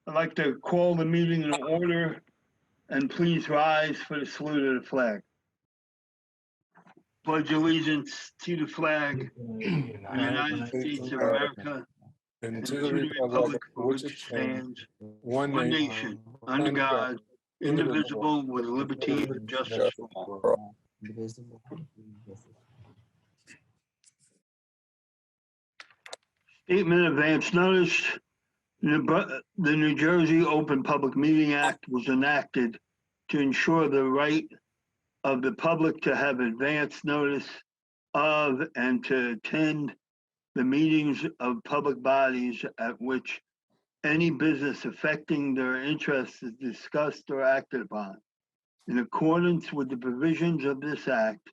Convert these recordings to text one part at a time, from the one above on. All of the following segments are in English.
I'd like to call the meeting in order and please rise for the salute of the flag. Pledge allegiance to the flag of the United States of America and to the republic for which it stands, one nation, under God, indivisible, with liberty and justice for all. Statement of advance notice. The New Jersey Open Public Meeting Act was enacted to ensure the right of the public to have advance notice of and to attend the meetings of public bodies at which any business affecting their interests is discussed or acted upon. In accordance with the provisions of this act,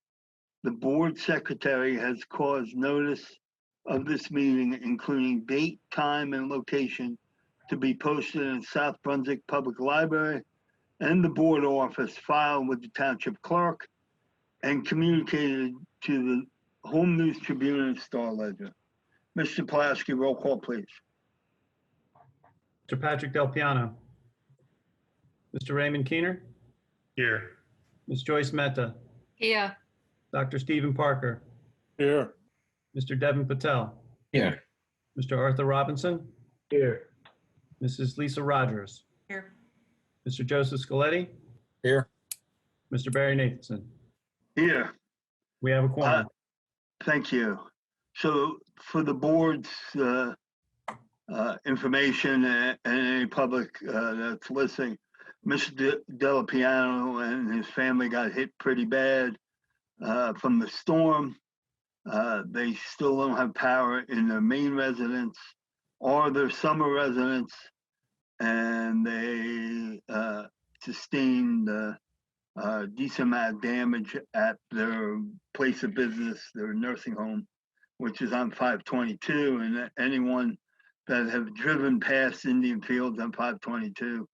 the board secretary has caused notice of this meeting, including date, time, and location, to be posted in South Brunswick Public Library and the board office, filed with the township clerk, and communicated to the Home News Tribune and Star Ledger. Mr. Pulaski, roll call, please. Mr. Patrick Del Piano. Mr. Raymond Keener. Here. Ms. Joyce Mehta. Here. Dr. Stephen Parker. Here. Mr. Devin Patel. Here. Mr. Arthur Robinson. Here. Mrs. Lisa Rogers. Here. Mr. Joseph Scaletti. Here. Mr. Barry Nathanson. Here. We have a quorum. Thank you. So for the board's information and any public that's listening, Mr. Del Piano and his family got hit pretty bad from the storm. They still don't have power in their main residence or their summer residence, and they sustained a decent amount of damage at their place of business, their nursing home, which is on 522. And anyone that have driven past Indian Fields on 522,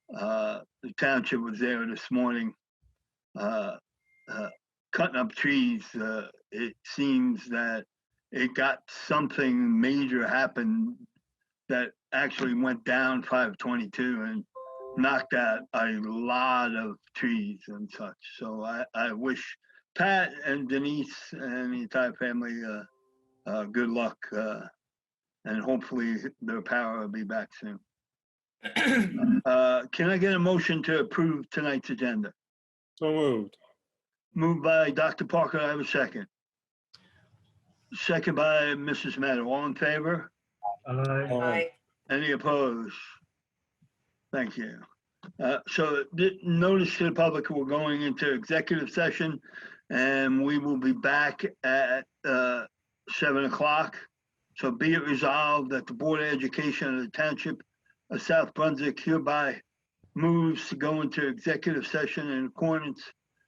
the township was there this morning cutting up trees. It seems that it got something major happened that actually went down 522 and knocked out a lot of trees and such. So I wish Pat and Denise and the entire family good luck, and hopefully their power will be back soon. Can I get a motion to approve tonight's agenda? So moved. Moved by Dr. Parker. I have a second. Second by Mrs. Mehta. All in favor? Aye. Any opposed? Thank you. So notice to the public, we're going into executive session, and we will be back at 7 o'clock. So be it resolved that the Board of Education of the Township of South Brunswick hereby moves to go into executive session in accordance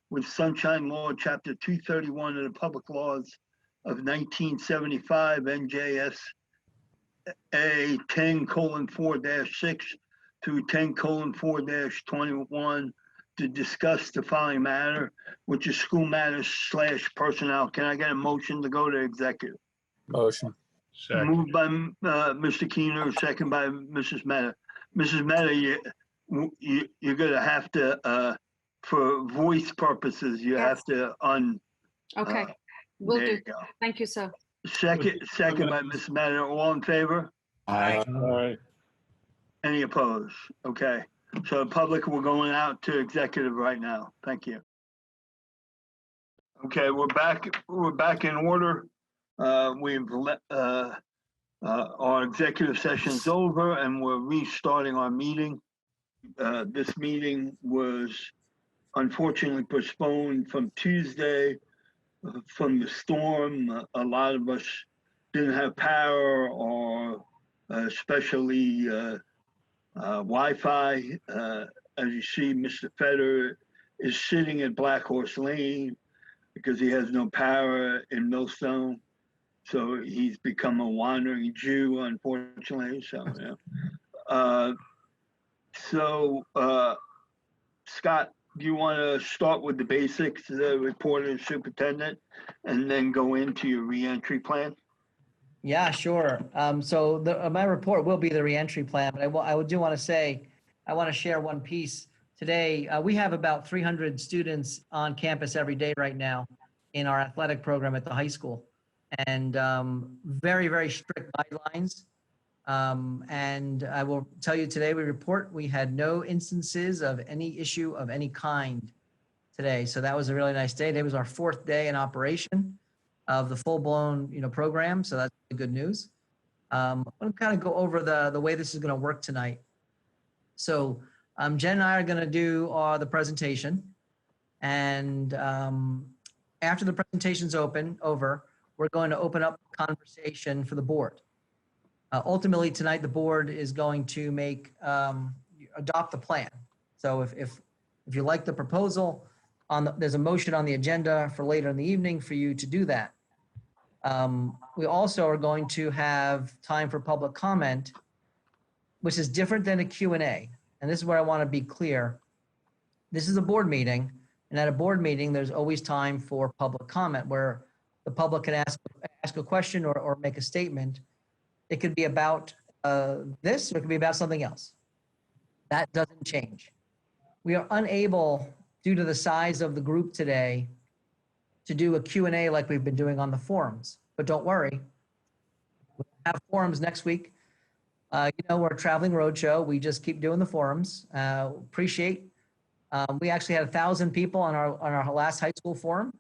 with Sunshine Law, Chapter 231 of the Public Laws of 1975, NJS A 10:4-6 through 10:4-21, to discuss the following matter, which is school matters / personnel. Can I get a motion to go to executive? Motion. Second. Moved by Mr. Keener, second by Mrs. Mehta. Mrs. Mehta, you're going to have to, for voice purposes, you have to Okay, will there do. you go. Thank you, sir. Second by Mrs. Mehta. All in favor? Aye. Aye. Any opposed? Okay. So public, we're going out to executive right now. Thank you. Okay, we're back in order. We've let our executive session's over and we're restarting our meeting. This meeting was unfortunately postponed from Tuesday from the storm. A lot of us didn't have power or especially Wi-Fi. As you see, Mr. Feder is sitting at Black Horse Lane because he has no power in Millstone. So he's become a wandering Jew, unfortunately. So, yeah. Scott, do you want to start with the basics, the report of the superintendent, and then go into your reentry plan? Yeah, sure. So my report will be the reentry plan, but I do want to say, I want to share one piece. Today, we have about 300 students on campus every day right now in our athletic program at the high school. And very, very strict guidelines. And I will tell you today, we had no instances of any issue of any kind today. So that was a really nice day. Today was our 4th day in operation of the full-blown, program. So that's good news. I'm going to kind of go over the way this is going to work tonight. So Jen and I are going to do the presentation. And after the presentation's over, we're going to open up the conversation for the board. Ultimately, tonight, the board is going to adopt the plan. So if you like the proposal, there's a motion on the agenda for later in the evening for you to do that. We also are going to have time for public comment, which is different than a Q&A. And this is where I want to be clear. This is a board meeting, and at a board meeting, there's always time for public comment where the public can ask a question or make a statement. It could be about this, or it could be about something else. That doesn't change. We are unable, due to the size of the group today, to do a Q&A like we've been doing on the forums. But don't worry, we'll have forums next week. We're a traveling roadshow. We just keep doing the forums. Appreciate. We actually had 1,000 people on our last high school forum.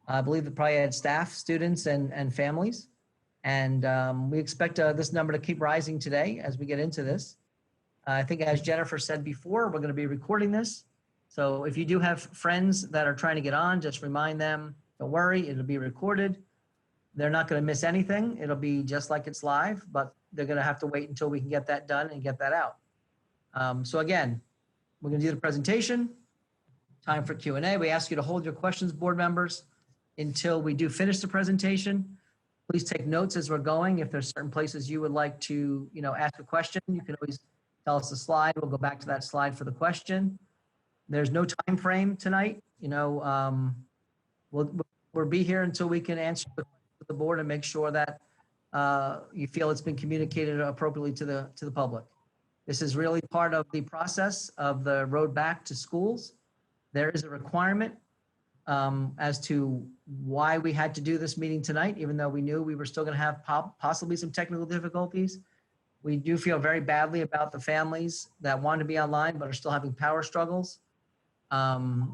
I believe it probably had staff, students, and families. And we expect this number to keep rising today as we get into this. I think as Jennifer said before, we're going to be recording this. So if you do have friends that are trying to get on, just remind them, don't worry, it'll be recorded. They're not going to miss anything. It'll be just like it's live, but they're going to have to wait until we can get that done and get that out. So again, we're going to do the presentation, time for Q&A. We ask you to hold your questions, board members, until we do finish the presentation. Please take notes as we're going. If there's certain places you would like to, ask a question, you can always tell us the slide. We'll go back to that slide for the question. There's no time frame tonight. We'll be here until we can answer the board and make sure that you feel it's been communicated appropriately to the public. This is really part of the process of the road back to schools. There is a requirement as to why we had to do this meeting tonight, even though we knew we were still going to have possibly some technical difficulties. We do feel very badly about the families that want to be online but are still having power struggles.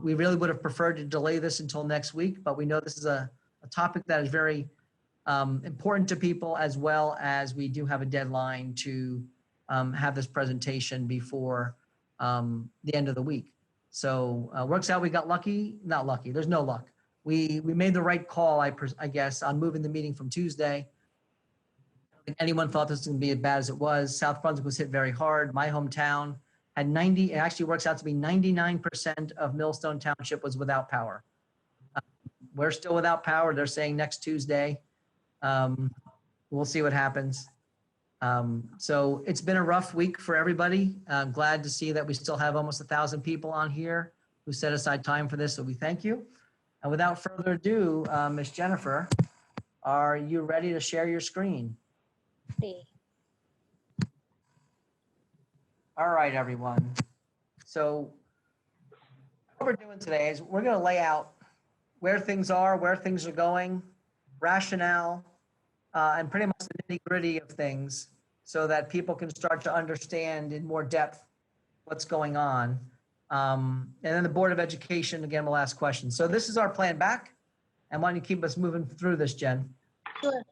We really would have preferred to delay this until next week, but we know this is a topic that is very important to people, as well as we do have a deadline to have this presentation before the end of the week. So works out we got lucky, not lucky, there's no luck. We made the right call, I guess, on moving the meeting from Tuesday. I don't think anyone thought this was going to be as bad as it was. South Brunswick was hit very hard. My hometown had it actually works out to be 99% of Millstone Township was without power. We're still without power. They're saying next Tuesday. We'll see what happens. So it's been a rough week for everybody. I'm glad to see that we still have almost 1,000 people on here who set aside time for this, so we thank you. And without further ado, Ms. Jennifer, are you ready to share your screen? All right, everyone. So what we're doing today is we're going to lay out where things are, where things are going, rationale, and pretty much the nitty-gritty of things so that people can start to understand in more depth what's going on. And then the Board of Education, again, will ask questions. So this is our plan back. And why don't you keep us moving through this, Jen? Sure.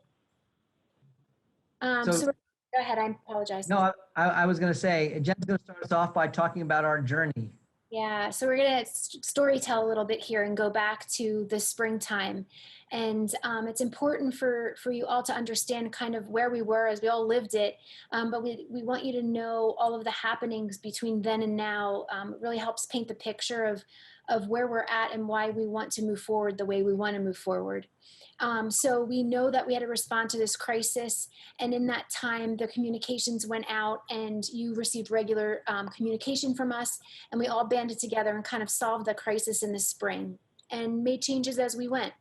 So go ahead, I apologize. No, I was going to say, Jen's going to start us off by talking about our journey. Yeah, so we're going to story tell a little bit here and go back to the springtime. And it's important for you all to understand kind of where we were as we all lived it. But we want you to know all of the happenings between then and now. It really helps paint the picture of where we're at and why we want to move forward the way we want to move forward. So we know that we had to respond to this crisis, and in that time the communications went out and you received regular communication from us, and we all banded together and kind of solved the crisis in the spring and made changes as we went.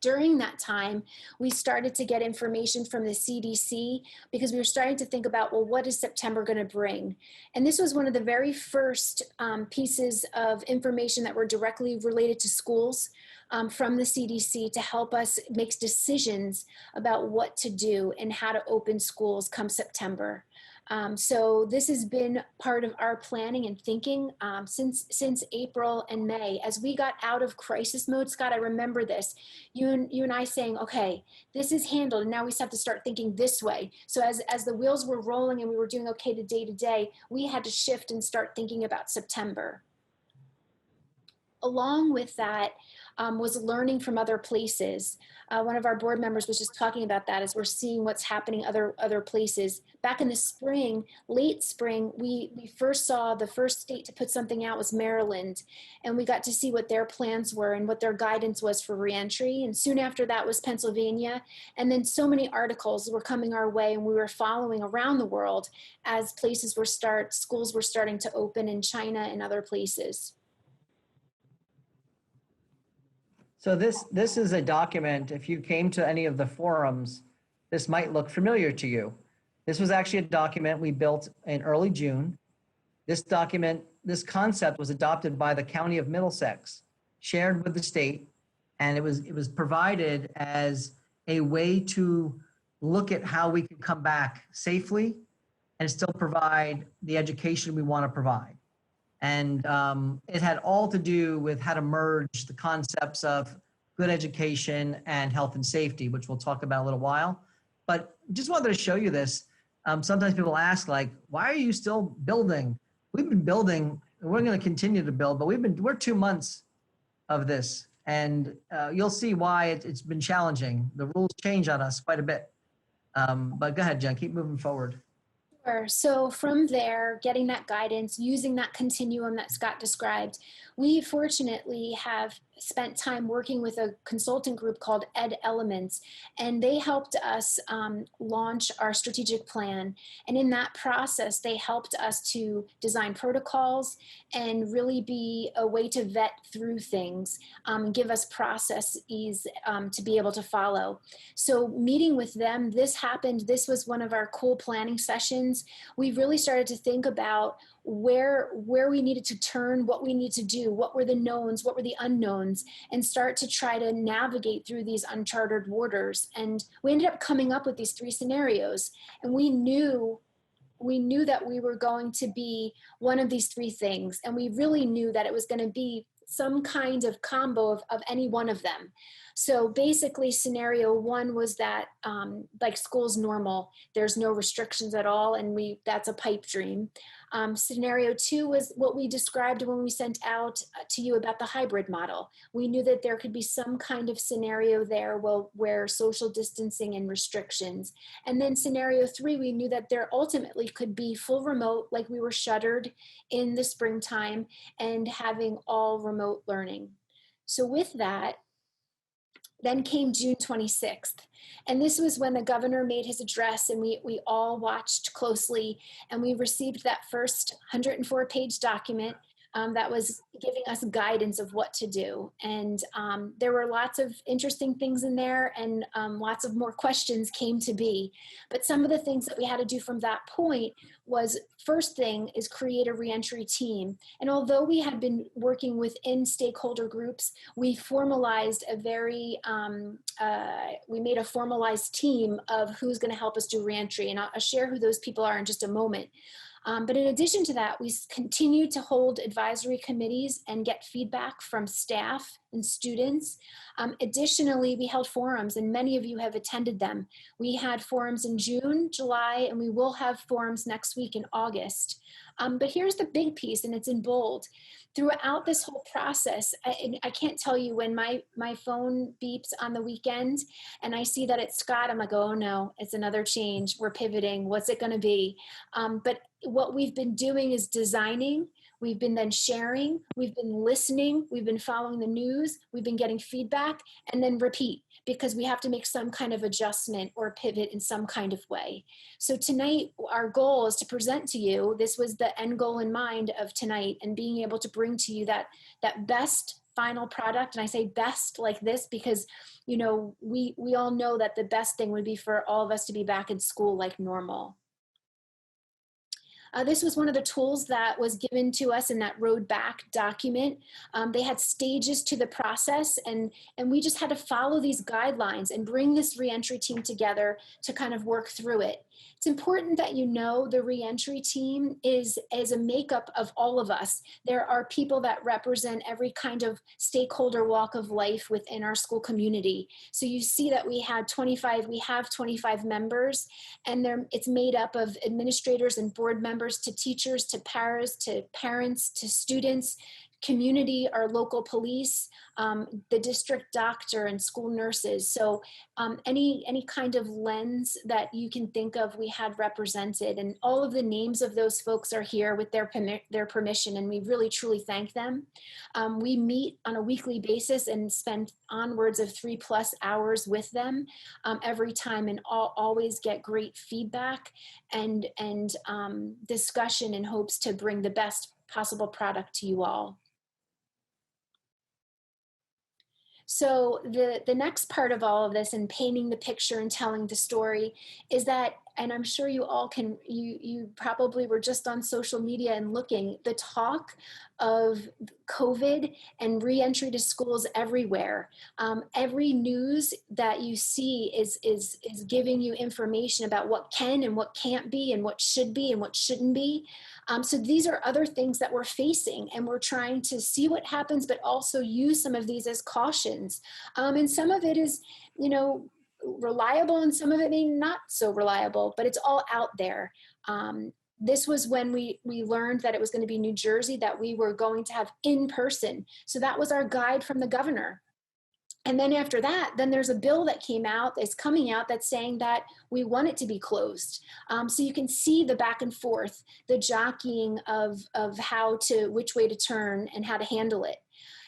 During that time, we started to get information from the CDC because we were starting to think about, well, what is September going to bring? And this was one of the very first pieces of information that were directly related to schools from the CDC to help us make decisions about what to do and how to open schools come September. So this has been part of our planning and thinking since April and May. As we got out of crisis mode, Scott, I remember this, you and I saying, okay, this is handled, and now we have to start thinking this way. So as the wheels were rolling and we were doing okay to day, we had to shift and start thinking about September. Along with that was learning from other places. One of our board members was just talking about that as we're seeing what's happening other places. Back in the spring, late spring, we first saw the first state to put something out was Maryland, and we got to see what their plans were and what their guidance was for reentry. And soon after that was Pennsylvania. And then so many articles were coming our way, and we were following around the world as schools were starting to open in China and other places. So this is a document, if you came to any of the forums, this might look familiar to you. This was actually a document we built in early June. This document, this concept was adopted by the County of Middlesex, shared with the state, and it was provided as a way to look at how we could come back safely and still provide the education we want to provide. And it had all to do with how to merge the concepts of good education and health and safety, which we'll talk about in a little while. But just wanted to show you this. Sometimes people ask, like, why are you still building? We've been building, and we're going to continue to build, but we're 2 months of this. And you'll see why it's been challenging. The rules change on us quite a bit. But go ahead, Jen, keep moving forward. Sure. So from there, getting that guidance, using that continuum that Scott described, we fortunately have spent time working with a consultant group called Ed Elements, and they helped us launch our strategic plan. And in that process, they helped us to design protocols and really be a way to vet through things and give us processes to be able to follow. So meeting with them, this happened. This was one of our cool planning sessions. We really started to think about where we needed to turn, what we need to do, what were the knowns, what were the unknowns, and start to try to navigate through these uncharted waters. And we ended up coming up with these 3 scenarios, and we knew that we were going to be one of these 3 things, and we really knew that it was going to be some kind of combo of any one of them. So basically scenario 1 was that like school's normal, there's no restrictions at all, and that's a pipe dream. Scenario 2 was what we described when we sent out to you about the hybrid model. We knew that there could be some kind of scenario there where social distancing and restrictions. And then scenario 3, we knew that there ultimately could be full remote, like we were shuttered in the springtime and having all remote learning. So with that, then came June 26th. And this was when the governor made his address, and we all watched closely, and we received that first 104-page document that was giving us guidance of what to do. And there were lots of interesting things in there, and lots of more questions came to be. But some of the things that we had to do from that point was, first thing is create a reentry team. And although we had been working within stakeholder groups, we formalized we made a formalized team of who's going to help us do reentry. And I'll share who those people are in just a moment. But in addition to that, we continue to hold advisory committees and get feedback from staff and students. Additionally, we held forums, and many of you have attended them. We had forums in June, July, and we will have forums next week in August. But here's the big piece, and it's in bold. Throughout this whole process, I can't tell you, when my phone beeps on the weekend and I see that it's Scott, I'm like, oh no, it's another change. We're pivoting. What's it going to be? But what we've been doing is designing. We've been then sharing. We've been listening. We've been following the news. We've been getting feedback, and then repeat, because we have to make some kind of adjustment or pivot in some kind of way. So tonight, our goal is to present to you, this was the end goal in mind of tonight, and being able to bring to you that best final product. And I say best like this because, you know, we all know that the best thing would be for all of us to be back in school like normal. This was one of the tools that was given to us in that road back document. They had stages to the process, and we just had to follow these guidelines and bring this reentry team together to kind of work through it. It's important that you know the reentry team is a makeup of all of us. There are people that represent every kind of stakeholder walk of life within our school community. So you see that we have 25 members, and it's made up of administrators and board members to teachers, to paras, to parents, to students, community, our local police, the district doctor, and school nurses. So any kind of lens that you can think of, we had represented, and all of the names of those folks are here with their permission, and we really truly thank them. We meet on a weekly basis and spend onwards of 3+ hours with them every time, and always get great feedback and discussion in hopes to bring the best possible product to you all. So the next part of all of this and painting the picture and telling the story is that, and I'm sure you all can, you probably were just on social media and looking, the talk of COVID and reentry to schools everywhere. Every news that you see is giving you information about what can and what can't be and what should be and what shouldn't be. So these are other things that we're facing, and we're trying to see what happens, but also use some of these as cautions. And some of it is, you know, reliable, and some of it may not so reliable, but it's all out there. This was when we learned that it was going to be New Jersey, that we were going to have in person. So that was our guide from the governor. And then after that, then there's a bill that came out, that's coming out, that's saying that we want it to be closed. So you can see the back and forth, the jockeying of which way to turn and how to handle it.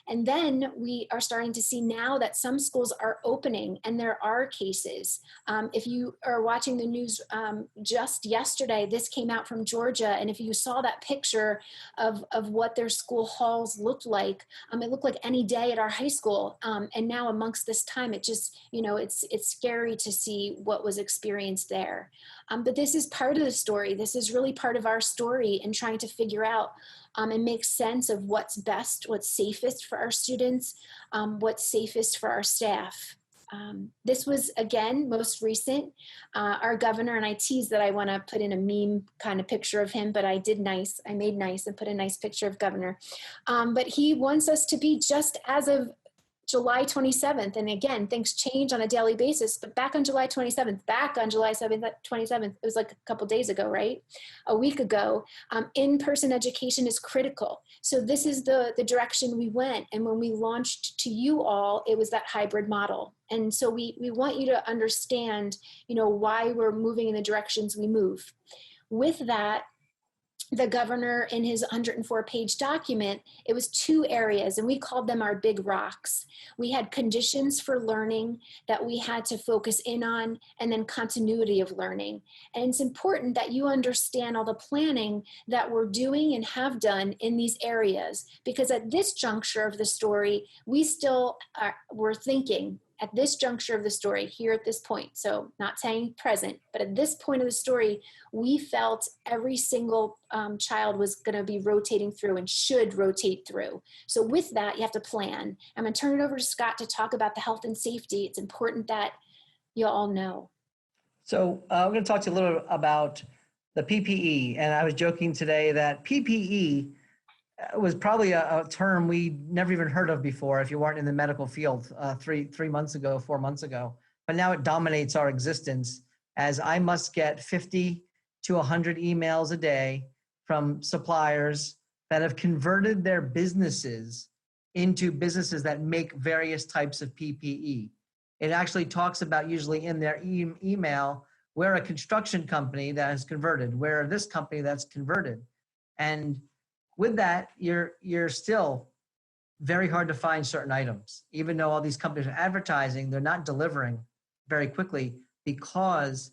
And then we are starting to see now that some schools are opening, and there are cases. If you are watching the news just yesterday, this came out from Georgia. And if you saw that picture of what their school halls looked like, it looked like any day at our high school. And now amongst this time, it just, you know, it's scary to see what was experienced there. But this is part of the story. This is really part of our story in trying to figure out and make sense of what's best, what's safest for our students, what's safest for our staff. This was, again, most recent. Our governor, and I teased that I want to put in a meme kind of picture of him, but I made nice and put a nice picture of governor. But he wants us to be just as of July 27th. And again, things change on a daily basis, but back on July 27th, it was like a couple days ago, right? A week ago, in-person education is critical. So this is the direction we went. And when we launched to you all, it was that hybrid model. And so we want you to understand, you know, why we're moving in the directions we move. With that, the governor, in his 104-page document, it was 2 areas, and we called them our big rocks. We had conditions for learning that we had to focus in on, and then continuity of learning. And it's important that you understand all the planning that we're doing and have done in these areas, because at this juncture of the story, we're thinking, at this juncture of the story, here at this point, so not saying present, but at this point of the story, we felt every single child was going to be rotating through and should rotate through. So with that, you have to plan. I'm going to turn it over to Scott to talk about the health and safety. It's important that you all know. So I'm going to talk to you a little about the PPE. And I was joking today that PPE was probably a term we never even heard of before if you weren't in the medical field 4 months ago. But now it dominates our existence, as I must get 50 to 100 emails a day from suppliers that have converted their businesses into businesses that make various types of PPE. It actually talks about, usually in their email, we're a construction company that has converted, we're this company that's converted. And with that, you're still very hard to find certain items. Even though all these companies are advertising, they're not delivering very quickly, because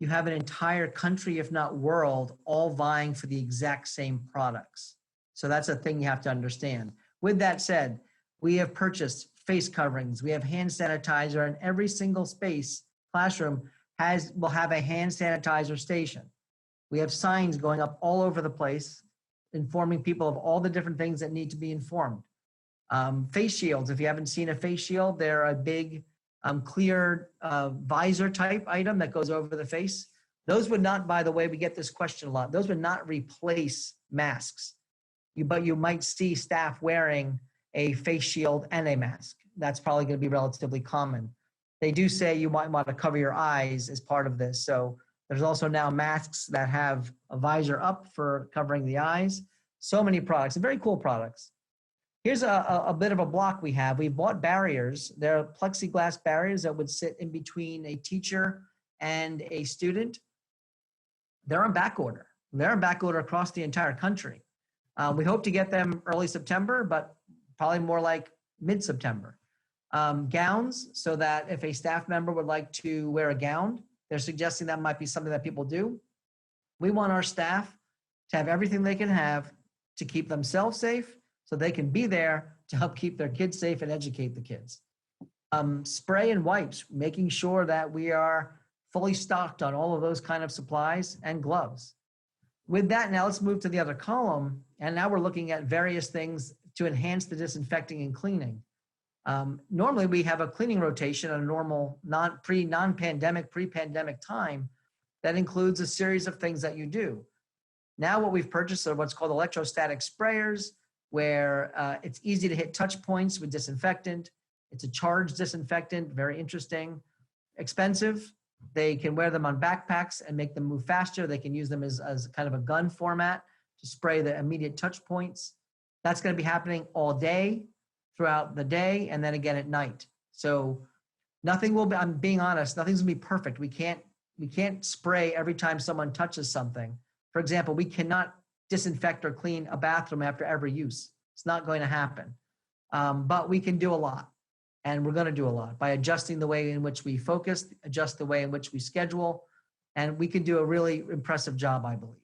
you have an entire country, if not world, all vying for the exact same products. So that's a thing you have to understand. With that said, We have purchased face coverings. We have hand sanitizer, and every single classroom will have a hand sanitizer station. We have signs going up all over the place, informing people of all the different things that need to be informed. Face shields, if you haven't seen a face shield, they're a big clear visor type item that goes over the face. Those would not, by the way, we get this question a lot, those would not replace masks. But you might see staff wearing a face shield and a mask. That's probably going to be relatively common. They do say you might want to cover your eyes as part of this. So there's also now masks that have a visor up for covering the eyes. So many products, and very cool products. Here's a bit of a block we have. We bought barriers. There are plexiglass barriers that would sit in between a teacher and a student. They're on back order. They're on back order across the entire country. We hope to get them early September, but probably more like mid-September. Gowns, so that if a staff member would like to wear a gown, they're suggesting that might be something that people do. We want our staff to have everything they can have to keep themselves safe, so they can be there to help keep their kids safe and educate the kids. Spray and wipes, making sure that we are fully stocked on all of those kind of supplies, and gloves. With that, now let's move to the other column. And now we're looking at various things to enhance the disinfecting and cleaning. Normally we have a cleaning rotation at a normal pre-pandemic time that includes a series of things that you do. Now what we've purchased are what's called electrostatic sprayers, where it's easy to hit touch points with disinfectant. It's a charged disinfectant, very interesting, expensive. They can wear them on backpacks and make them move faster. They can use them as kind of a gun format to spray the immediate touch points. That's going to be happening all day, throughout the day, and then again at night. So nothing will be, I'm being honest, nothing's going to be perfect. We can't spray every time someone touches something. For example, we cannot disinfect or clean a bathroom after every use. It's not going to happen. But we can do a lot. And we're going to do a lot by adjusting the way in which we focus, adjust the way in which we schedule, and we can do a really impressive job, I believe.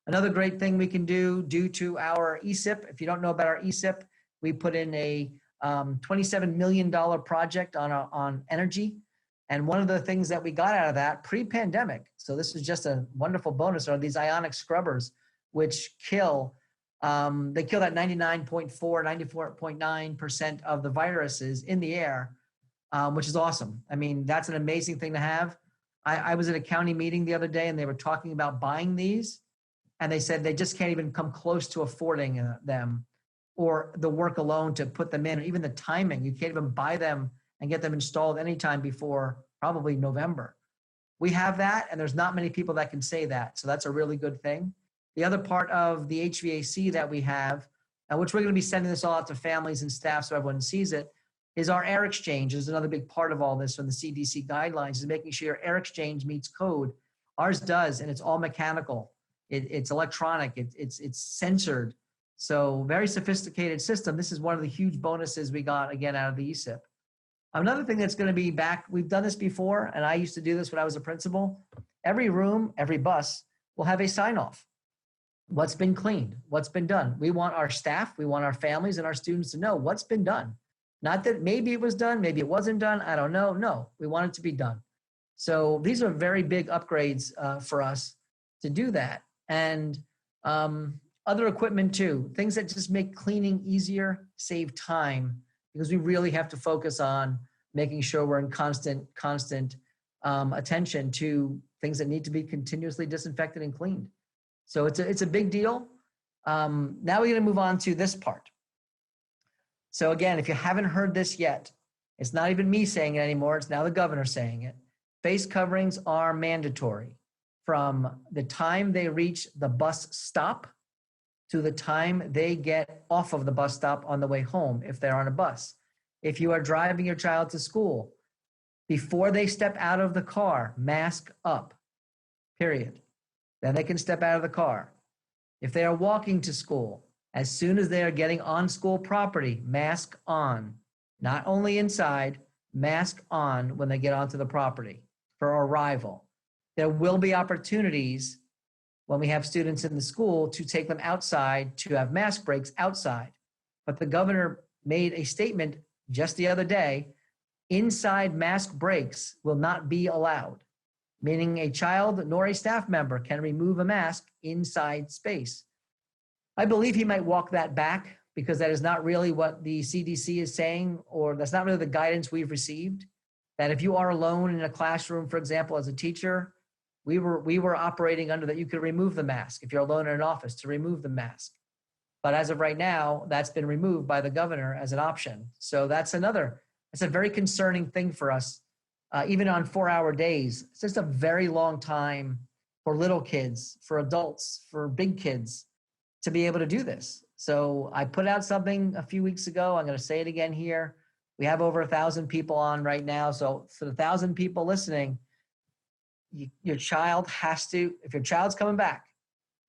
Another great thing we can do due to our ESIP, if you don't know about our ESIP, we put in a $27 million project on energy. And one of the things that we got out of that pre-pandemic, so this is just a wonderful bonus, are these ionic scrubbers, which kill they kill that 94.9% of the viruses in the air, which is awesome. I mean, that's an amazing thing to have. I was at a county meeting the other day and they were talking about buying these, and they said they just can't even come close to affording them, or the work alone to put them in, or even the timing. You can't even buy them and get them installed anytime before probably November. We have that, and there's not many people that can say that. So that's a really good thing. The other part of the HVAC that we have, which we're going to be sending this all out to families and staff so everyone sees it, is our air exchange. Is another big part of all this from the CDC guidelines, is making sure your air exchange meets code. Ours does, and it's all mechanical. It's electronic. It's censored. So very sophisticated system. This is one of the huge bonuses we got, again, out of the ESIP. Another thing that's going to be back, we've done this before, and I used to do this when I was a principal. Every room, every bus will have a sign-off. What's been cleaned? What's been done? We want our staff, we want our families and our students to know what's been done. Not that maybe it was done, maybe it wasn't done, I don't know. No, we want it to be done. So these are very big upgrades for us to do that. And other equipment too, things that just make cleaning easier, save time, because we really have to focus on making sure we're in constant attention to things that need to be continuously disinfected and cleaned. So it's a big deal. Now we're going to move on to this part. So again, if you haven't heard this yet, it's not even me saying it anymore. It's now the governor saying it. Face coverings are mandatory from the time they reach the bus stop to the time they get off of the bus stop on the way home, if they're on a bus. If you are driving your child to school, before they step out of the car, mask up, period. Then they can step out of the car. If they are walking to school, as soon as they are getting on school property, mask on. Not only inside, mask on when they get onto the property for arrival. There will be opportunities when we have students in the school to take them outside to have mask breaks outside. But the governor made a statement just the other day, inside mask breaks will not be allowed, meaning a child nor a staff member can remove a mask inside space. I believe he might walk that back because that is not really what the CDC is saying, or that's not really the guidance we've received. That if you are alone in a classroom, for example, as a teacher, we were operating under that you could remove the mask if you're alone in an office to remove the mask. But as of right now, that's been removed by the governor as an option. So that's a very concerning thing for us, even on 4-hour days. It's just a very long time for little kids, for adults, for big kids to be able to do this. So I put out something a few weeks ago. I'm going to say it again here. We have over 1,000 people on right now. So for the 1,000 people listening, your child has to, if your child's coming back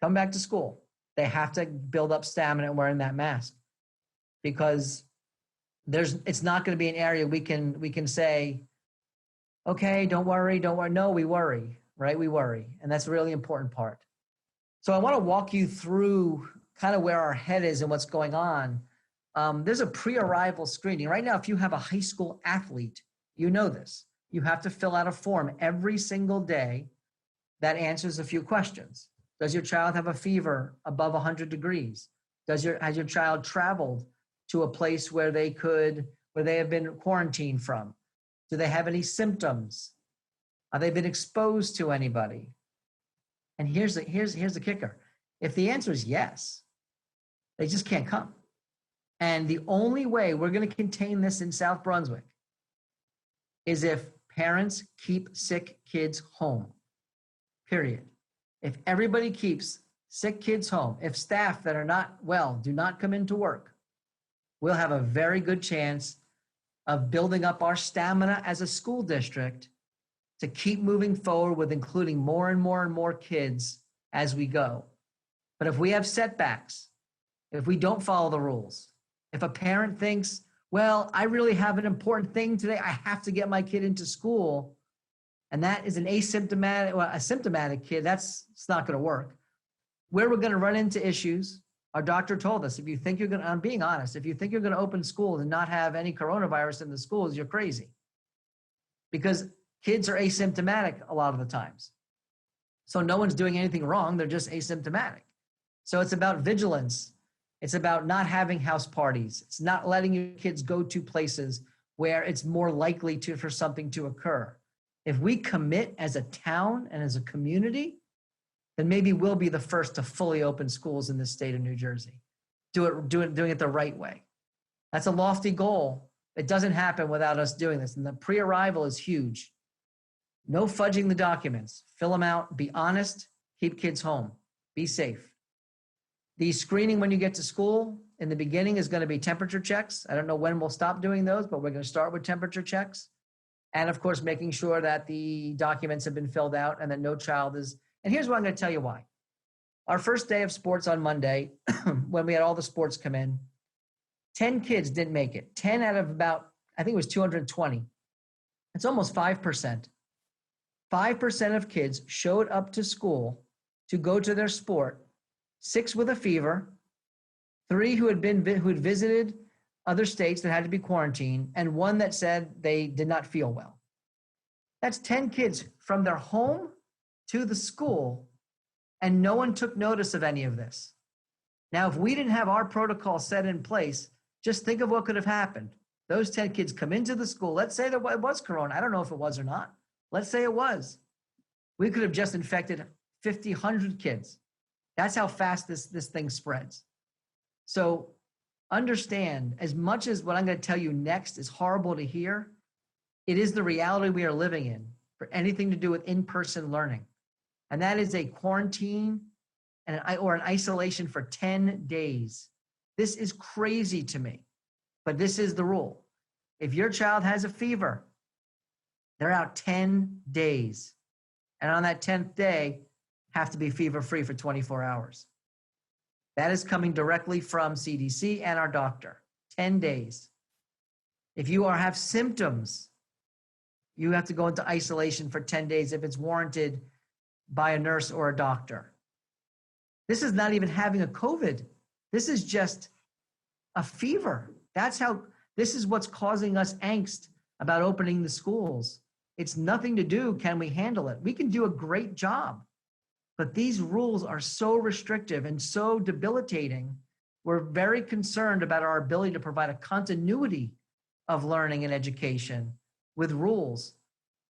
to school, they have to build up stamina in wearing that mask, because it's not going to be an area we can say, okay, don't worry. No, we worry, right? We worry. And that's a really important part. So I want to walk you through kind of where our head is and what's going on. There's a pre-arrival screening. Right now, if you have a high school athlete, you know this. You have to fill out a form every single day that answers a few questions. Does your child have a fever above 100 degrees? Has your child traveled to a place where they have been quarantined from? Do they have any symptoms? Have they been exposed to anybody? And here's the kicker. If the answer is yes, they just can't come. And the only way we're going to contain this in South Brunswick is if parents keep sick kids home, period. If everybody keeps sick kids home, if staff that are not well do not come into work, we'll have a very good chance of building up our stamina as a school district to keep moving forward with including more and more and more kids as we go. But if we have setbacks, if we don't follow the rules, if a parent thinks, well, I really have an important thing today, I have to get my kid into school, and that is a symptomatic kid, it's not going to work. Where we're going to run into issues, our doctor told us, I'm being honest, if you think you're going to open schools and not have any coronavirus in the schools, you're crazy. Because kids are asymptomatic a lot of the times. So no one's doing anything wrong, they're just asymptomatic. So it's about vigilance. It's about not having house parties. It's not letting your kids go to places where it's more likely for something to occur. If we commit as a town and as a community, then maybe we'll be the first to fully open schools in the state of New Jersey. Doing it the right way. That's a lofty goal. It doesn't happen without us doing this. And the pre-arrival is huge. No fudging the documents. Fill them out. Be honest. Keep kids home. Be safe. The screening when you get to school in the beginning is going to be temperature checks. I don't know when we'll stop doing those, but we're going to start with temperature checks. And of course, making sure that the documents have been filled out and that no child is. And here's what I'm going to tell you why. Our first day of sports on Monday, when we had all the sports come in, 10 kids didn't make it. 10 out of about, I think it was 220. It's almost 5%. 5% of kids showed up to school to go to their sport. 6 with a fever, 3 who had visited other states that had to be quarantined, and 1 that said they did not feel well. That's 10 kids from their home to the school, and no one took notice of any of this. Now, if we didn't have our protocol set in place, just think of what could have happened. Those 10 kids come into the school. Let's say that it was corona. I don't know if it was or not. Let's say it was. We could have just infected 50, 100 kids. That's how fast this thing spreads. So understand, as much as what I'm going to tell you next is horrible to hear, it is the reality we are living in for anything to do with in-person learning. And that is a quarantine or an isolation for 10 days. This is crazy to me, but this is the rule. If your child has a fever, they're out 10 days. And on that 10th day, have to be fever-free for 24 hours. That is coming directly from CDC and our doctor, 10 days. If you have symptoms, you have to go into isolation for 10 days if it's warranted by a nurse or a doctor. This is not even having a COVID. This is just a fever. This is what's causing us angst about opening the schools. It's nothing to do, can we handle it? We can do a great job, but these rules are so restrictive and so debilitating. We're very concerned about our ability to provide a continuity of learning and education with rules.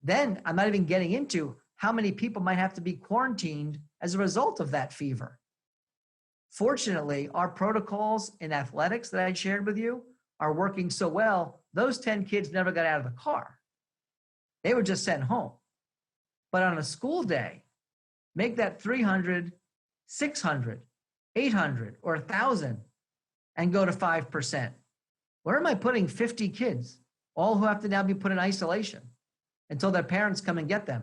Then I'm not even getting into how many people might have to be quarantined as a result of that fever. Fortunately, our protocols in athletics that I shared with you are working so well, those 10 kids never got out of the car. They were just sent home. But on a school day, make that 300, 600, 800, or 1,000 and go to 5%. Where am I putting 50 kids, all who have to now be put in isolation until their parents come and get them?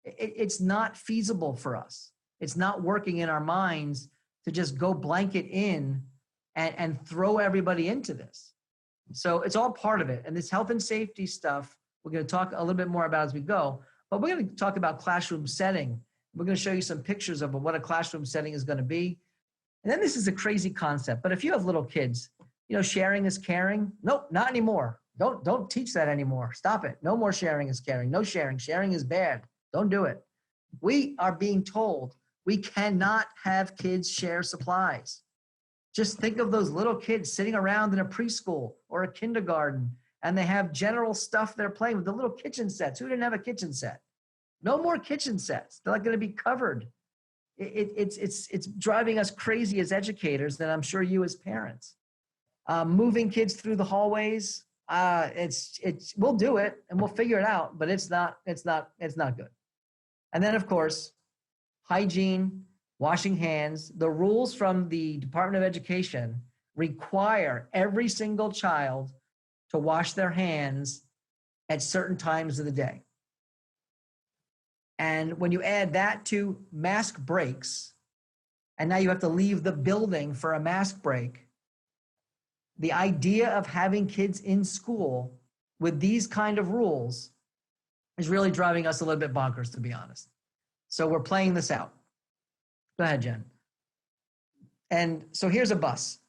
It's not feasible for us. It's not working in our minds to just go blanket in and throw everybody into this. So it's all part of it. And this health and safety stuff, we're going to talk a little bit more about as we go, but we're going to talk about classroom setting. We're going to show you some pictures of what a classroom setting is going to be. And then this is a crazy concept, but if you have little kids, sharing is caring. Nope, not anymore. Don't teach that anymore. Stop it. No more sharing is caring. No sharing. Sharing is bad. Don't do it. We are being told we cannot have kids share supplies. Just think of those little kids sitting around in a preschool or a kindergarten, and they have general stuff they're playing with, the little kitchen sets. Who didn't have a kitchen set? No more kitchen sets. They're not going to be covered. It's driving us crazy as educators, and I'm sure you as parents. Moving kids through the hallways, we'll do it and we'll figure it out, but it's not good. And then of course, hygiene, washing hands. The rules from the Department of Education require every single child to wash their hands at certain times of the day. And when you add that to mask breaks, and now you have to leave the building for a mask break, the idea of having kids in school with these kind of rules is really driving us a little bit bonkers, to be honest. So we're playing this out. Go ahead, Jen. And so here's a bus.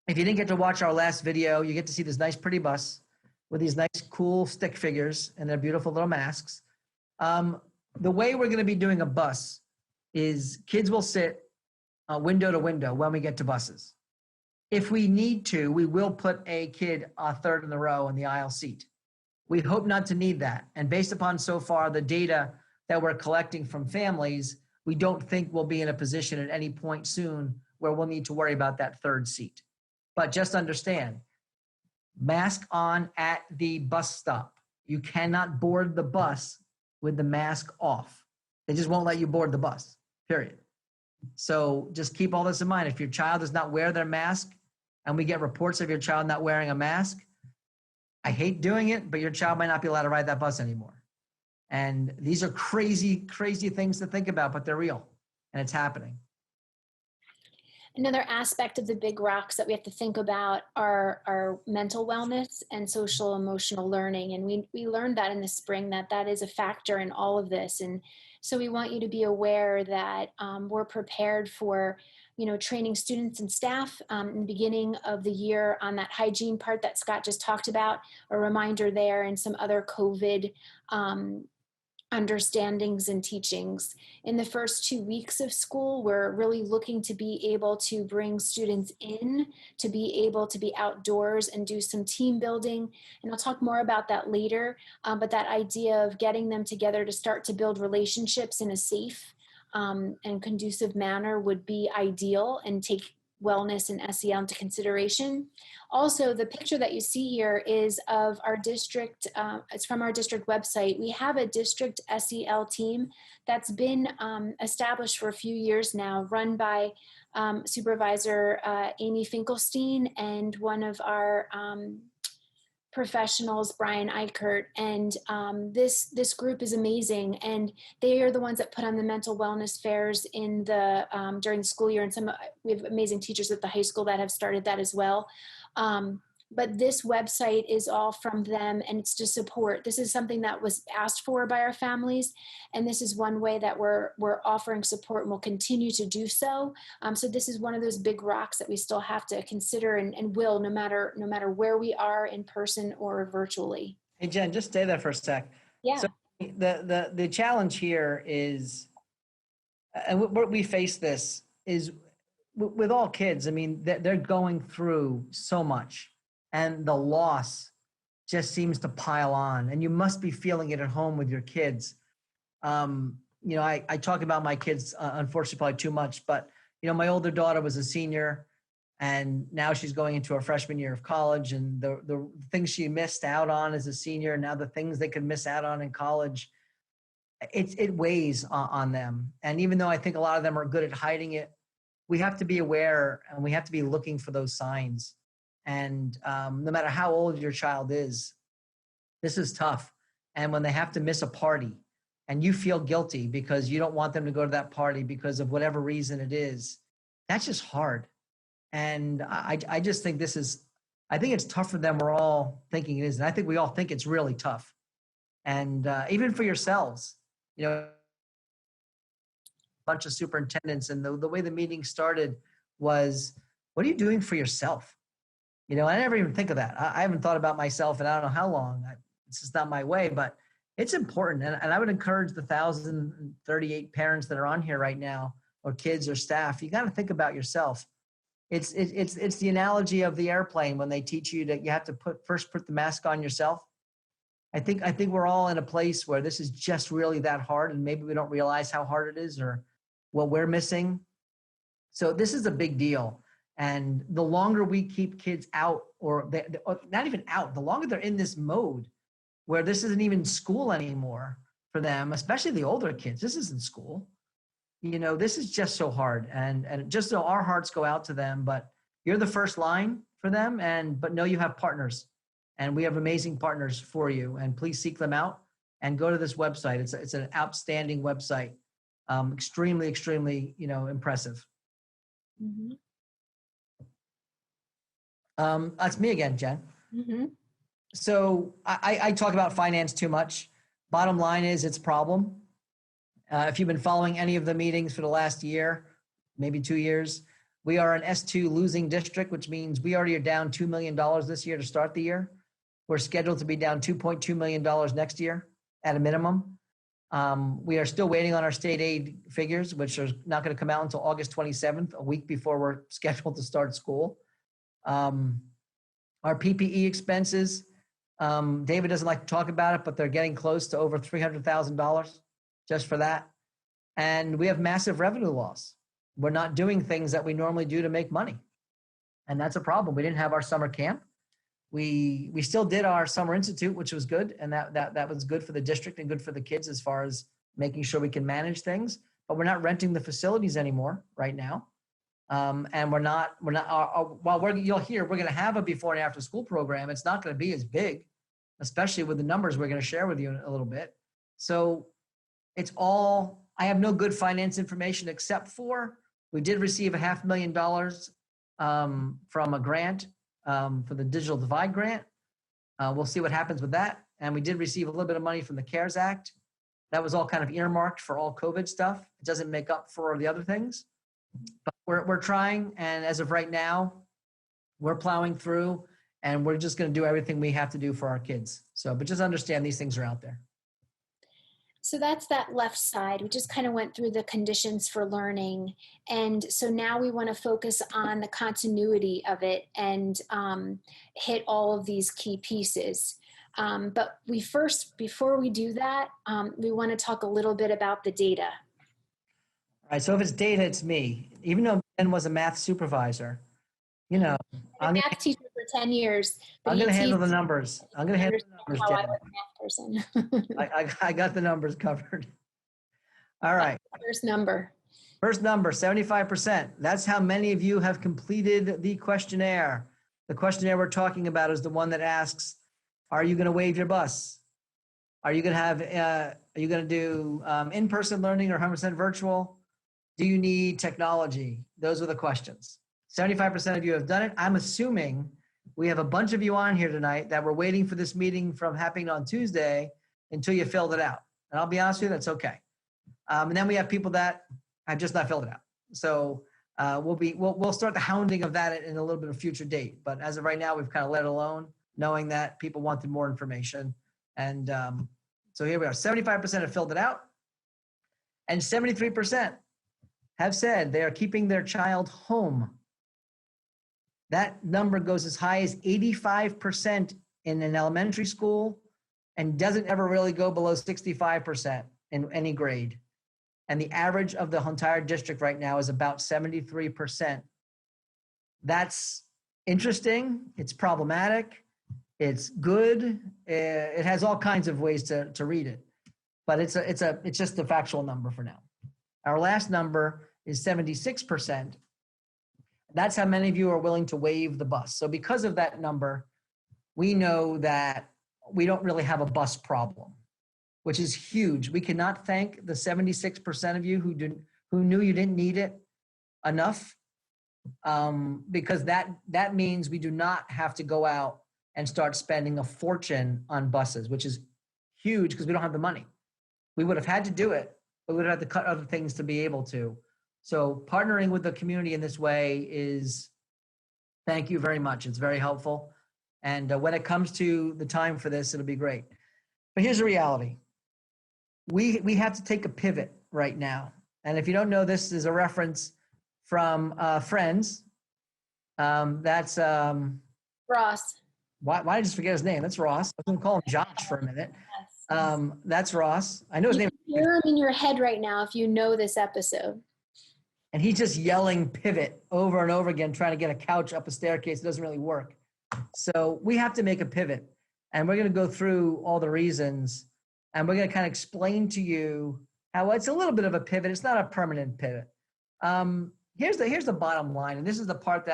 If you didn't get to watch our last video, you get to see this nice, pretty bus with these nice, cool stick figures and their beautiful little masks. The way we're going to be doing a bus is kids will sit window to window when we get to buses. If we need to, we will put a kid third in the row in the aisle seat. We hope not to need that. And based upon so far the data that we're collecting from families, we don't think we'll be in a position at any point soon where we'll need to worry about that third seat. But just understand, mask on at the bus stop. You cannot board the bus with the mask off. They just won't let you board the bus, period. So just keep all this in mind. If your child does not wear their mask and we get reports of your child not wearing a mask, I hate doing it, but your child might not be allowed to ride that bus anymore. And these are crazy, crazy things to think about, but they're real and it's happening. Another aspect of the big rocks that we have to think about are our mental wellness and social emotional learning. And we learned that in the spring, that is a factor in all of this. And so we want you to be aware that we're prepared for, training students and staff in the beginning of the year on that hygiene part that Scott just talked about, a reminder there, and some other COVID understandings and teachings. In the first 2 weeks of school, we're really looking to be able to bring students in, to be able to be outdoors and do some team building. And I'll talk more about that later, but that idea of getting them together to start to build relationships in a safe and conducive manner would be ideal, and take wellness and SEL into consideration. Also, the picture that you see here is of our district. It's from our district website. We have a district SEL team that's been established for a few years now, run by Supervisor Amy Finkelstein and one of our professionals, Brian Eichert. And this group is amazing, and they are the ones that put on the mental wellness fairs in the during the school year. And we have amazing teachers at the high school that have started that as well. but this website is all from them, and it's to support. This is something that was asked for by our families, and this is one way that we're offering support and will continue to do so. So this is one of those big rocks that we still have to consider and will, no matter where we are in person or virtually. Hey, Jen, just stay there for a sec. Yeah. So the challenge here is, and we face this, is with all kids. I mean, they're going through so much, and the loss just seems to pile on, and you must be feeling it at home with your kids. You know, I talk about my kids, unfortunately, probably too much, but, you know, my older daughter was a senior, and now she's going into her freshman year of college, and the things she missed out on as a senior, now the things they could miss out on in college, it weighs on them. And even though I think a lot of them are good at hiding it, we have to be aware, and we have to be looking for those signs. And no matter how old your child is, this is tough. And when they have to miss a party and you feel guilty because you don't want them to go to that party because of whatever reason it is, that's just hard. And I just think I think it's tougher than we're all thinking it is. And I think we all think it's really tough. And even for yourselves, you know, a bunch of superintendents, and the way the meeting started was, what are you doing for yourself? You know, I never even think of that. I haven't thought about myself in I don't know how long. It's just not my way, but it's important. And I would encourage the 1,038 parents that are on here right now, or kids or staff, you got to think about yourself. It's the analogy of the airplane when they teach you that you have to first put the mask on yourself. I think we're all in a place where this is just really that hard, and maybe we don't realize how hard it is or what we're missing. So this is a big deal. And the longer we keep kids out, or not even out, the longer they're in this mode where this isn't even school anymore for them, especially the older kids. This isn't school. You know, this is just so hard. And just so our hearts go out to them, but you're the first line for them. But know you have partners, and we have amazing partners for you. And please seek them out and go to this website. It's an outstanding website. Extremely, extremely, you know, impressive. Mm-hmm. That's me again, Jen. Mm-hmm. So I talk about finance too much. Bottom line is it's a problem. If you've been following any of the meetings for the last year, maybe 2 years, we are an S2 losing district, which means we already are down $2 million this year to start the year. We're scheduled to be down $2.2 million next year at a minimum. We are still waiting on our state aid figures, which are not going to come out until August 27th, a week before we're scheduled to start school. Our PPE expenses, David doesn't like to talk about it, but they're getting close to over $300,000 just for that. And we have massive revenue loss. We're not doing things that we normally do to make money. And that's a problem. We didn't have our summer camp. We still did our summer institute, which was good. And that was good for the district and good for the kids as far as making sure we can manage things, but we're not renting the facilities anymore right now. And we're not, you'll hear, we're going to have a before and after school program. It's not going to be as big, especially with the numbers we're going to share with you in a little bit. So it's all, I have no good finance information except for we did receive $500,000 from a grant for the Digital Divide grant. We'll see what happens with that. And we did receive a little bit of money from the CARES Act. That was all kind of earmarked for all COVID stuff. It doesn't make up for the other things. But we're trying, and as of right now, we're plowing through, and we're just going to do everything we have to do for our kids. So, but just understand these things are out there. So that's that left side. We just kind of went through the conditions for learning. And so now we want to focus on the continuity of it and hit all of these key pieces. But before we do that, we want to talk a little bit about the data. All right, so if it's data, it's me. Even though Ben was a math supervisor, you know, I'm a math teacher for 10 years. I'm going to handle the numbers. I'm going to handle the numbers, how I Jen. was a math person. I got the numbers covered. All right. First number, 75%. That's how many of you have completed the questionnaire. The questionnaire we're talking about is the one that asks, are you going to waive your bus? Are you going to have, are you going to do in-person learning or 100% virtual? Do you need technology? Those are the questions. 75% of you have done it. I'm assuming We have a bunch of you on here tonight that were waiting for this meeting from happening on Tuesday until you filled it out. And I'll be honest with you, that's okay. And then we have people that have just not filled it out. So we'll start the hounding of that in a little bit of future date. But as of right now, we've kind of let it alone, knowing that people wanted more information. And so here we are. 75% have filled it out, and 73% have said they are keeping their child home. That number goes as high as 85% in an elementary school and doesn't ever really go below 65% in any grade. And the average of the entire district right now is about 73%. That's interesting. It's problematic. It's good. It has all kinds of ways to read it, but it's just the factual number for now. Our last number is 76%. That's how many of you are willing to waive the bus. So because of that number, we know that we don't really have a bus problem, which is huge. We cannot thank the 76% of you who knew you didn't need it enough, because that means we do not have to go out and start spending a fortune on buses, which is huge because we don't have the money. We would have had to do it, but we would have had to cut other things to be able to. So partnering with the community in this way is, thank you very much. It's very helpful. And when it comes to the time for this, it'll be great. But here's the reality. We have to take a pivot right now. And if you don't know, this is a reference from Friends. That's Ross. why did I just forget his name? That's Ross. I was going to call him Josh for a minute. That's Ross. I know his name. You can hear him in your head right now if you know this episode. And he's just yelling pivot over and over again, trying to get a couch up a staircase. It doesn't really work. So we have to make a pivot. And we're going to go through all the reasons. And we're going to kind of explain to you how it's a little bit of a pivot. It's not a permanent pivot. Here's the bottom line. And this is the part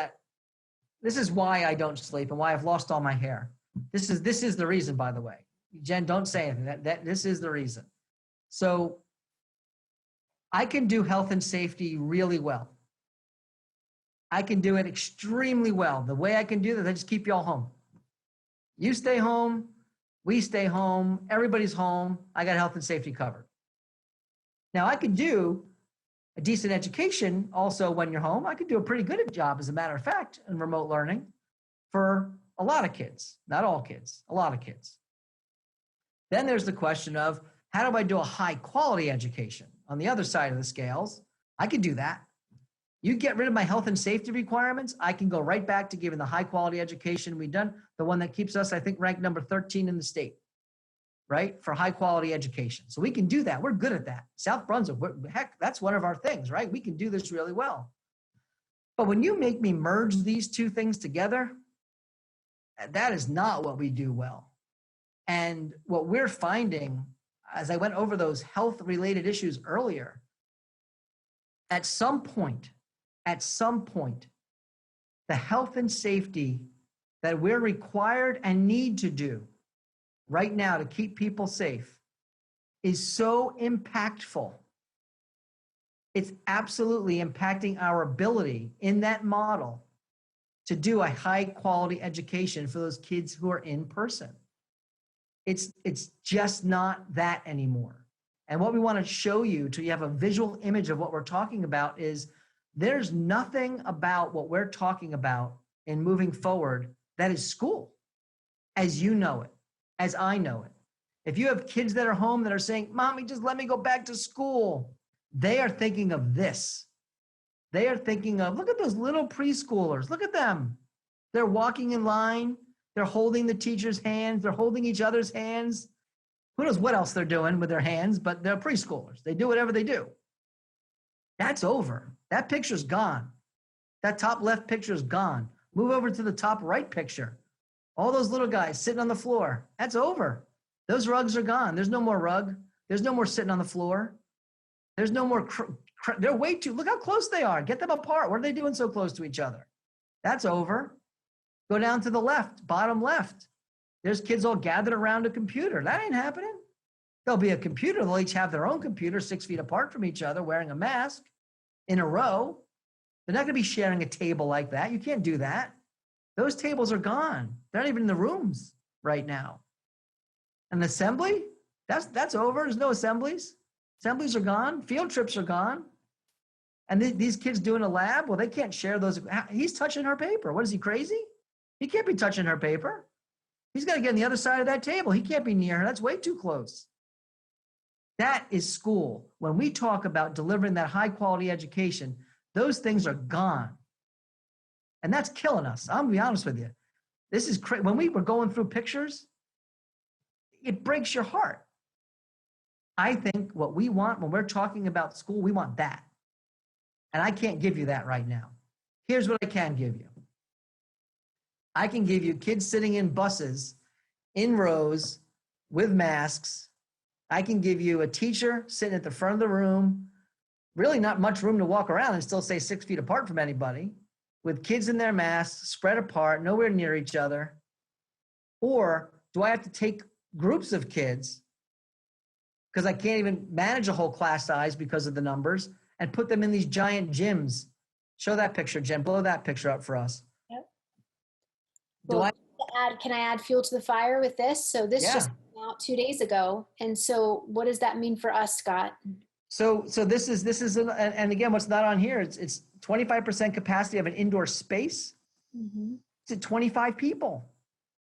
this is why I don't sleep and why I've lost all my hair. This is the reason, by the way. Jen, don't say anything. This is the reason. So I can do health and safety really well. I can do it extremely well. The way I can do that, I just keep y'all home. You stay home, we stay home, everybody's home. I got health and safety covered. Now I could do a decent education also when you're home. I could do a pretty good job, as a matter of fact, in remote learning for a lot of kids, not all kids, a lot of kids. Then there's the question of, how do I do a high quality education? On the other side of the scales, I could do that. You get rid of my health and safety requirements, I can go right back to giving the high quality education we've done, the one that keeps us, I think, ranked number 13 in the state, right? For high quality education. So we can do that. We're good at that. South Brunswick, heck, that's one of our things, right? We can do this really well. But when you make me merge these two things together, that is not what we do well. And what we're finding, as I went over those health related issues earlier, at some point, the health and safety that we're required and need to do right now to keep people safe is so impactful. It's absolutely impacting our ability in that model to do a high quality education for those kids who are in person. It's just not that anymore. And what we want to show you, to you have a visual image of what we're talking about, is there's nothing about what we're talking about in moving forward that is school, as you know it, as I know it. If you have kids that are home that are saying, Mommy, just let me go back to school, they are thinking of this. They are thinking of, look at those little preschoolers. Look at them. They're walking in line. They're holding the teacher's hands. They're holding each other's hands. Who knows what else they're doing with their hands, but they're preschoolers. They do whatever they do. That's over. That picture's gone. That top left picture is gone. Move over to the top right picture. All those little guys sitting on the floor. That's over. Those rugs are gone. There's no more rug. There's no more sitting on the floor. There's no more, they're way too, look how close they are. Get them apart. What are they doing so close to each other? That's over. Go down to the left, bottom left. There's kids all gathered around a computer. That ain't happening. There'll be a computer. They'll each have their own computer 6 feet apart from each other, wearing a mask in a row. They're not going to be sharing a table like that. You can't do that. Those tables are gone. They're not even in the rooms right now. An assembly? That's over. There's no assemblies. Assemblies are gone. Field trips are gone. And these kids doing a lab, well, they can't share those. He's touching her paper. What is he, crazy? He can't be touching her paper. He's got to get on the other side of that table. He can't be near her. That's way too close. That is school. When we talk about delivering that high quality education, those things are gone. And that's killing us. I'm gonna be honest with you. This is crazy. When we were going through pictures, it breaks your heart. I think what we want when we're talking about school, we want that. And I can't give you that right now. Here's what I can give you. I can give you kids sitting in buses, in rows, with masks. I can give you a teacher sitting at the front of the room, really not much room to walk around and still stay 6 feet apart from anybody, with kids in their masks, spread apart, nowhere near each other. Or do I have to take groups of kids, because I can't even manage a whole class size because of the numbers, and put them in these giant gyms? Show that picture, Jen. Blow that picture up for us. Yep. Do Can I add fuel to the fire with this? So this just came out 2 days ago. And so what does that mean for us, Scott? So this is, and again, what's not on here, it's 25% capacity of an indoor space. Mm-hmm. It's at 25 people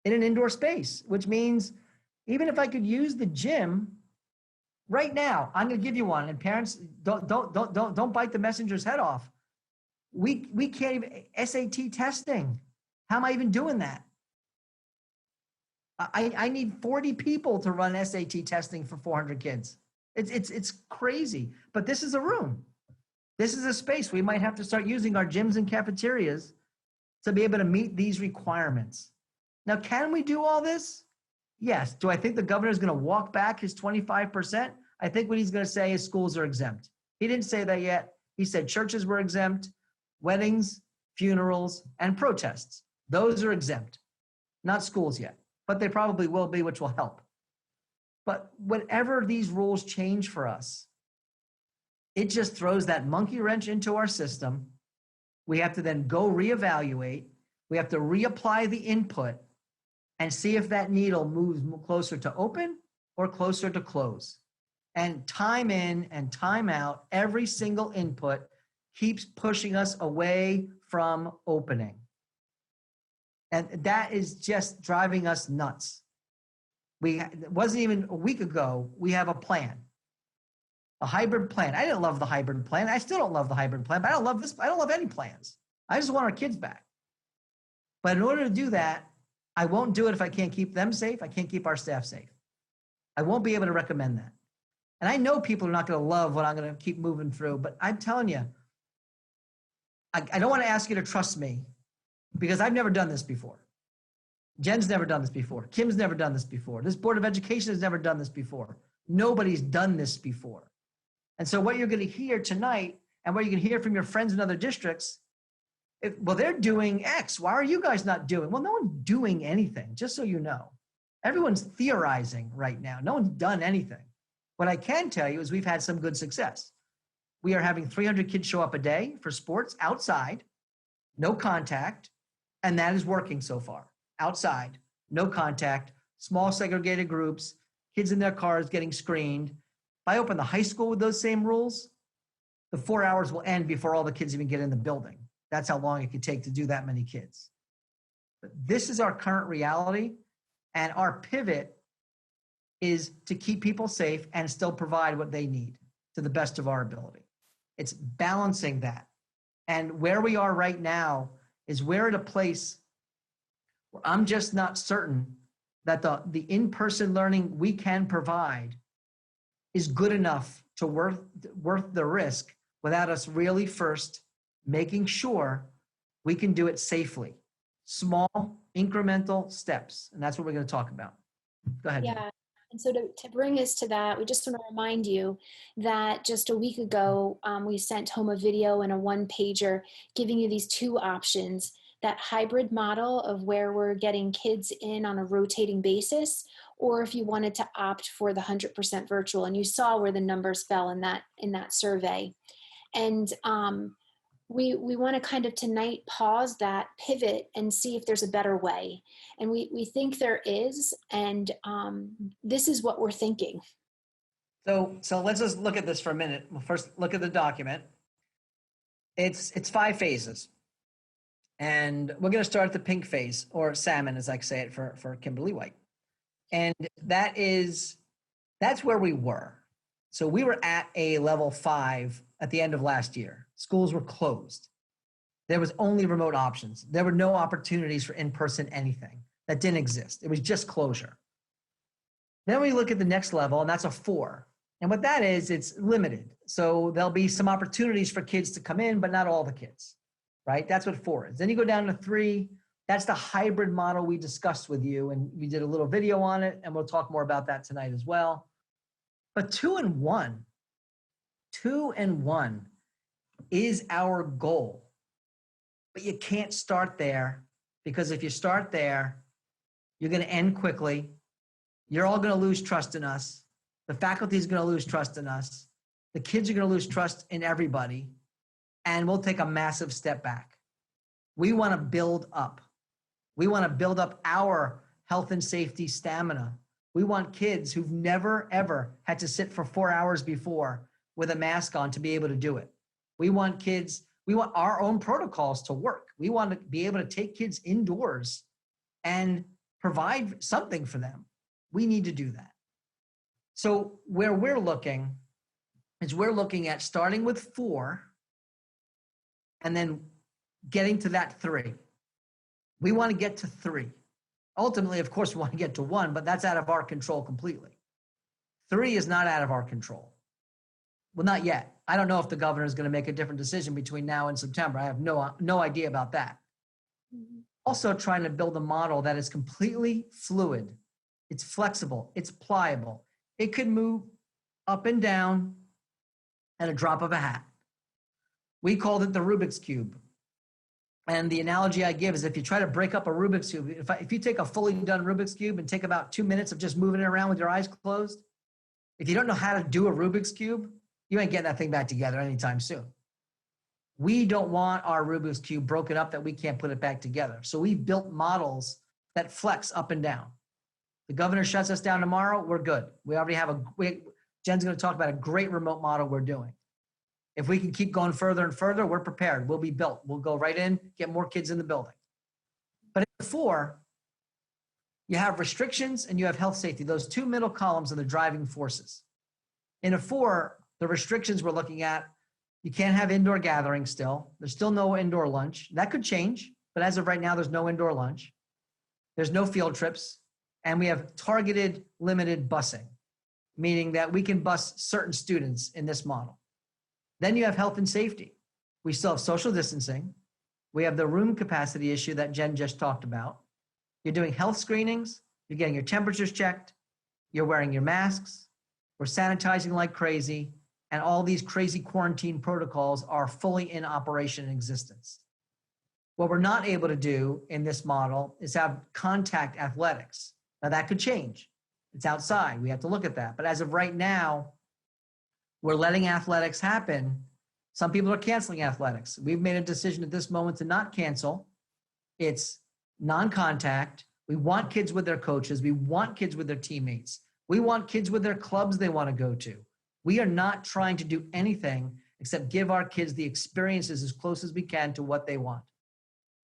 in an indoor space, which means even if I could use the gym right now, I'm going to give you one, and parents, don't bite the messenger's head off. We can't even, SAT testing. How am I even doing that? I need 40 people to run SAT testing for 400 kids. It's crazy, but this is a room. This is a space. We might have to start using our gyms and cafeterias to be able to meet these requirements. Now, can we do all this? Yes. Do I think the governor is going to walk back his 25%? I think what he's going to say is schools are exempt. He didn't say that yet. He said churches were exempt, weddings, funerals, and protests. Those are exempt. Not schools yet, but they probably will be, which will help. But whenever these rules change for us, it just throws that monkey wrench into our system. We have to then go reevaluate. We have to reapply the input and see if that needle moves closer to open or closer to close. And time in and time out, every single input keeps pushing us away from opening. And that is just driving us nuts. It wasn't even a week ago, we have a plan, a hybrid plan. I didn't love the hybrid plan. I still don't love the hybrid plan, but I don't love this. I don't love any plans. I just want our kids back. But in order to do that, I won't do it if I can't keep them safe. I can't keep our staff safe. I won't be able to recommend that. And I know people are not going to love what I'm going to keep moving through, but I'm telling you, I don't want to ask you to trust me because I've never done this before. Jen's never done this before. Kim's never done this before. This Board of Education has never done this before. Nobody's done this before. And so what you're going to hear tonight and what you can hear from your friends in other districts, well, they're doing X. Why are you guys not doing? Well, no one's doing anything, just so you know. Everyone's theorizing right now. No one's done anything. What I can tell you is we've had some good success. We are having 300 kids show up a day for sports outside, no contact, and that is working so far. Outside, no contact, small segregated groups, kids in their cars getting screened. If I open the high school with those same rules, the 4 hours will end before all the kids even get in the building. That's how long it could take to do that many kids. But this is our current reality, and our pivot is to keep people safe and still provide what they need to the best of our ability. It's balancing that. And where we are right now is we're at a place where I'm just not certain that the in-person learning we can provide is good enough to worth the risk without us really first making sure we can do it safely. Small, incremental steps. And that's what we're going to talk about. Go ahead. Yeah. And so to bring us to that, we just want to remind you that just a week ago, we sent home a video and a one-pager giving you these two options, that hybrid model of where we're getting kids in on a rotating basis, or if you wanted to opt for the 100% virtual. And you saw where the numbers fell in that survey. And we want to kind of tonight pause that, pivot, and see if there's a better way. And we think there is, and this is what we're thinking. So let's just look at this for a minute. We'll first look at the document. It's 5 phases. And we're going to start at the pink phase, or salmon, as I say it for Kimberly White. And that's where we were. So we were at a level 5 at the end of last year. Schools were closed. There was only remote options. There were no opportunities for in-person anything. That didn't exist. It was just closure. Then we look at the next level, and that's a 4. And what that is, it's limited. So there'll be some opportunities for kids to come in, but not all the kids, right? That's what 4 is. Then you go down to 3. That's the hybrid model we discussed with you, and we did a little video on it, and we'll talk more about that tonight as well. But 2 and 1 is our goal. But you can't start there, because if you start there, you're going to end quickly. You're all going to lose trust in us. The faculty is going to lose trust in us. The kids are going to lose trust in everybody. And we'll take a massive step back. We want to build up. We want to build up our health and safety stamina. We want kids who've never, ever had to sit for 4 hours before with a mask on to be able to do it. We want our own protocols to work. We want to be able to take kids indoors and provide something for them. We need to do that. So where we're looking is we're looking at starting with 4 and then getting to that 3. We want to get to 3. Ultimately, of course, we want to get to 1, but that's out of our control completely. 3 is not out of our control. Well, not yet. I don't know if the governor is going to make a different decision between now and September. I have no idea about that. Mm-hmm. Also trying to build a model that is completely fluid. It's flexible. It's pliable. It could move up and down at a drop of a hat. We called it the Rubik's Cube. And the analogy I give is if you try to break up a Rubik's Cube, if you take a fully done Rubik's Cube and take about 2 minutes of just moving it around with your eyes closed, if you don't know how to do a Rubik's Cube, you ain't getting that thing back together anytime soon. We don't want our Rubik's Cube broken up that we can't put it back together. So we've built models that flex up and down. The governor shuts us down tomorrow, we're good. We already have Jen's going to talk about a great remote model we're doing. If we can keep going further and further, we're prepared. We'll be built. We'll go right in, get more kids in the building. But in 4, you have restrictions and you have health safety. Those 2 middle columns are the driving forces. In a 4, the restrictions we're looking at, you can't have indoor gatherings still. There's still no indoor lunch. That could change, but as of right now, there's no indoor lunch. There's no field trips. And we have targeted, limited busing, meaning that we can bus certain students in this model. Then you have health and safety. We still have social distancing. We have the room capacity issue that Jen just talked about. You're doing health screenings. You're getting your temperatures checked. You're wearing your masks. We're sanitizing like crazy. And all these crazy quarantine protocols are fully in operation and existence. What we're not able to do in this model is have contact athletics. Now that could change. It's outside. We have to look at that. But as of right now, we're letting athletics happen. Some people are canceling athletics. We've made a decision at this moment to not cancel. It's non-contact. We want kids with their coaches. We want kids with their teammates. We want kids with their clubs they want to go to. We are not trying to do anything except give our kids the experiences as close as we can to what they want.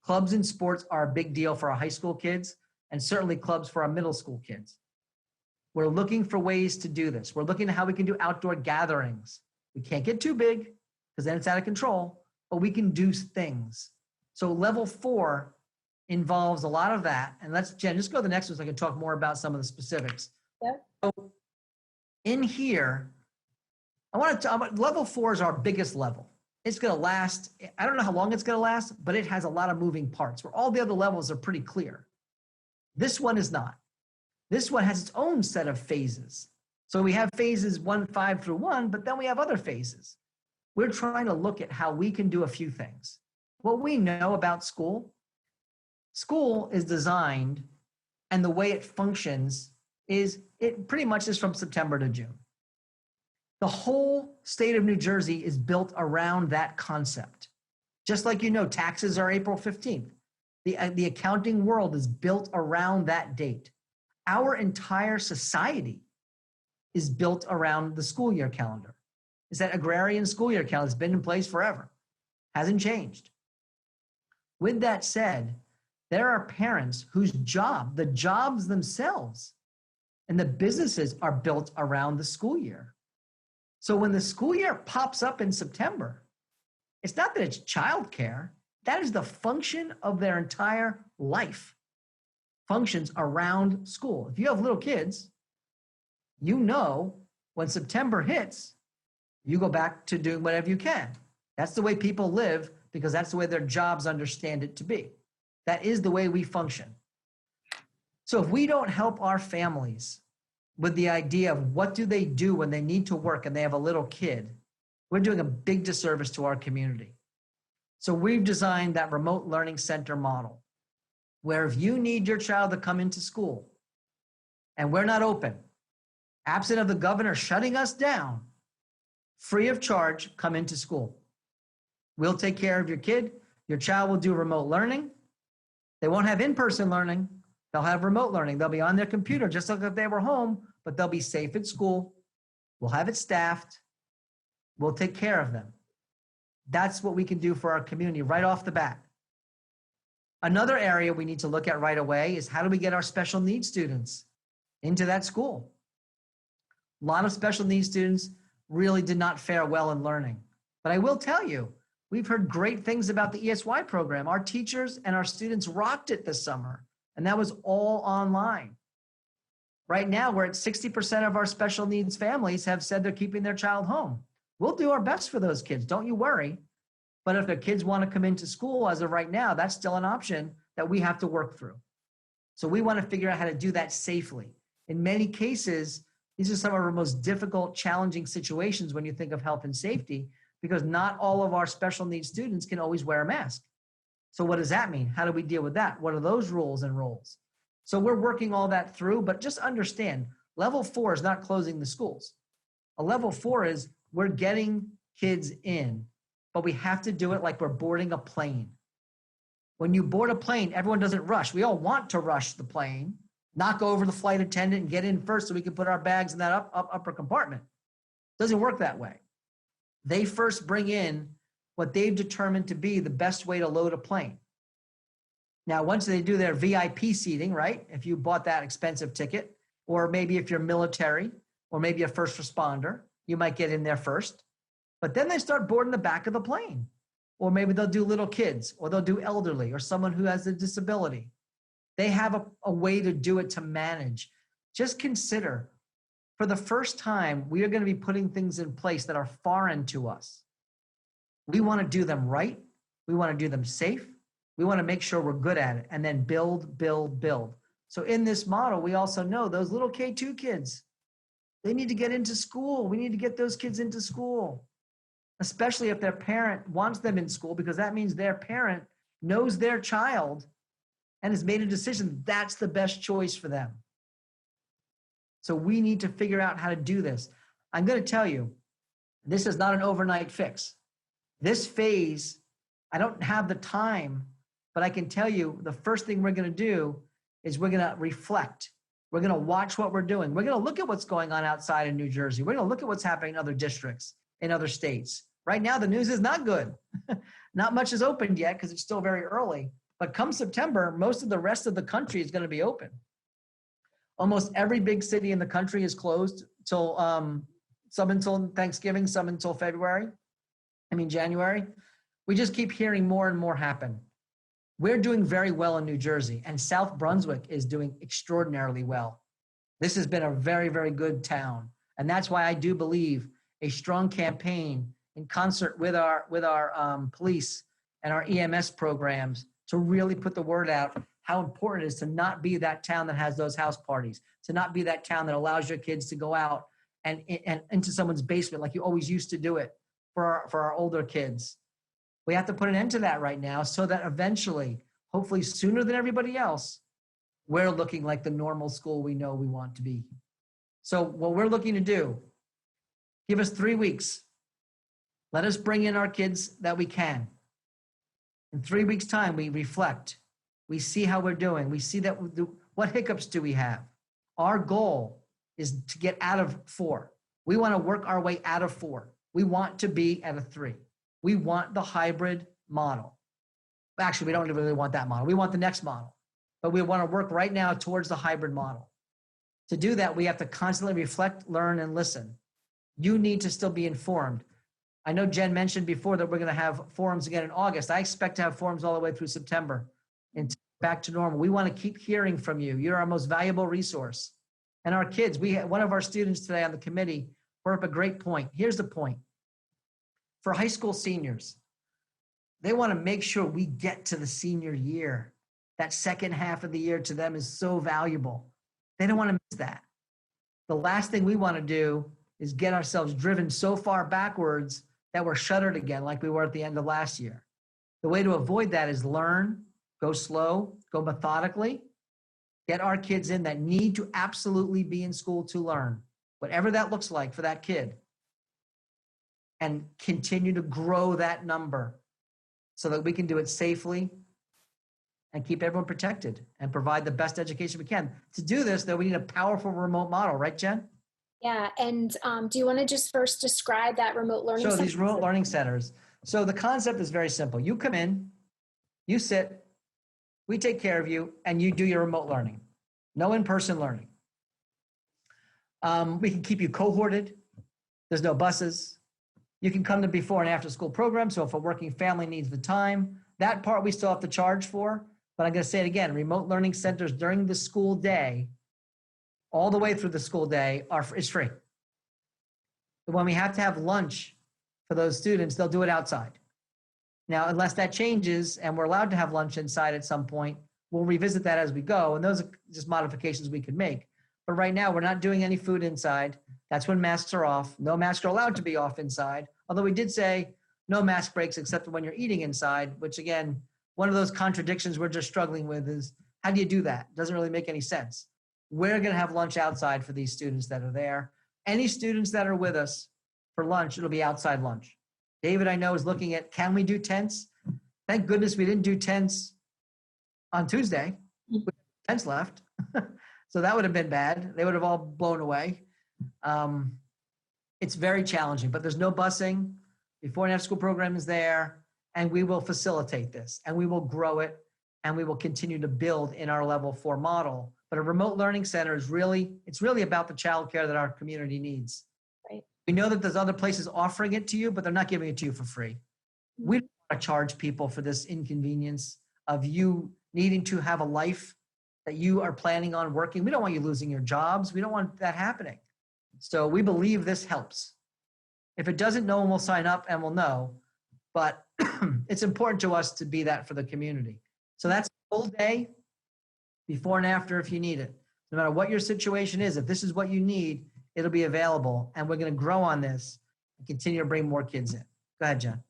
Clubs and sports are a big deal for our high school kids, and certainly clubs for our middle school kids. We're looking for ways to do this. We're looking at how we can do outdoor gatherings. We can't get too big because then it's out of control, but we can do things. So level 4 involves a lot of that. And Jen, just go to the next one so I can talk more about some of the specifics. Yeah. So in here, level 4 is our biggest level. It's going to last, I don't know how long it's going to last, but it has a lot of moving parts where all the other levels are pretty clear. This one is not. This one has its own set of phases. So we have phases 1, 5 through 1, but then we have other phases. We're trying to look at how we can do a few things. What we know about school is designed, and the way it functions is it pretty much is from September to June. The whole state of New Jersey is built around that concept. Just like taxes are April 15th. The accounting world is built around that date. Our entire society is built around the school year calendar. It's that agrarian school year calendar has been in place forever. Hasn't changed. With that said, there are parents whose the jobs themselves and the businesses are built around the school year. So when the school year pops up in September, it's not that it's childcare. That is the function of their entire life. Functions around school. If you have little kids, when September hits, you go back to doing whatever you can. That's the way people live because that's the way their jobs understand it to be. That is the way we function. So if we don't help our families with the idea of what do they do when they need to work and they have a little kid, we're doing a big disservice to our community. So we've designed that remote learning center model where if you need your child to come into school and we're not open, absent of the governor shutting us down, free of charge, come into school. We'll take care of your kid. Your child will do remote learning. They won't have in-person learning. They'll have remote learning. They'll be on their computer just like if they were home, but they'll be safe at school. We'll have it staffed. We'll take care of them. That's what we can do for our community right off the bat. Another area we need to look at right away is how do we get our special needs students into that school? A lot of special needs students really did not fare well in learning. But I will tell you, we've heard great things about the ESY program. Our teachers and our students rocked it this summer, and that was all online. Right now, we're at 60% of our special needs families have said they're keeping their child home. We'll do our best for those kids, don't you worry. But if their kids want to come into school as of right now, that's still an option that we have to work through. So we want to figure out how to do that safely. In many cases, these are some of our most difficult, challenging situations when you think of health and safety, because not all of our special needs students can always wear a mask. So what does that mean? How do we deal with that? What are those rules and roles? So we're working all that through, but just understand, level 4 is not closing the schools. A level 4 is we're getting kids in, but we have to do it like we're boarding a plane. When you board a plane, everyone doesn't rush. We all want to rush the plane, knock over the flight attendant and get in first so we can put our bags in that upper compartment. Doesn't work that way. They first bring in what they've determined to be the best way to load a plane. Now, once they do their VIP seating, right? If you bought that expensive ticket, or maybe if you're military, or maybe a first responder, you might get in there first. But then they start boarding the back of the plane. Or maybe they'll do little kids, or they'll do elderly, or someone who has a disability. They have a way to do it to manage. Just consider, for the first time, we are going to be putting things in place that are foreign to us. We want to do them right. We want to do them safe. We want to make sure we're good at it, and then build, build, build. So in this model, we also know those little K2 kids, they need to get into school. We need to get those kids into school, especially if their parent wants them in school, because that means their parent knows their child and has made a decision that's the best choice for them. So we need to figure out how to do this. I'm going to tell you, this is not an overnight fix. This phase, I don't have the time, but I can tell you the first thing we're going to do is we're going to reflect. We're going to watch what we're doing. We're going to look at what's going on outside in New Jersey. We're going to look at what's happening in other districts, in other states. Right now, the news is not good. Not much is opened yet because it's still very early. But come September, most of the rest of the country is going to be open. Almost every big city in the country is closed till some until Thanksgiving, some until January. We just keep hearing more and more happen. We're doing very well in New Jersey, and South Brunswick is doing extraordinarily well. This has been a very, very good town. And that's why I do believe a strong campaign in concert with our police and our EMS programs to really put the word out how important it is to not be that town that has those house parties, to not be that town that allows your kids to go out and into someone's basement like you always used to do it for our older kids. We have to put an end to that right now so that eventually, hopefully sooner than everybody else, we're looking like the normal school we know we want to be. So what we're looking to do, give us 3 weeks. Let us bring in our kids that we can. In 3 weeks' time, we reflect. We see how we're doing. We see that what hiccups do we have? Our goal is to get out of 4. We want to work our way out of 4. We want to be at a 3. We want the hybrid model. Actually, we don't really want that model. We want the next model. But we want to work right now towards the hybrid model. To do that, we have to constantly reflect, learn, and listen. You need to still be informed. I know Jen mentioned before that we're going to have forums again in August. I expect to have forums all the way through September and back to normal. We want to keep hearing from you. You're our most valuable resource. And our kids, one of our students today on the committee brought up a great point. Here's the point. For high school seniors, they want to make sure we get to the senior year. That second half of the year to them is so valuable. They don't want to miss that. The last thing we want to do is get ourselves driven so far backwards that we're shuttered again like we were at the end of last year. The way to avoid that is learn, go slow, go methodically, get our kids in that need to absolutely be in school to learn, whatever that looks like for that kid, and continue to grow that number so that we can do it safely and keep everyone protected and provide the best education we can. To do this, though, we need a powerful remote model, right, Jen? Yeah, and do you want to just first describe that remote learning So center? these remote learning centers. So the concept is very simple. You come in, you sit, we take care of you, and you do your remote learning. No in-person learning. We can keep you cohorted. There's no buses. You can come to before and after school programs. So if a working family needs the time, that part we still have to charge for. But I'm going to say it again, remote learning centers during the school day, all the way through the school day, is free. But when we have to have lunch for those students, they'll do it outside. Now, unless that changes and we're allowed to have lunch inside at some point, we'll revisit that as we go. And those are just modifications we could make. But right now, we're not doing any food inside. That's when masks are off. No masks are allowed to be off inside. Although we did say no mask breaks except for when you're eating inside, which again, one of those contradictions we're just struggling with is how do you do that? Doesn't really make any sense. We're going to have lunch outside for these students that are there. Any students that are with us for lunch, it'll be outside lunch. David, I know, is looking at, can we do tents? Thank goodness we didn't do tents on Tuesday. We had tents left. So that would have been bad. They would have all blown away. It's very challenging, but there's no busing. Before and after school program is there, and we will facilitate this, and we will grow it, and we will continue to build in our level 4 model. But a remote learning center is it's really about the childcare that our community needs. Right. We know that there's other places offering it to you, but they're not giving it to you for free. We don't want to charge people for this inconvenience of you needing to have a life that you are planning on working. We don't want you losing your jobs. We don't want that happening. So we believe this helps. If it doesn't, no one will sign up and will know. But it's important to us to be that for the community. So that's a full day, before and after if you need it. No matter what your situation is, if this is what you need, it'll be available. And we're going to grow on this and continue to bring more kids in. Go ahead, Jen.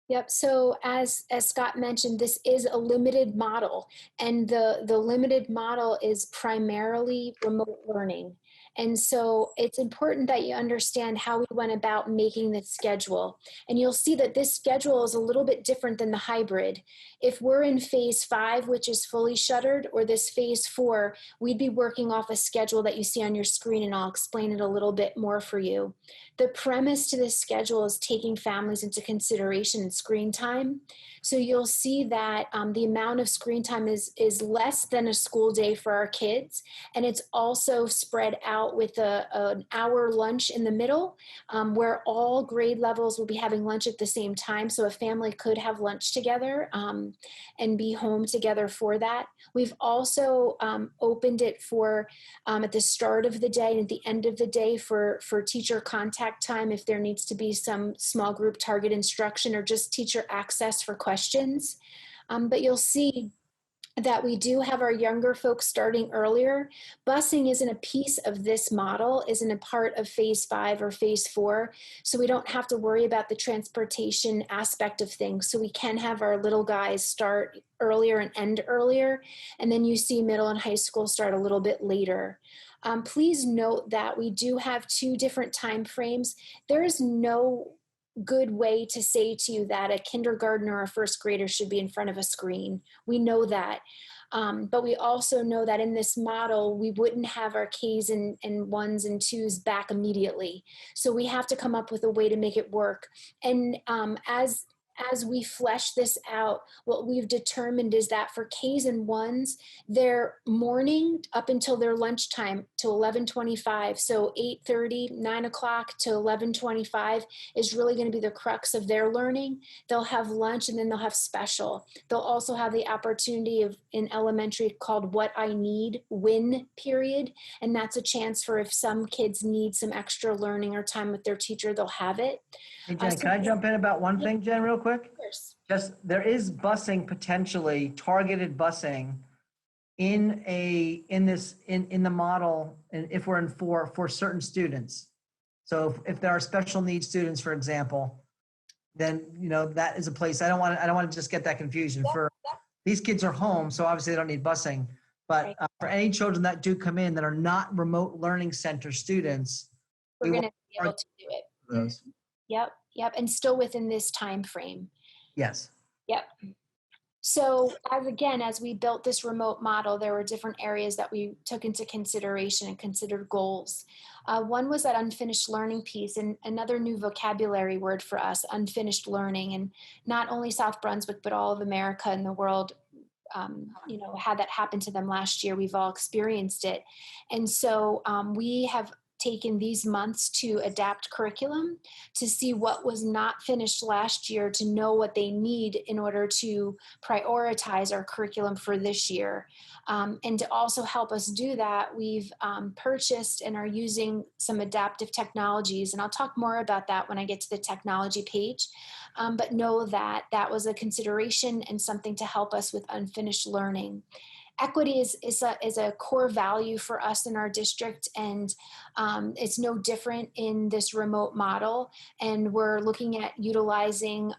Yep. So as Scott mentioned, this is a limited model, and the limited model is primarily remote learning. And so it's important that you understand how we went about making this schedule. And you'll see that this schedule is a little bit different than the hybrid. If we're in phase 5, which is fully shuttered, or this phase 4, we'd be working off a schedule that you see on your screen, and I'll explain it a little bit more for you. The premise to this schedule is taking families into consideration in screen time. So you'll see that the amount of screen time is less than a school day for our kids. And it's also spread out with an hour lunch in the middle, where all grade levels will be having lunch at the same time. So a family could have lunch together and be home together for that. We've also opened it for at the start of the day and at the end of the day for teacher contact time if there needs to be some small group target instruction or just teacher access for questions. But you'll see that we do have our younger folks starting earlier. Busing isn't a piece of this model, isn't a part of phase 5 or phase 4. So we don't have to worry about the transportation aspect of things. So we can have our little guys start earlier and end earlier. And then you see middle and high school start a little bit later. Please note that we do have 2 different time frames. There is no good way to say to you that a kindergartner or a first grader should be in front of a screen. We know that. But we also know that in this model, we wouldn't have our Ks and ones and twos back immediately. So we have to come up with a way to make it work. And as we flesh this out, what we've determined is that for Ks and ones, their morning up until their lunchtime to 11:25, so 8:30, 9 o'clock to 11:25 is really going to be the crux of their learning. They'll have lunch and then they'll have special. They'll also have the opportunity of in elementary called What I Need Win period. And that's a chance for if some kids need some extra learning or time with their teacher, th'll have it. Hey, Jen, can I jump in about one thing, Jen, real quick? Of course. Just, there is busing potentially, targeted busing in the model, and if we're in for certain students. So if there are special needs students, for example, then, that is a place, I don't want to just get that confusion. For these kids are home, so obviously they don't need busing. But for any children that do come in that are not remote learning center students, We're going to be able to do it. those. Yep. And still within this time frame. Yes. Yep. So as we built this remote model, there were different areas that we took into consideration and considered goals. One was that unfinished learning piece, and another new vocabulary word for us, unfinished learning. And not only South Brunswick, but all of America and the world had that happen to them last year. We've all experienced it. And so we have taken these months to adapt curriculum to see what was not finished last year, to know what they need in order to prioritize our curriculum for this year. And to also help us do that, we've purchased and are using some adaptive technologies. And I'll talk more about that when I get to the technology page. But know that that was a consideration and something to help us with unfinished learning. Equity is a core value for us in our district, and it's no different in this remote model. And we're looking at utilizing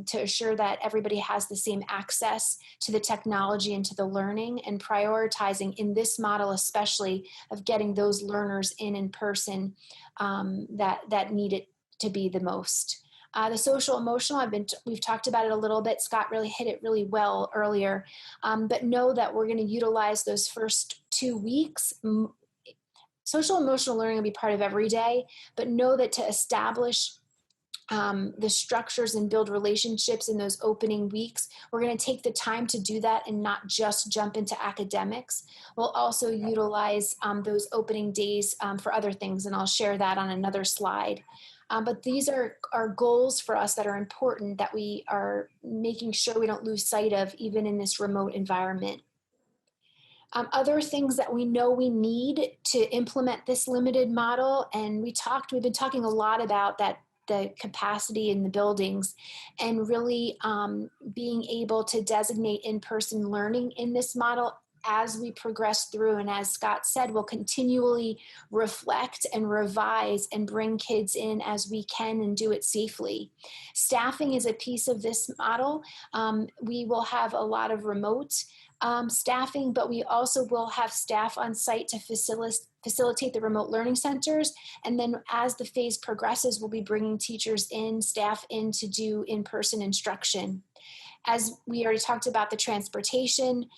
to assure that everybody has the same access to the technology and to the learning, and prioritizing in this model, especially of getting those learners in person that need it to be the most. The social emotional, we've talked about it a little bit. Scott really hit it really well earlier, but know that we're going to utilize those first 2 weeks. Social emotional learning will be part of every day, but know that to establish the structures and build relationships in those opening weeks, we're going to take the time to do that and not just jump into academics. We'll also utilize those opening days for other things, and I'll share that on another slide. But these are goals for us that are important, that we are making sure we don't lose sight of even in this remote environment. Other things that we know we need to implement this limited model, and we've been talking a lot about that, the capacity in the buildings, and really being able to designate in-person learning in this model as we progress through. And as Scott said, we'll continually reflect and revise and bring kids in as we can and do it safely. Staffing is a piece of this model. We will have a lot of remote staffing, but we also will have staff on site to facilitate the remote learning centers. And then as the phase progresses, we'll be bringing teachers in, staff in to do in-person instruction. As we already talked about the transportation,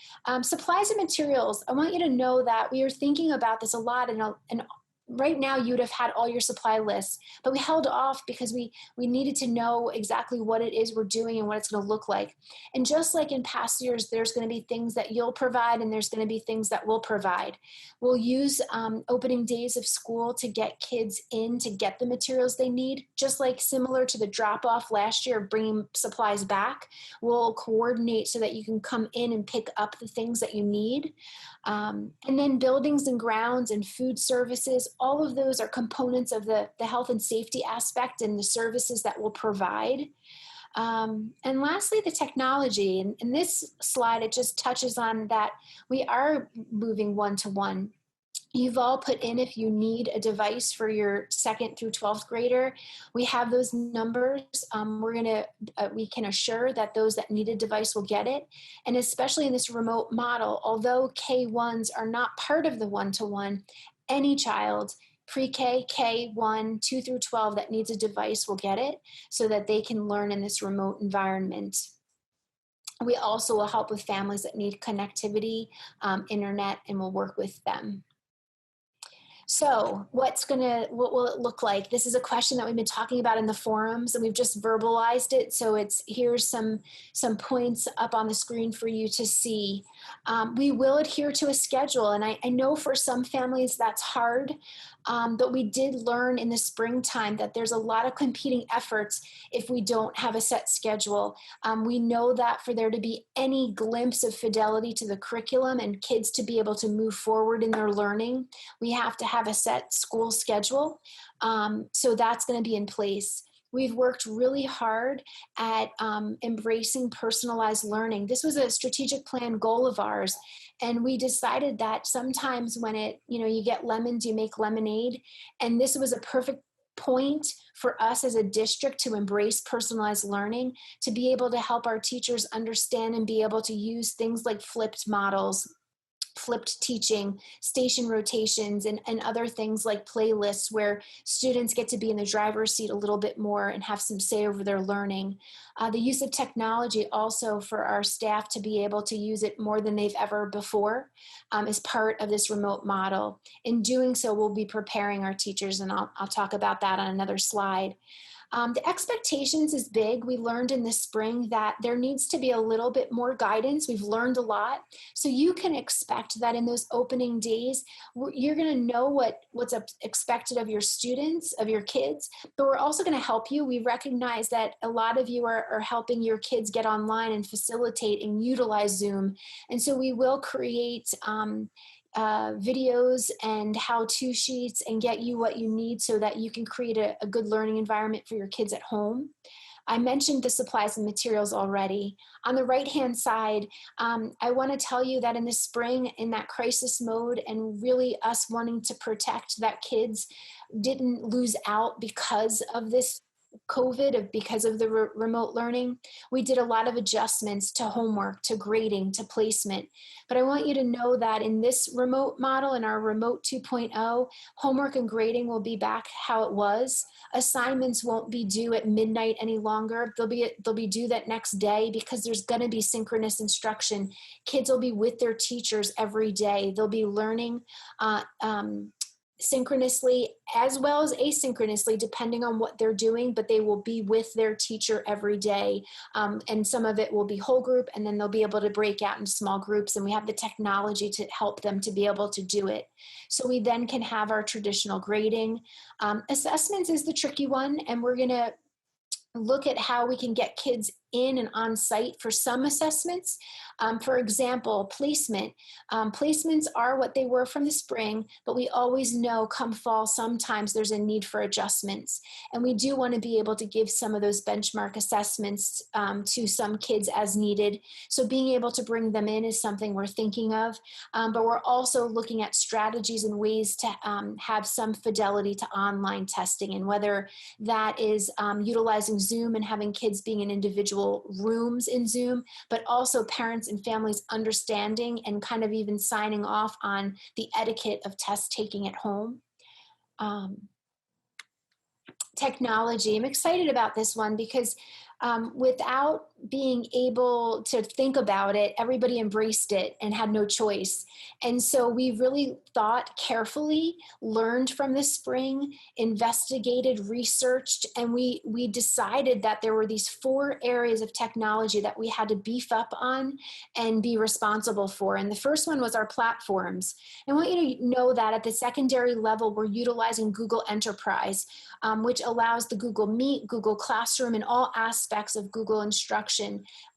supplies and materials, I want you to know that we are thinking about this a lot, and right now you'd have had all your supply lists, but we held off because we needed to know exactly what it is we're doing and what it's going to look like. And just like in past years, there's going to be things that you'll provide and there's going to be things that we'll provide. We'll use opening days of school to get kids in to get the materials they need, just like similar to the drop-off last year of bringing supplies back. We'll coordinate so that you can come in and pick up the things that you need. And then buildings and grounds and food services, all of those are components of the health and safety aspect and the services that we'll provide. And lastly, the technology. And in this slide, it just touches on that we are moving one-to-one. You've all put in if you need a device for your 2nd through 12th grader. We have those numbers. We can assure that those that need a device will get it. And especially in this remote model, although K1s are not part of the one-to-one, any child pre-K, K1, 2 through 12 that needs a device will get it so that they can learn in this remote environment. We also will help with families that need connectivity, internet, and we'll work with them. So what will it look like? This is a question that we've been talking about in the forums, and we've just verbalized it. So here's some points up on the screen for you to see. We will adhere to a schedule, and I know for some families that's hard, but we did learn in the springtime that there's a lot of competing efforts if we don't have a set schedule. We know that for there to be any glimpse of fidelity to the curriculum and kids to be able to move forward in their learning, we have to have a set school schedule. So that's going to be in place. We've worked really hard at embracing personalized learning. This was a strategic plan goal of ours. And we decided that sometimes when you get lemons, you make lemonade. And this was a perfect point for us as a district to embrace personalized learning, to be able to help our teachers understand and be able to use things like flipped models, flipped teaching, station rotations, and other things like playlists where students get to be in the driver's seat a little bit more and have some say over their learning. The use of technology also for our staff to be able to use it more than they've ever before is part of this remote model. In doing so, we'll be preparing our teachers, and I'll talk about that on another slide. The expectations is big. We learned in the spring that there needs to be a little bit more guidance. We've learned a lot. So you can expect that in those opening days, you're going to know what's expected of your students, of your kids, but we're also going to help you. We recognize that a lot of you are helping your kids get online and facilitate and utilize Zoom. And so we will create videos and how-to sheets and get you what you need so that you can create a good learning environment for your kids at home. I mentioned the supplies and materials already. On the right-hand side, I want to tell you that in the spring, in that crisis mode, and really us wanting to protect that kids didn't lose out because of this COVID, because of the remote learning, we did a lot of adjustments to homework, to grading, to placement. But I want you to know that in this remote model, in our remote 2.0, homework and grading will be back how it was. Assignments won't be due at midnight any longer. They'll be due that next day because there's going to be synchronous instruction. Kids will be with their teachers every day. They'll be learning synchronously as well as asynchronously, depending on what they're doing, but they will be with their teacher every day. And some of it will be whole group, and then they'll be able to break out into small groups, and we have the technology to help them to be able to do it. So we then can have our traditional grading. Assessments is the tricky one, and we're going to look at how we can get kids in and on site for some assessments. For example, placement. Placements are what they were from the spring, but we always know come fall, sometimes there's a need for adjustments. And we do want to be able to give some of those benchmark assessments to some kids as needed. So being able to bring them in is something we're thinking of, but we're also looking at strategies and ways to have some fidelity to online testing, and whether that is utilizing Zoom and having kids being in individual rooms in Zoom, but also parents and families understanding and kind of even signing off on the etiquette of test taking at home. Technology. I'm excited about this one because without being able to think about it, everybody embraced it and had no choice. And so we really thought carefully, learned from the spring, investigated, researched, and we decided that there were these 4 areas of technology that we had to beef up on and be responsible for. And the first one was our platforms. I want you to know that at the secondary level, we're utilizing Google Enterprise, which allows the Google Meet, Google Classroom, and all aspects of Google instruction.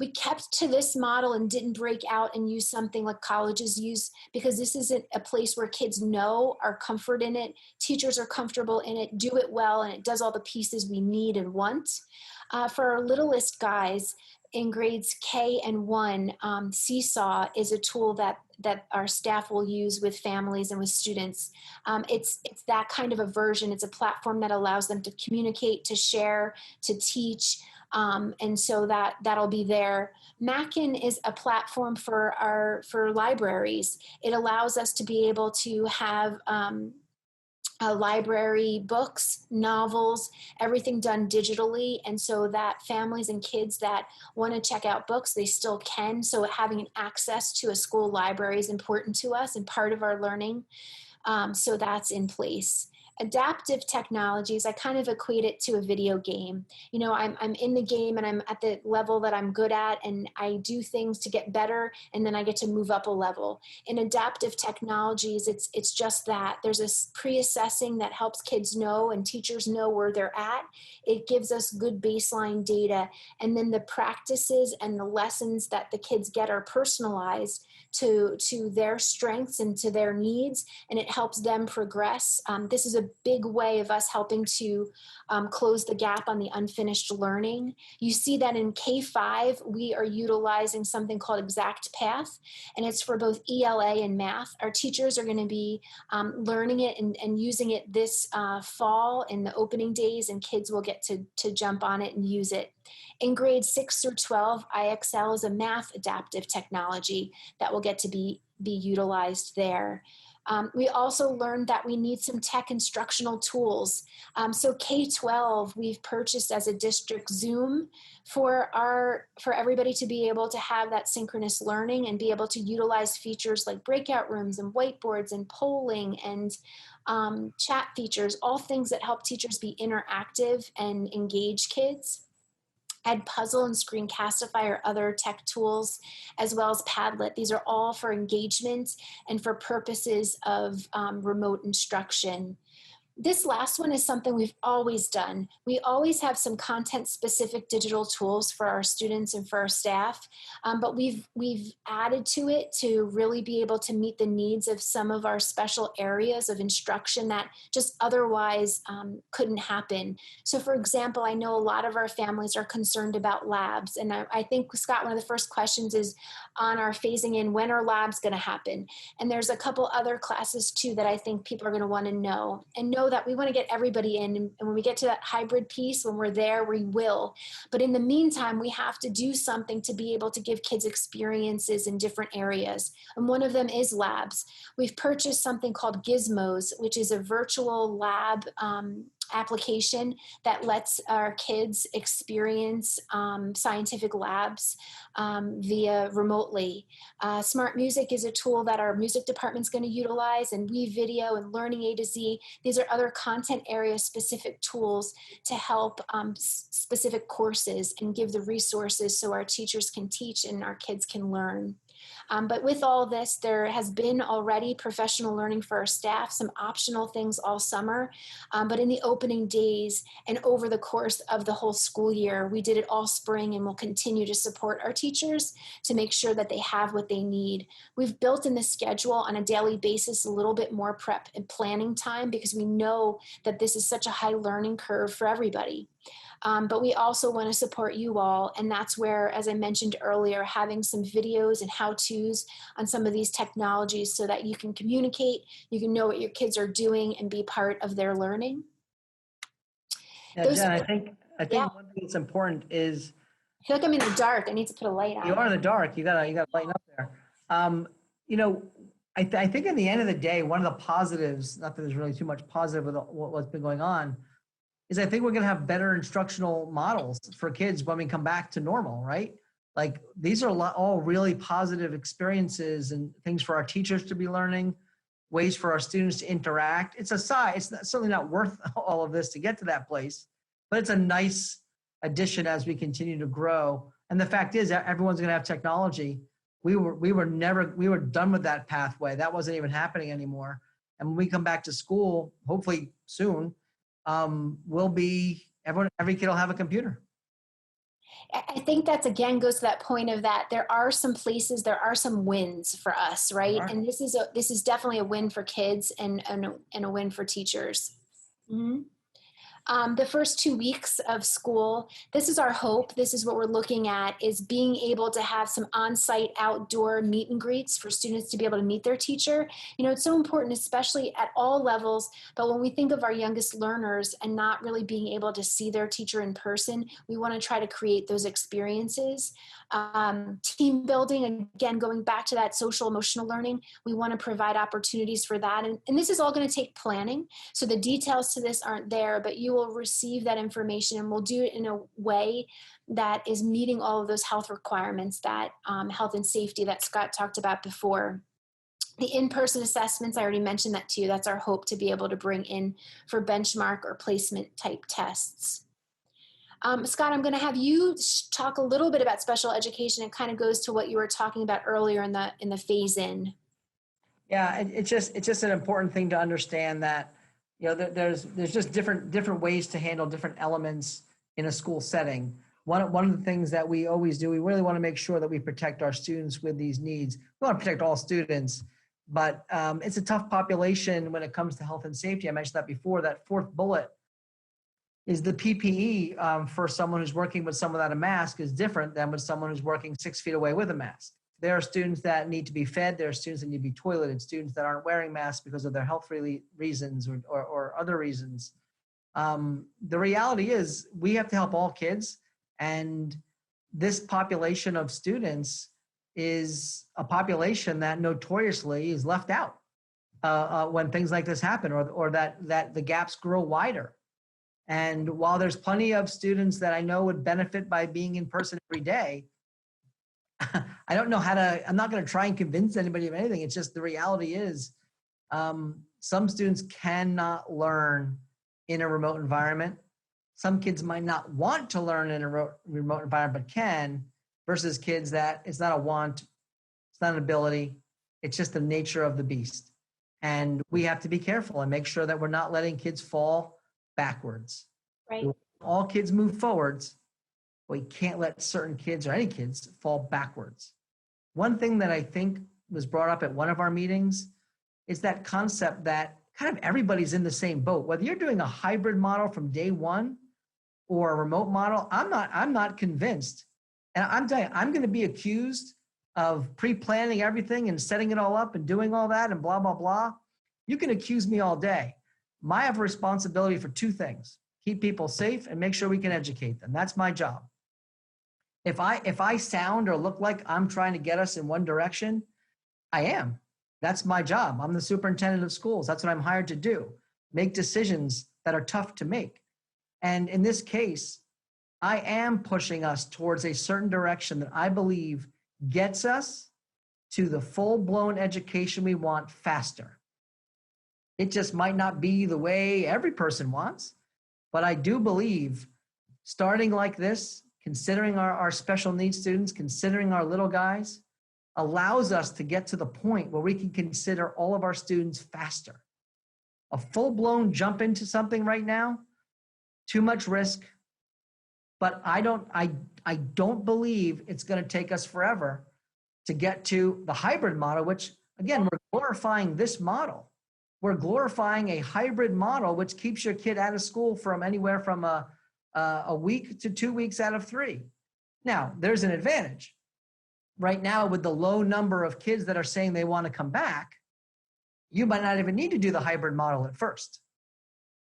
We kept to this model and didn't break out and use something like colleges use, because this isn't a place where kids know, are comfort in it, teachers are comfortable in it, do it well, and it does all the pieces we need and want. For our littlest guys in grades K and 1, Seesaw is a tool that our staff will use with families and with students. It's that kind of a version. It's a platform that allows them to communicate, to share, to teach. And so that'll be there. Mackin is a platform for libraries. It allows us to be able to have library, books, novels, everything done digitally. And so that families and kids that want to check out books, they still can. So having an access to a school library is important to us and part of our learning. So that's in place. Adaptive technologies, I kind of equate it to a video game. You know, I'm in the game and I'm at the level that I'm good at, and I do things to get better, and then I get to move up a level. In adaptive technologies, it's just that. There's a pre-assessing that helps kids know and teachers know where they're at. It gives us good baseline data, and then the practices and the lessons that the kids get are personalized to their strengths and to their needs, and it helps them progress. This is a big way of us helping to close the gap on the unfinished learning. You see that in K-5, we are utilizing something called Exact Path, and it's for both ELA and math. Our teachers are going to be learning it and using it this fall in the opening days, and kids will get to jump on it and use it. In grades 6 through 12, IXL is a math adaptive technology that will get to be utilized there. We also learned that we need some tech instructional tools. So K-12, we've purchased as a district Zoom for everybody to be able to have that synchronous learning and be able to utilize features like breakout rooms and whiteboards and polling and chat features, all things that help teachers be interactive and engage kids. Edpuzzle and Screencastify are other tech tools, as well as Padlet. These are all for engagement and for purposes of remote instruction. This last one is something we've always done. We always have some content-specific digital tools for our students and for our staff, but we've added to it to really be able to meet the needs of some of our special areas of instruction that just otherwise couldn't happen. So for example, I know a lot of our families are concerned about labs, and I think, Scott, one of the first questions is on our phasing in, when are labs going to happen? And there's a couple other classes too that I think people are going to want to know that we want to get everybody in. And when we get to that hybrid piece, when we're there, we will. But in the meantime, we have to do something to be able to give kids experiences in different areas. And one of them is labs. We've purchased something called Gizmos, which is a virtual lab application that lets our kids experience scientific labs via remotely. Smart Music is a tool that our music department is going to utilize, and WeVideo and Learning A to Z. These are other content area specific tools to help specific courses and give the resources so our teachers can teach and our kids can learn. But with all this, there has been already professional learning for our staff, some optional things all summer. But in the opening days and over the course of the whole school year, we did it all spring, and we'll continue to support our teachers to make sure that they have what they need. We've built in the schedule on a daily basis a little bit more prep and planning time because we know that this is such a high learning curve for everybody. But we also want to support you all. And that's where, as I mentioned earlier, having some videos and how-tos on some of these technologies so that you can communicate, you can know what your kids are doing and be part of their learning. Yeah, Jen, I think Yeah. one thing that's important is I feel like I'm in the dark. I need to put a light on. you are in the dark. You gotta lighten up there. You know, I think in the end of the day, one of the positives, not that there's really too much positive with what's been going on, is I think we're going to have better instructional models for kids when we come back to normal, right? Like these are all really positive experiences and things for our teachers to be learning, ways for our students to interact. It's certainly not worth all of this to get to that place, but it's a nice addition as we continue to grow. And the fact is that everyone's going to have technology. We were done with that pathway. That wasn't even happening anymore. And when we come back to school, hopefully soon, every kid will have a computer. I think that's, again, goes to that point of that there are some places, there are some wins for us, right? Right. And this is definitely a win for kids and a win for teachers. Mm-hmm. The first 2 weeks of school, this is our hope. This is what we're looking at, is being able to have some on-site outdoor meet and greets for students to be able to meet their teacher. You know, it's so important, especially at all levels, but when we think of our youngest learners and not really being able to see their teacher in person, we want to try to create those experiences. Team building, again, going back to that social emotional learning, we want to provide opportunities for that. And this is all going to take planning. So the details to this aren't there, but you will receive that information, and we'll do it in a way that is meeting all of those health requirements, that health and safety that Scott talked about before. The in-person assessments, I already mentioned that to you. That's our hope to be able to bring in for benchmark or placement type tests. Scott, I'm going to have you talk a little bit about special education. It kind of goes to what you were talking about earlier in the phase-in. Yeah, it's just an important thing to understand that, you know, there's just different ways to handle different elements in a school setting. One of the things that we always do, we really want to make sure that we protect our students with these needs. We want to protect all students, but it's a tough population when it comes to health and safety. I mentioned that before. That fourth bullet is the PPE for someone who's working with someone without a mask is different than with someone who's working 6 feet away with a mask. There are students that need to be fed. There are students that need to be toileted, students that aren't wearing masks because of their health reasons or other reasons. The reality is we have to help all kids, and this population of students is a population that notoriously is left out when things like this happen, or that the gaps grow wider. And while there's plenty of students that I know would benefit by being in person every day, I don't know I'm not going to try and convince anybody of anything. It's just the reality is some students cannot learn in a remote environment. Some kids might not want to learn in a remote environment, but can, versus kids that it's not a want, it's not an ability, it's just the nature of the beast. And we have to be careful and make sure that we're not letting kids fall backwards. Right. All kids move forwards. We can't let certain kids or any kids fall backwards. One thing that I think was brought up at one of our meetings is that concept that kind of everybody's in the same boat. Whether you're doing a hybrid model from day one or a remote model, I'm not convinced. And I'm telling you, I'm going to be accused of pre-planning everything and setting it all up and doing all that and blah, blah, blah. You can accuse me all day. I have a responsibility for 2 things: keep people safe and make sure we can educate them. That's my job. If I sound or look like I'm trying to get us in one direction, I am. That's my job. I'm the superintendent of schools. That's what I'm hired to do. Make decisions that are tough to make. And in this case, I am pushing us towards a certain direction that I believe gets us to the full-blown education we want faster. It just might not be the way every person wants, but I do believe starting like this, considering our special needs students, considering our little guys, allows us to get to the point where we can consider all of our students faster. A full-blown jump into something right now, too much risk, but I don't believe it's going to take us forever to get to the hybrid model, which again, we're glorifying this model. We're glorifying a hybrid model, which keeps your kid out of school from anywhere from a week to 2 weeks out of 3. Now, there's an advantage. Right now, with the low number of kids that are saying they want to come back, you might not even need to do the hybrid model at first.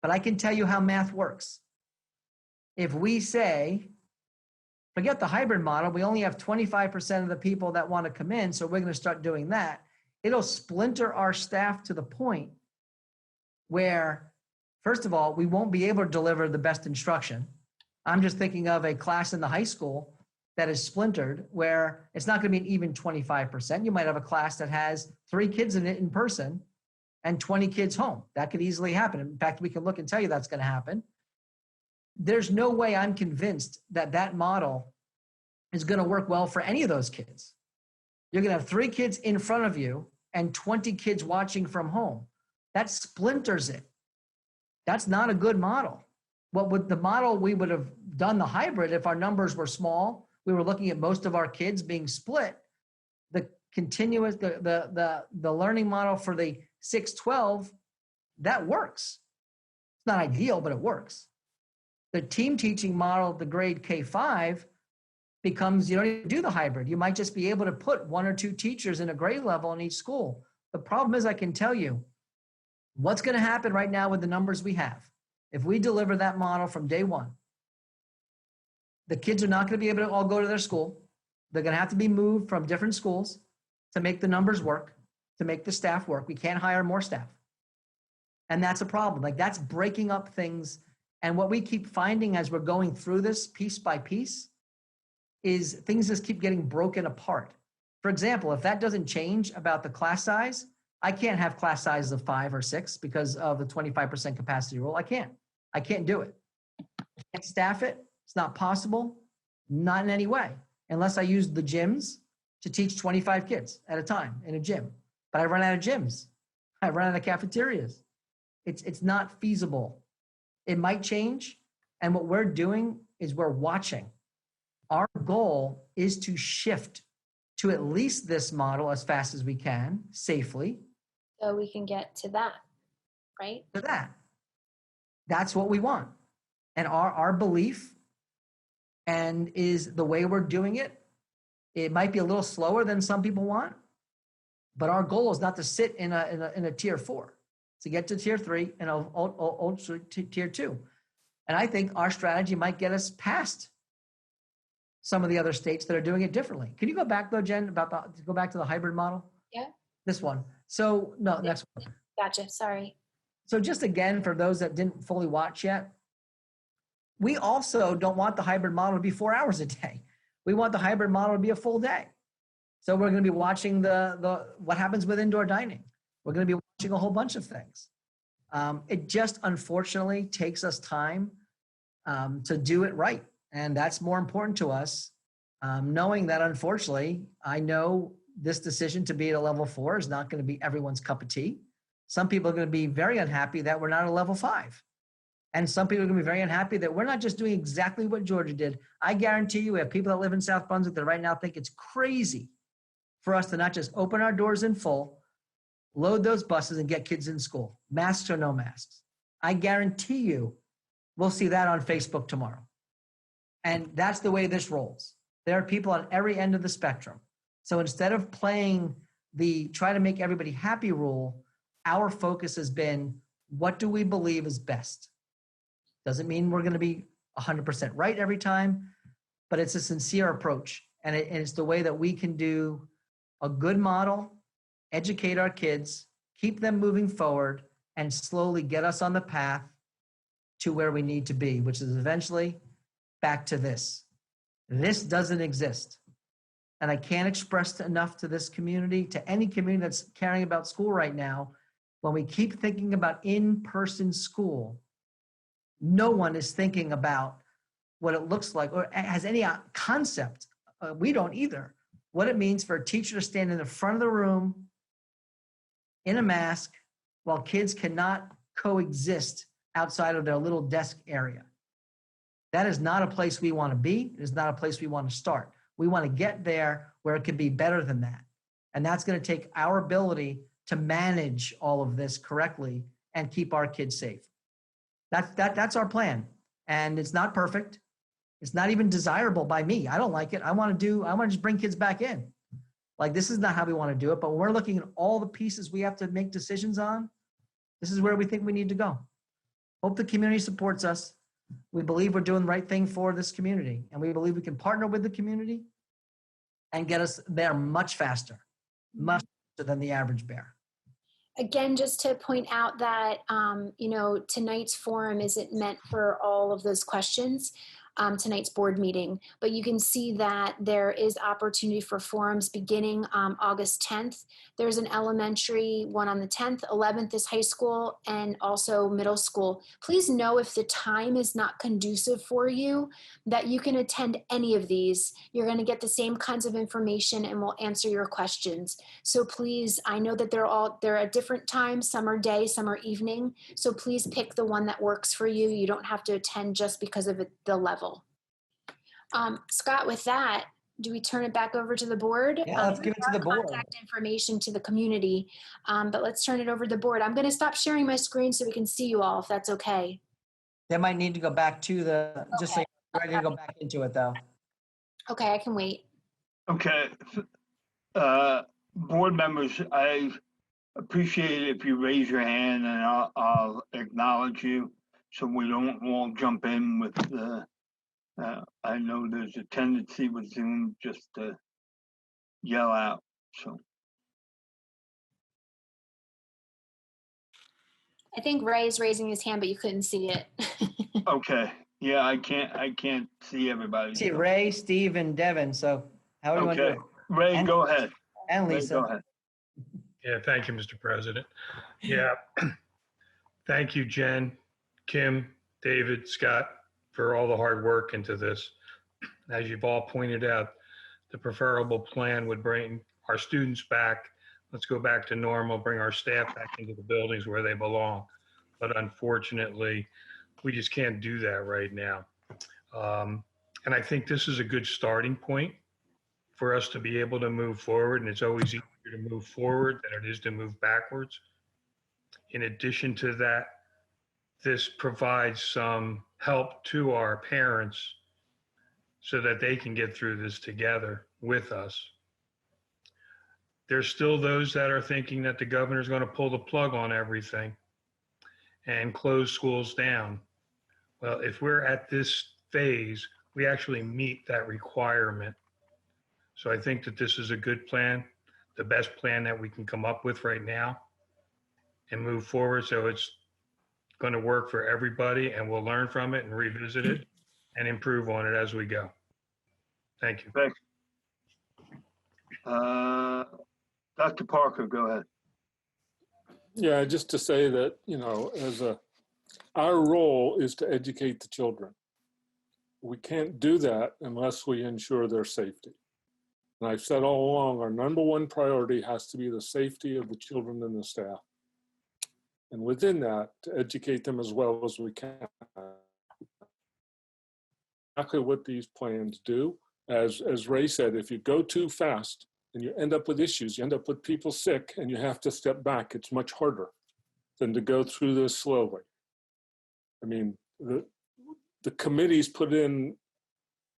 But I can tell you how math works. If we say, forget the hybrid model, we only have 25% of the people that want to come in, so we're going to start doing that, it'll splinter our staff to the point where, first of all, we won't be able to deliver the best instruction. I'm just thinking of a class in the high school that is splintered, where it's not going to be an even 25%. You might have a class that has 3 kids in it in person and 20 kids home. That could easily happen. In fact, we can look and tell you that's going to happen. There's no way I'm convinced that that model is going to work well for any of those kids. You're going to have 3 kids in front of you and 20 kids watching from home. That splinters it. That's not a good model. What would the model we would have done the hybrid if our numbers were small, we were looking at most of our kids being split, the continuous, the learning model for the 6-12, that works. It's not ideal, but it works. The team teaching model of the grade K-5 becomes, you don't even do the hybrid. You might just be able to put 1 or 2 teachers in a grade level in each school. The problem is, I can tell you what's going to happen right now with the numbers we have. If we deliver that model from day one, the kids are not going to be able to all go to their school. They're going to have to be moved from different schools to make the numbers work, to make the staff work. We can't hire more staff. And that's a problem. Like, that's breaking up things. And what we keep finding as we're going through this piece by piece is things just keep getting broken apart. For example, if that doesn't change about the class size, I can't have class sizes of 5 or 6 because of the 25% capacity rule. I can't do it. I can't staff it. It's not possible, not in any way, unless I use the gyms to teach 25 kids at a time in a gym. But I run out of gyms. I run out of cafeterias. It's not feasible. It might change. And what we're doing is we're watching. Our goal is to shift to at least this model as fast as we can, safely. So we can get to that, right? To that. That's what we want. And our belief and is the way we're doing it. It might be a little slower than some people want, but our goal is not to sit in a tier 4, to get to tier 3 and ultra tier 2. And I think our strategy might get us past some of the other states that are doing it differently. Can you go back though, Jen, go back to the hybrid model? Yeah. This one. So no, Yeah. next one. Gotcha. Sorry. So just again, for those that didn't fully watch yet, we also don't want the hybrid model to be 4 hours a day. We want the hybrid model to be a full day. So we're going to be watching what happens with indoor dining. We're going to be watching a whole bunch of things. It just unfortunately takes us time to do it right. And that's more important to us, knowing that unfortunately, I know this decision to be at a level 4 is not going to be everyone's cup of tea. Some people are going to be very unhappy that we're not at a level 5. And some people are going to be very unhappy that we're not just doing exactly what Georgia did. I guarantee you we have people that live in South Brunswick that right now think it's crazy for us to not just open our doors in full, load those buses and get kids in school, masks or no masks. I guarantee you we'll see that on Facebook tomorrow. And that's the way this rolls. There are people on every end of the spectrum. So instead of playing the try to make everybody happy rule, our focus has been, what do we believe is best? Doesn't mean we're going to be 100% right every time, but it's a sincere approach. And it's the way that we can do a good model, educate our kids, keep them moving forward, and slowly get us on the path to where we need to be, which is eventually back to this. This doesn't exist. And I can't express enough to this community, to any community that's caring about school right now, when we keep thinking about in-person school, no one is thinking about what it looks like or has any concept. We don't either. What it means for a teacher to stand in the front of the room in a mask while kids cannot coexist outside of their little desk area. That is not a place we want to be. It is not a place we want to start. We want to get there where it can be better than that. And that's going to take our ability to manage all of this correctly and keep our kids safe. That's our plan. And it's not perfect. It's not even desirable by me. I don't like it. I want to just bring kids back in. Like, this is not how we want to do it, but when we're looking at all the pieces we have to make decisions on, this is where we think we need to go. Hope the community supports us. We believe we're doing the right thing for this community, and we believe we can partner with the community and get us there much faster than the average bear. Again, just to point out that, tonight's forum isn't meant for all of those questions, tonight's board meeting, but you can see that there is opportunity for forums beginning August 10th. There's an elementary one on the 10th, 11th is high school, and also middle school. Please know if the time is not conducive for you, that you can attend any of these. You're going to get the same kinds of information and we'll answer your questions. So please, I know that they're at different times, some are day, some are evening. So please pick the one that works for you. You don't have to attend just because of the level. Scott, with that, do we turn it back over to the board? Yeah, let's give it to the board. Contact information to the community, but let's turn it over to the board. I'm going to stop sharing my screen so we can see you all, if that's okay. They might need to go back to just so you're ready to go back into it though. Okay, I can wait. Okay. Board members, I appreciate it if you raise your hand and I'll acknowledge you so we don't all jump in with the, I know there's a tendency with Zoom just to yell out, so. I think Ray is raising his hand, but you couldn't see it. Okay, yeah, I can't see everybody. See Ray, Steve, and Devin. So how do you want to do Okay, it? Ray, And- go ahead. And Ray, Lisa. go ahead. Yeah, thank you, Mr. President. Yeah, thank you, Jen, Kim, David, Scott, for all the hard work into this. As you've all pointed out, the preferable plan would bring our students back. Let's go back to normal, bring our staff back into the buildings where they belong. But unfortunately, we just can't do that right now. And I think this is a good starting point for us to be able to move forward. And it's always easier to move forward than it is to move backwards. In addition to that, this provides some help to our parents so that they can get through this together with us. There's still those that are thinking that the governor's going to pull the plug on everything and close schools down. Well, if we're at this phase, we actually meet that requirement. So I think that this is a good plan, the best plan that we can come up with right now and move forward. So it's going to work for everybody and we'll learn from it and revisit it and improve on it as we go. Thank you. Thanks. Dr. Parker, go ahead. Yeah, just to say that, our role is to educate the children. We can't do that unless we ensure their safety. And I've said all along, our number one priority has to be the safety of the children and the staff. And within that, to educate them as well as we can. Exactly what these plans do. As Ray said, if you go too fast and you end up with issues, you end up with people sick and you have to step back, it's much harder than to go through this slowly. I mean, the committee's put in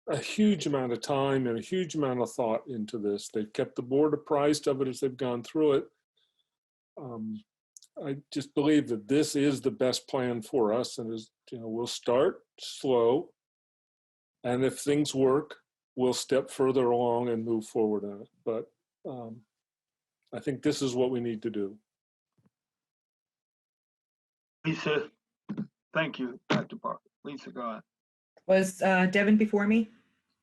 a huge amount of time and a huge amount of thought into this. They've kept the board apprised of it as they've gone through it. I just believe that this is the best plan for us, and we'll start slow, and if things work, we'll step further along and move forward on it. But I think this is what we need to do. Lisa, thank you, Dr. Parker. Lisa, go ahead. Was Devin before me?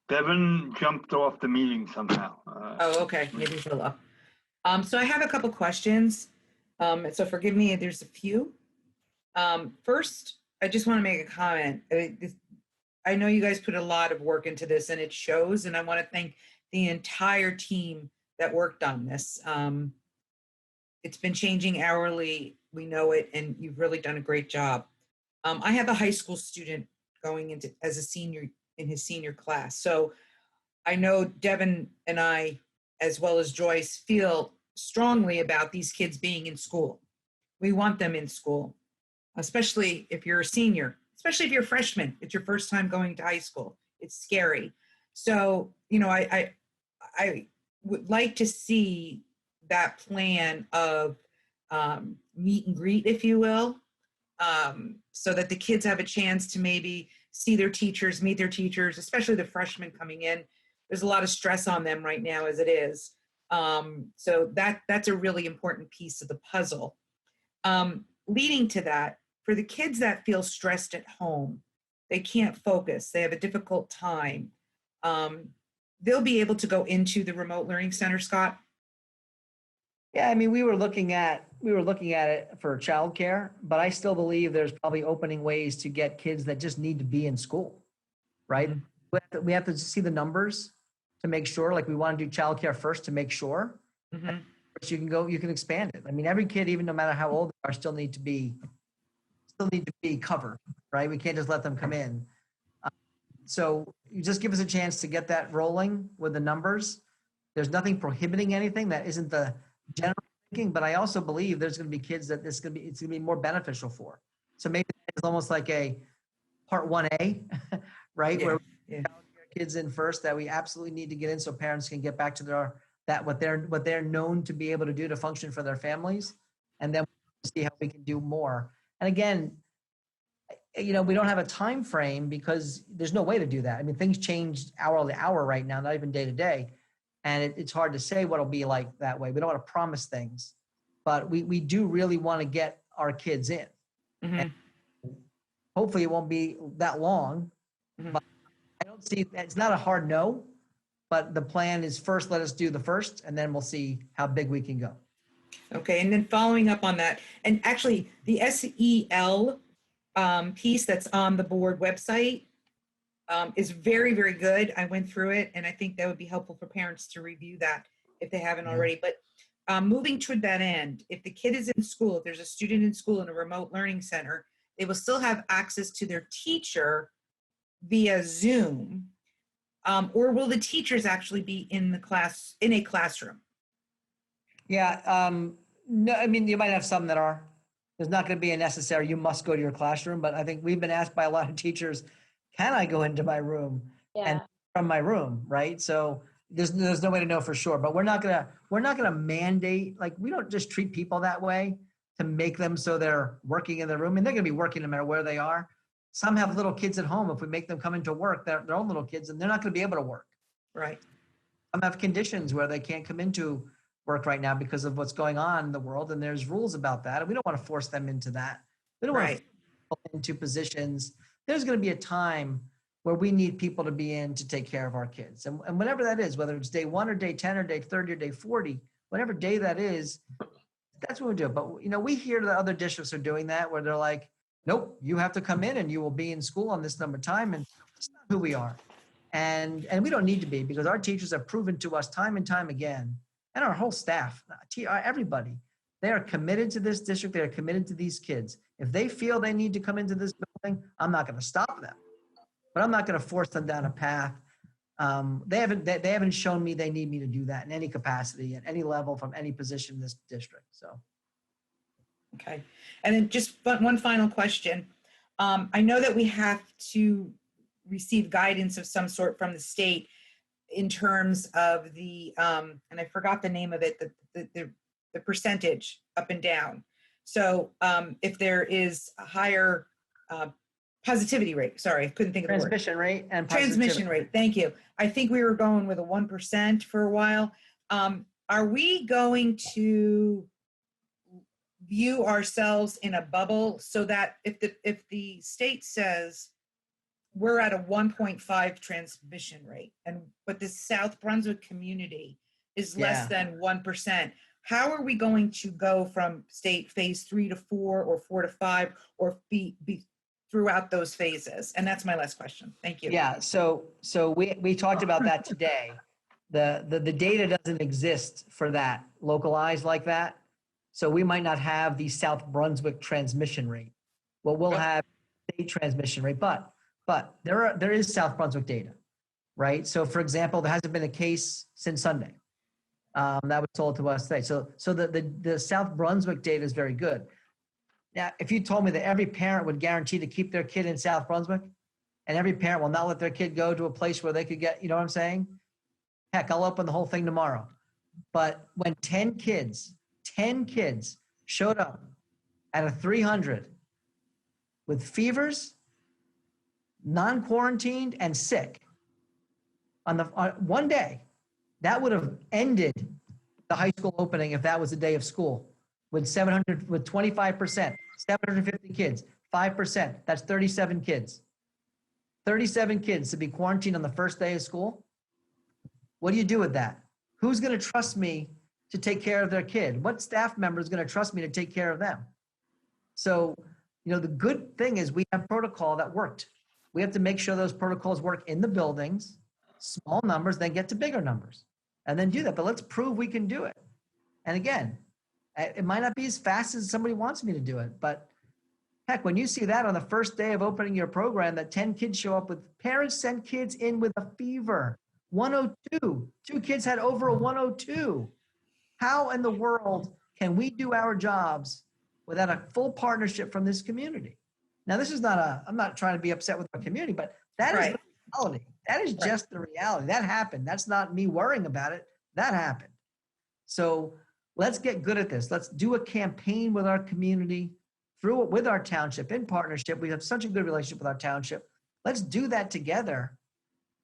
Devin jumped off the meeting somehow. Oh, okay, maybe fell off. So I have a couple questions. So forgive me if there's a few. First, I just want to make a comment. I know you guys put a lot of work into this and it shows, and I want to thank the entire team that worked on this. It's been changing hourly, we know it, and you've really done a great job. I have a high school student going into as a senior in his senior class. So I know Devin and I, as well as Joyce, feel strongly about these kids being in school. We want them in school, especially if you're a senior, especially if you're a freshman. It's your first time going to high school. It's scary. So, I would like to see that plan of meet and greet, if you will, so that the kids have a chance to maybe see their teachers, meet their teachers, especially the freshmen coming in. There's a lot of stress on them right now as it is. So that's a really important piece of the puzzle. Leading to that, for the kids that feel stressed at home, they can't focus, they have a difficult time, they'll be able to go into the remote learning center, Scott? Yeah, I mean, we were looking at it for childcare, but I still believe there's probably opening ways to get kids that just need to be in school, right? Mm-hmm. We have to see the numbers to make sure, like we want to do childcare first to make sure. Mm-hmm. But you can expand it. I mean, every kid, even no matter how old they are, still need to be covered, right? We can't just let them come in. So you just give us a chance to get that rolling with the numbers. There's nothing prohibiting anything. That isn't the general thinking, but I also believe there's going to be kids that it's going to be more beneficial for. So maybe it's almost like a part 1A, right? Yeah, Where yeah. we get kids in first that we absolutely need to get in so parents can get back to what they're known to be able to do to function for their families. And then we'll see how we can do more. And again, we don't have a time frame because there's no way to do that. I mean, things change hour to hour right now, not even day to day. And it's hard to say what it'll be like that way. We don't want to promise things, but we do really want to get our kids in. Mhm. Hopefully it won't be that long, Mhm. but I don't see, it's not a hard no, but the plan is first, let us do the first, and then we'll see how big we can go. Okay, and then following up on that, and actually the SEL piece that's on the board website is very, very good. I went through it, and I think that would be helpful for parents to review that if they haven't already. But moving toward that end, if the kid is in school, if there's a student in school in a remote learning center, they will still have access to their teacher via Zoom, or will the teachers actually be in a classroom? Yeah, no, I mean, you might have some that are. There's not going to be a necessary, you must go to your classroom, but I think we've been asked by a lot of teachers, can I go into my room and from my room, right? So there's no way to know for sure, but we're not gonna mandate, like, we don't just treat people that way to make them so they're working in their room. And they're gonna be working no matter where they are. Some have little kids at home. If we make them come into work, their own little kids, and they're not gonna be able to work. Right. Some have conditions where they can't come into work right now because of what's going on in the world, and there's rules about that, and we don't want to force them into that. We don't want to Right. force them into positions. There's going to be a time where we need people to be in to take care of our kids, and whatever that is, whether it's day 1 or day 10 or day 30 or day 40, whatever day that is, that's what we do. But we hear that other districts are doing that, where they're like, nope, you have to come in and you will be in school on this number of time, and it's not who we are. And we don't need to be, because our teachers have proven to us time and time again, and our whole staff, everybody, they are committed to this district. They are committed to these kids. If they feel they need to come into this building, I'm not going to stop them, but I'm not going to force them down a path. They haven't shown me they need me to do that in any capacity, at any level, from any position in this district. So. Okay. And then just one final question. I know that we have to receive guidance of some sort from the state in terms of the, and I forgot the name of it, the percentage up and down. So if there is a higher positivity rate, sorry, I couldn't think of the word. Transmission rate and Transmission rate, thank you. I think we were going with a 1% for a while. Are we going to view ourselves in a bubble so that if the state says we're at a 1.5 transmission rate, but the South Brunswick community is less than 1%, how are we going to go from state phase 3 to 4 or 4 to 5 or be throughout those phases? And that's my last question. Thank you. Yeah. So we talked about that today. The data doesn't exist for that localized like that. So we might not have the South Brunswick transmission rate. Well, we'll have state transmission rate, but there is South Brunswick data, right? So for example, there hasn't been a case since Sunday. That was told to us today. So the South Brunswick data is very good. Now, if you told me that every parent would guarantee to keep their kid in South Brunswick, and every parent will not let their kid go to a place where they could get, you know what I'm saying? Heck, I'll open the whole thing tomorrow. But when 10 kids showed up at a 300 with fevers, non-quarantined, and sick on one day, that would have ended the high school opening if that was a day of school. With 25%, 750 kids, 5%, that's 37 kids. 37 kids to be quarantined on the first day of school. What do you do with that? Who's going to trust me to take care of their kid? What staff member is going to trust me to take care of them? So, the good thing is we have protocol that worked. We have to make sure those protocols work in the buildings, small numbers, then get to bigger numbers, and then do that. But let's prove we can do it. And again, it might not be as fast as somebody wants me to do it, but heck, when you see that on the first day of opening your program, that 10 kids show up with, parents sent kids in with a fever, 102. 2 kids had over a 102. How in the world can we do our jobs without a full partnership from this community? Now, this is not I'm not trying to be upset with our community, but that is Right. the reality. That is just the reality. That happened. That's not me worrying about it. That happened. So let's get good at this. Let's do a campaign with our community with our township in partnership. We have such a good relationship with our township. Let's do that together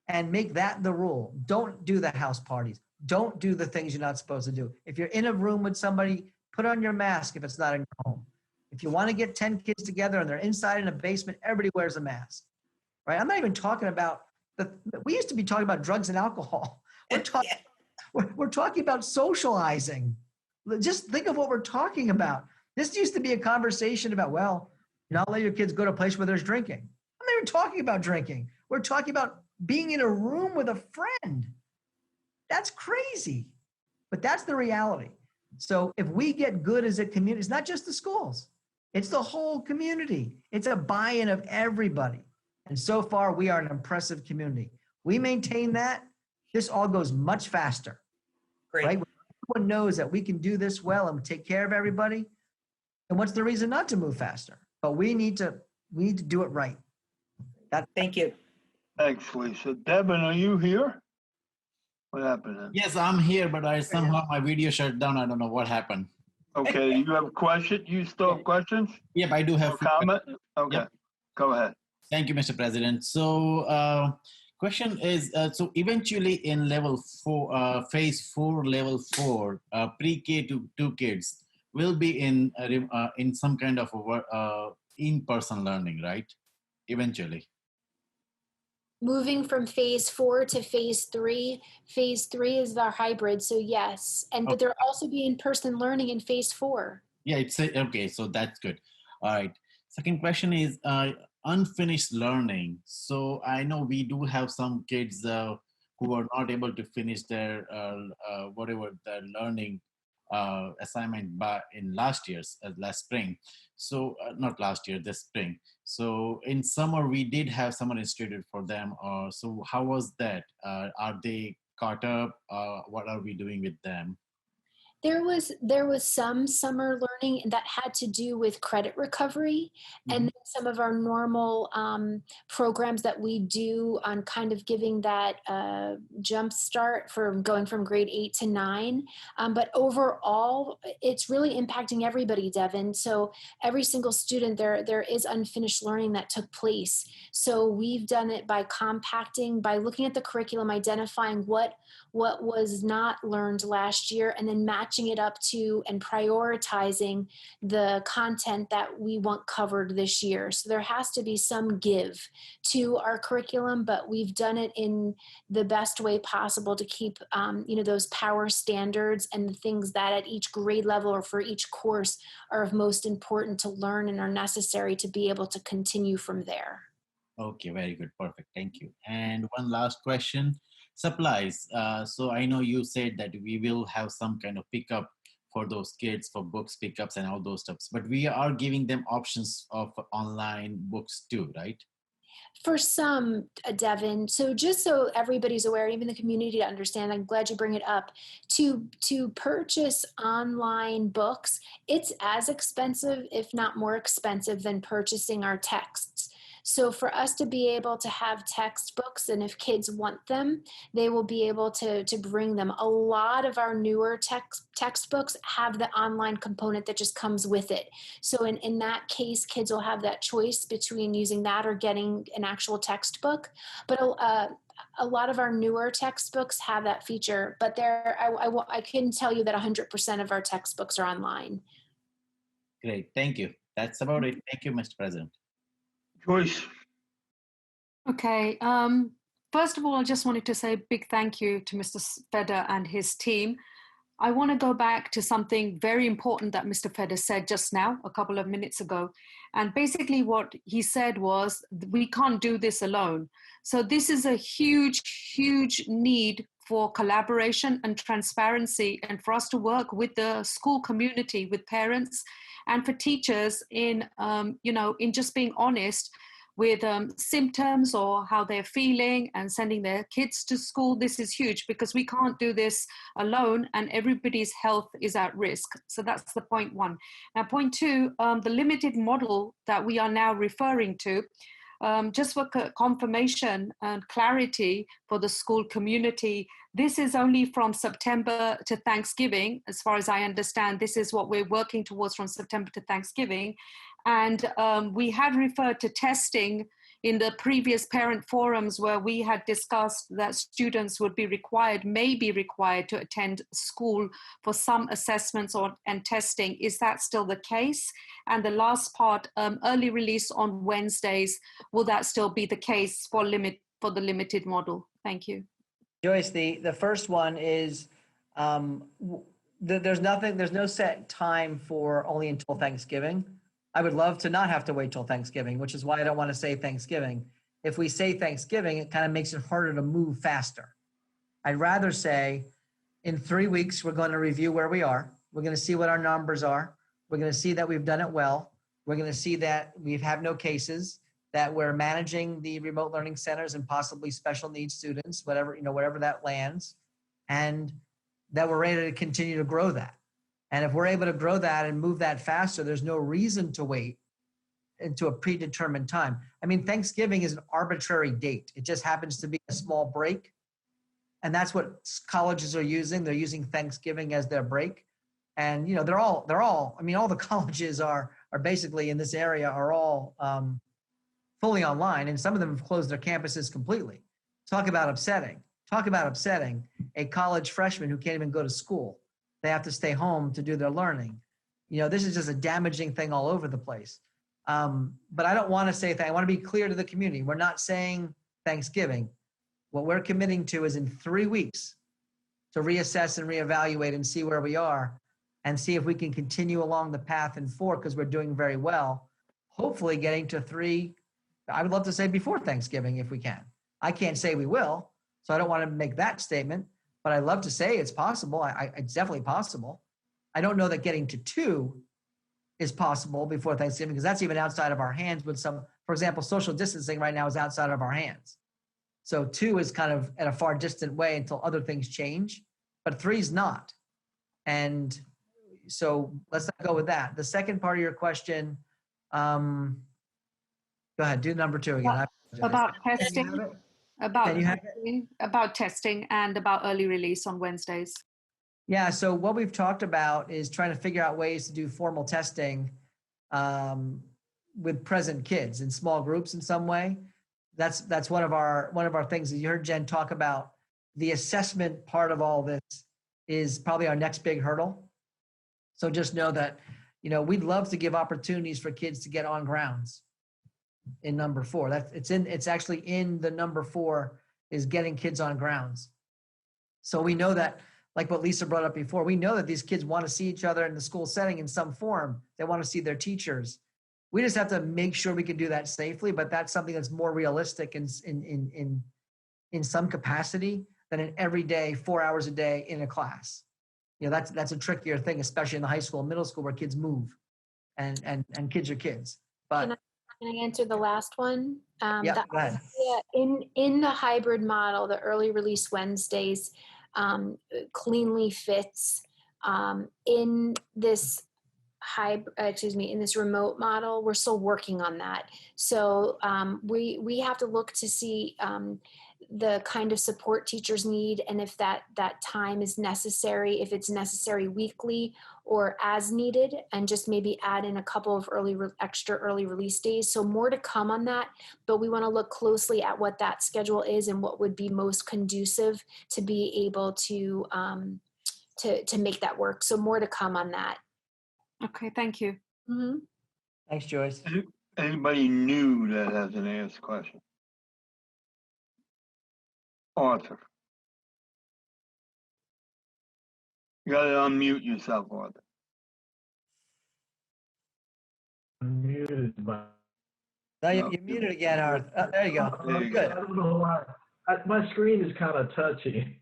and make that the rule. Don't do the house parties. Don't do the things you're not supposed to do. If you're in a room with somebody, put on your mask if it's not in your home. If you want to get 10 kids together and they're inside in a basement, everybody wears a mask, right? I'm not even talking about we used to be talking about drugs and alcohol. We're talking about socializing. Just think of what we're talking about. This used to be a conversation about, well, not let your kids go to a place where there's drinking. I'm not even talking about drinking. We're talking about being in a room with a friend. That's crazy, but that's the reality. So if we get good as a community, it's not just the schools, it's the whole community. It's a buy-in of everybody. And so far, we are an impressive community. We maintain that, this all goes much faster, Great. right? When everyone knows that we can do this well and take care of everybody, and what's the reason not to move faster? But we need to do it right. Thank you. Thanks, Lisa. Devin, are you here? What happened then? Yes, I'm here, but somehow my video shut down. I don't know what happened. Okay, you have a question? You still have questions Yep, I do have or comment? Okay, Yep. go ahead. Thank you, Mr. President. So, question is, so eventually in level 4, phase 4, level 4, pre-K to 2 kids will be in some kind of in-person learning, right? Eventually. Moving from phase 4 to phase 3. Phase 3 is our hybrid, so yes. But there'll also be in-person learning in phase 4. Yeah, okay. So that's good. All right. Second question is unfinished learning. So I know we do have some kids who are not able to finish their whatever their learning assignment in last spring. So not last year, this spring. So in summer we did have summer instituted for them. So how was that? Are they caught up? What are we doing with them? There was some summer learning that had to do with credit recovery, and then some of our normal programs that we do on kind of giving that jump start for going from grade 8 to 9. But overall, it's really impacting everybody, Devin. So every single student, there is unfinished learning that took place. So we've done it by compacting, by looking at the curriculum, identifying what was not learned last year, and then matching it up to and prioritizing the content that we want covered this year. So there has to be some give to our curriculum, but we've done it in the best way possible to keep those power standards and the things that at each grade level or for each course are of most important to learn and are necessary to be able to continue from there. Okay, very good. Perfect. Thank you. And one last question. Supplies. So I know you said that we will have some kind of pickup for those kids for books pickups and all those stuff, but we are giving them options of online books too, right? For some, Devin, so just so everybody's aware, even the community to understand, I'm glad you bring it up, to purchase online books, it's as expensive, if not more expensive than purchasing our texts. So for us to be able to have textbooks, and if kids want them, they will be able to bring them. A lot of our newer textbooks have the online component that just comes with it. So in that case, kids will have that choice between using that or getting an actual textbook. But a lot of our newer textbooks have that feature, but I can tell you that 100% of our textbooks are online. Great, thank you. That's about it. Thank you, Mr. President. Joyce. Okay. First of all, I just wanted to say a big thank you to Mr. Feder and his team. I want to go back to something very important that Mr. Feder said just now, a couple of minutes ago. And basically what he said was, we can't do this alone. So this is a huge, huge need for collaboration and transparency, and for us to work with the school community, with parents, and for teachers in just being honest with symptoms or how they're feeling and sending their kids to school. This is huge because we can't do this alone and everybody's health is at risk. So that's the point one. Now, point two, the limited model that we are now referring to, just for confirmation and clarity for the school community, this is only from September to Thanksgiving. As far as I understand, this is what we're working towards from September to Thanksgiving. And we had referred to testing in the previous parent forums where we had discussed that students would be required, may be required to attend school for some assessments and testing. Is that still the case? And the last part, early release on Wednesdays, will that still be the case for the limited model? Thank you. Joyce, the first one is there's no set time for only until Thanksgiving. I would love to not have to wait till Thanksgiving, which is why I don't want to say Thanksgiving. If we say Thanksgiving, it kind of makes it harder to move faster. I'd rather say in 3 weeks, we're going to review where we are. We're going to see what our numbers are. We're going to see that we've done it well. We're going to see that we have no cases, that we're managing the remote learning centers and possibly special needs students, whatever that lands, and that we're ready to continue to grow that. And if we're able to grow that and move that faster, there's no reason to wait into a predetermined time. I mean, Thanksgiving is an arbitrary date. It just happens to be a small break. And that's what colleges are using. They're using Thanksgiving as their break. And, they're all, all the colleges are basically in this area are all fully online. And some of them have closed their campuses completely. Talk about upsetting a college freshman who can't even go to school. They have to stay home to do their learning. This is just a damaging thing all over the place. But I don't want to say that. I want to be clear to the community. We're not saying Thanksgiving. What we're committing to is in 3 weeks to reassess and reevaluate and see where we are and see if we can continue along the path in 4 because we're doing very well. Hopefully getting to 3, I would love to say before Thanksgiving if we can. I can't say we will, so I don't want to make that statement. But I'd love to say it's possible. It's definitely possible. I don't know that getting to 2 is possible before Thanksgiving because that's even outside of our hands with some, for example, social distancing right now is outside of our hands. So 2 is kind of at a far distant way until other things change, but 3 is not. And so let's not go with that. The second part of your question, go ahead, do number 2 again. About testing. Can About testing and about early release on Wednesdays. Yeah, so what we've talked about is trying to figure out ways to do formal testing with present kids in small groups in some way. That's one of our things. You heard Jen talk about the assessment part of all this is probably our next big hurdle. So just know that, we'd love to give opportunities for kids to get on grounds. In number 4, it's actually in the number 4 is getting kids on grounds. So we know that, like what Lisa brought up before, we know that these kids want to see each other in the school setting in some form. They want to see their teachers. We just have to make sure we can do that safely, but that's something that's more realistic in some capacity than an everyday 4 hours a day in a class. That's a trickier thing, especially in the high school and middle school where kids move and kids are kids. But Can I answer the last one? Yeah, go ahead. In the hybrid model, the early release Wednesdays cleanly fits in this in this remote model. We're still working on that. So we have to look to see the kind of support teachers need and if that time is necessary, if it's necessary weekly or as needed, and just maybe add in a couple of extra early release days. So more to come on that, but we want to look closely at what that schedule is and what would be most conducive to be able to make that work. So more to come on that. Okay, thank you. Mm-hmm. Thanks, Joyce. Anybody new that hasn't asked a question? Arthur. You gotta unmute yourself, Arthur. I'm muted. No, you're muted again, Arthur. Oh, there you go. There you Good. I don't know why. My screen is kind of touchy.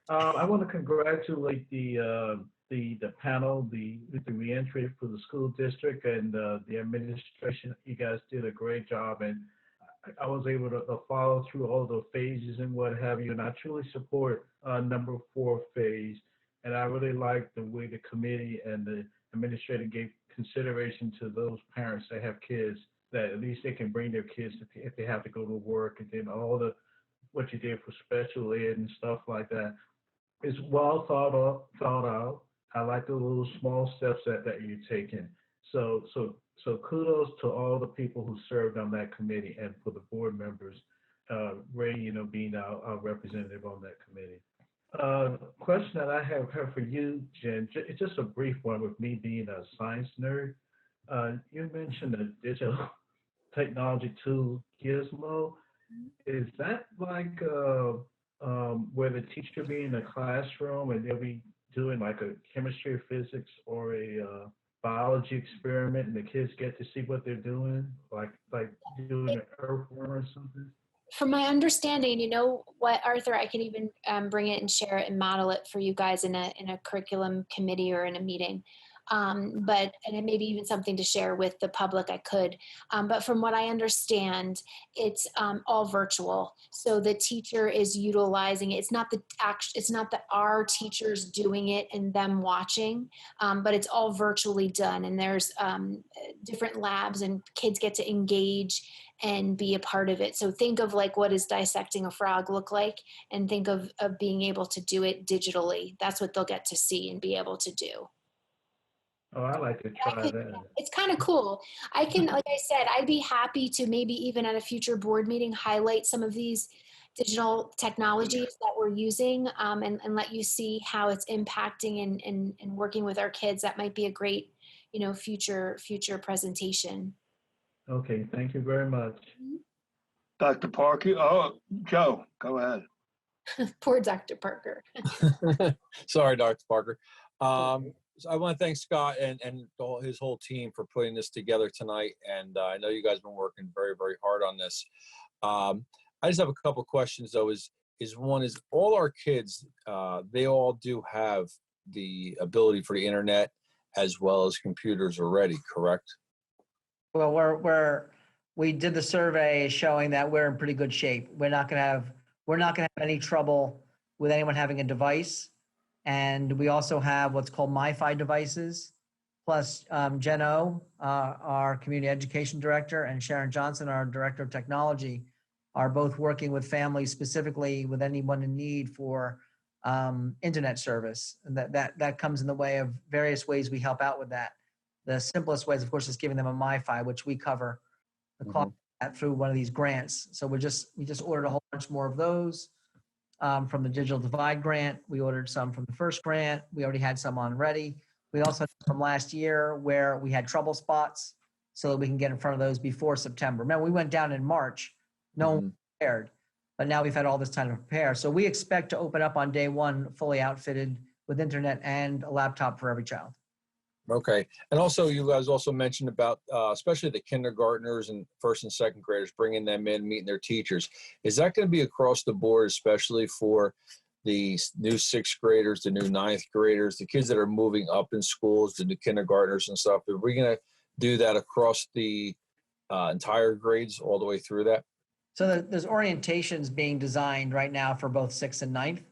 I want to congratulate the panel, the reentry for the school district and the administration. You guys did a great job, and I was able to follow through all the phases and what have you, and I truly support number 4 phase. And I really like the way the committee and the administrator gave consideration to those parents that have kids, that at least they can bring their kids if they have to go to work, and then all the what you did for special ed and stuff like that is well thought out. I like the little small steps that you're taking. So kudos to all the people who served on that committee, and for the board members, Ray, being our representative on that committee. Question that I have for you, Jen, it's just a brief one with me being a science nerd. You mentioned the digital technology tool Gizmo. Is that like where the teacher be in the classroom and they'll be doing like a chemistry or physics or a biology experiment, and the kids get to see what they're doing, like doing an earthworm or something? From my understanding, you know what, Arthur, I can even bring it and share it and model it for you guys in a curriculum committee or in a meeting. And it may be even something to share with the public, I could. But from what I understand, it's all virtual. So the teacher is utilizing it. It's not that our teachers doing it and them watching, but it's all virtually done. And there's different labs, and kids get to engage and be a part of it. So think of like, what does dissecting a frog look like? And think of being able to do it digitally. That's what they'll get to see and be able to do. Oh, I like to try that. It's kind of cool. I can, like I said, I'd be happy to maybe even at a future board meeting highlight some of these digital technologies that we're using, and let you see how it's impacting and working with our kids. That might be a great, future presentation. Okay, thank you very much. Dr. Parker, Joe, go ahead. Poor Dr. Parker. Sorry, Dr. Parker. So I want to thank Scott and his whole team for putting this together tonight. And I know you guys have been working very, very hard on this. I just have a couple of questions, though. Is all our kids, they all do have the ability for the internet as well as computers already, correct? Well, we did the survey showing that we're in pretty good shape. We're not gonna have any trouble with anyone having a device. And we also have what's called MiFi devices, plus Jen O, our community education director, and Sharon Johnson, our director of technology, are both working with families specifically with anyone in need for internet service. And that comes in the way of various ways we help out with that. The simplest ways, of course, is giving them a MiFi, which we cover the cost of that through one of these grants. So we just ordered a whole bunch more of those. From the Digital Divide grant. We ordered some from the first grant. We already had some on ready. We also had from last year where we had trouble spots so that we can get in front of those before September. Remember, we went down in March, no one prepared, but now we've had all this time to prepare. So we expect to open up on day one fully outfitted with internet and a laptop for every child. Okay. And also, you guys also mentioned about, especially the kindergartners and first and second graders, bringing them in, meeting their teachers. Is that going to be across the board, especially for the new sixth graders, the new ninth graders, the kids that are moving up in schools, the new kindergartners and stuff? Are we going to do that across the entire grades all the way through that? So there's orientations being designed right now for both sixth and ninth.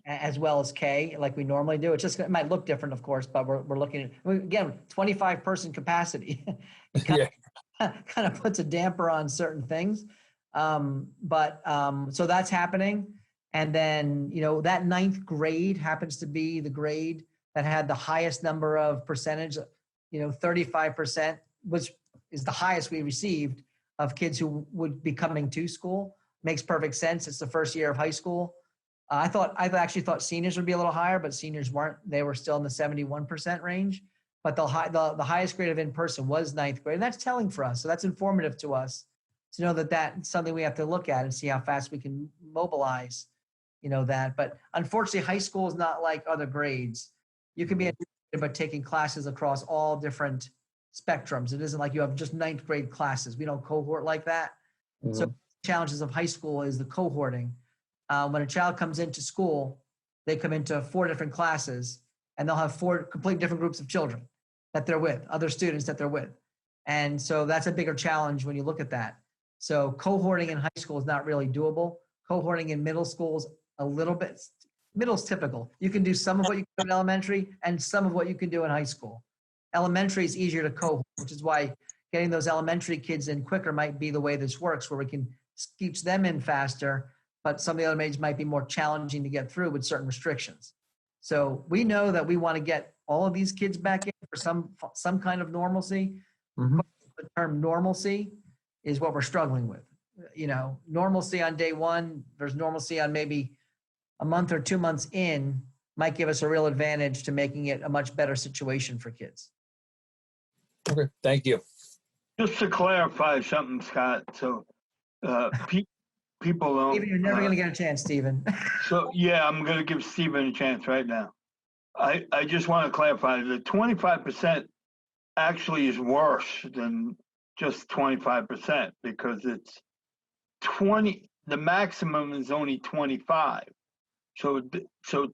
As well as K, like we normally do. It might look different, of course, but we're looking at, again, 25 person capacity. It kind of puts a damper on certain things. So that's happening. And then, that ninth grade happens to be the grade that had the highest number of percentage, 35%, which is the highest we received of kids who would be coming to school. Makes perfect sense. It's the first year of high school. I actually thought seniors would be a little higher, but seniors weren't. They were still in the 71% range. But the highest grade of in-person was ninth grade. And that's telling for us. So that's informative to us to know that that's something we have to look at and see how fast we can mobilize, that. But unfortunately, high school is not like other grades. You can be educated by taking classes across all different spectrums. It isn't like you have just ninth grade classes. We don't cohort like that. So the challenges of high school is the cohorting. When a child comes into school, they come into 4 different classes, and they'll have 4 completely different groups of children that they're with, other students that they're with. And so that's a bigger challenge when you look at that. So cohorting in high school is not really doable. Cohorting in middle school is a little bit, middle's typical. You can do some of what you can do in elementary and some of what you can do in high school. Elementary is easier to cohort, which is why getting those elementary kids in quicker might be the way this works, where we can keep them in faster, but some of the other majors might be more challenging to get through with certain restrictions. So we know that we want to get all of these kids back in for some kind of normalcy. Mhm. The term normalcy is what we're struggling with. You know, normalcy on day one, there's normalcy on maybe a month or 2 months in might give us a real advantage to making it a much better situation for kids. Okay, thank you. Just to clarify something, Scott, so people don't. Even you're never going to get a chance, Stephen. So, yeah, I'm going to give Stephen a chance right now. I just want to clarify, the 25% actually is worse than just 25% because it's 20, the maximum is only 25. So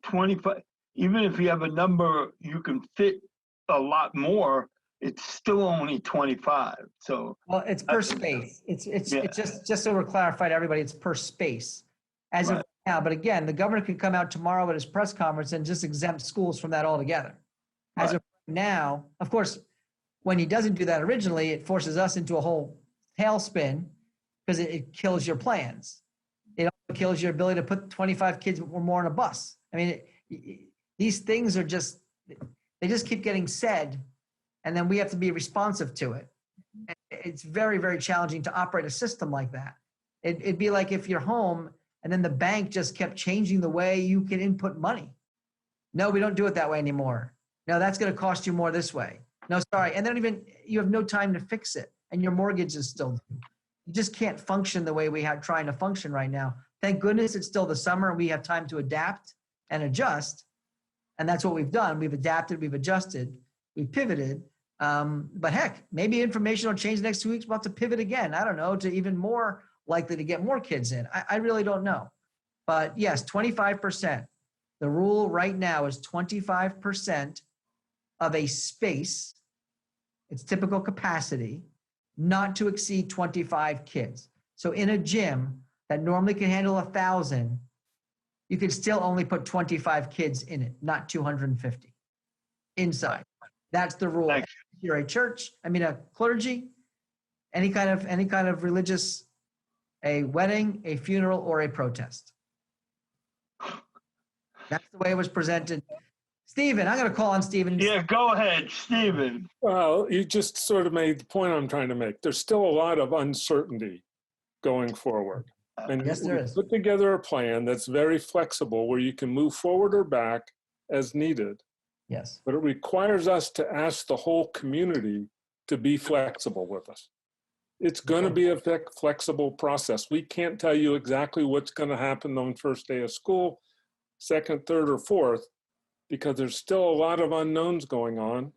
25, even if you have a number, you can fit a lot more, it's still only 25. So Well, it's per space. It's Yeah. just so we're clarified, everybody, it's per space as of Right. now. But again, the governor could come out tomorrow at his press conference and just exempt schools from that altogether. As of now, of course, when he doesn't do that originally, it forces us into a whole tailspin because it kills your plans. It also kills your ability to put 25 kids or more on a bus. I mean, these things are just, they just keep getting said, and then we have to be responsive to it. It's very, very challenging to operate a system like that. It'd be like if you're home and then the bank just kept changing the way you can input money. No, we don't do it that way anymore. No, that's going to cost you more this way. No, sorry. And then you have no time to fix it, and your mortgage is still due. You just can't function the way we are trying to function right now. Thank goodness it's still the summer and we have time to adapt and adjust. And that's what we've done. We've adapted, we've adjusted, we've pivoted. But heck, maybe information will change the next 2 weeks. We'll have to pivot again. I don't know, to even more likely to get more kids in. I really don't know. But yes, 25%. The rule right now is 25% of a space, its typical capacity, not to exceed 25 kids. So in a gym that normally can handle 1,000, you could still only put 25 kids in it, not 250 inside. That's the rule. Thanks. If you're a church, a clergy, any kind of religious, a wedding, a funeral, or a protest. That's the way it was presented. Stephen, I'm going to call on Stephen. Yeah, go ahead, Stephen. Well, you just sort of made the point I'm trying to make. There's still a lot of uncertainty going forward. And Yes, there is. put together a plan that's very flexible where you can move forward or back as needed. Yes. But it requires us to ask the whole community to be flexible with us. It's going to be a flexible process. We can't tell you exactly what's going to happen on first day of school, second, third, or fourth, because there's still a lot of unknowns going on.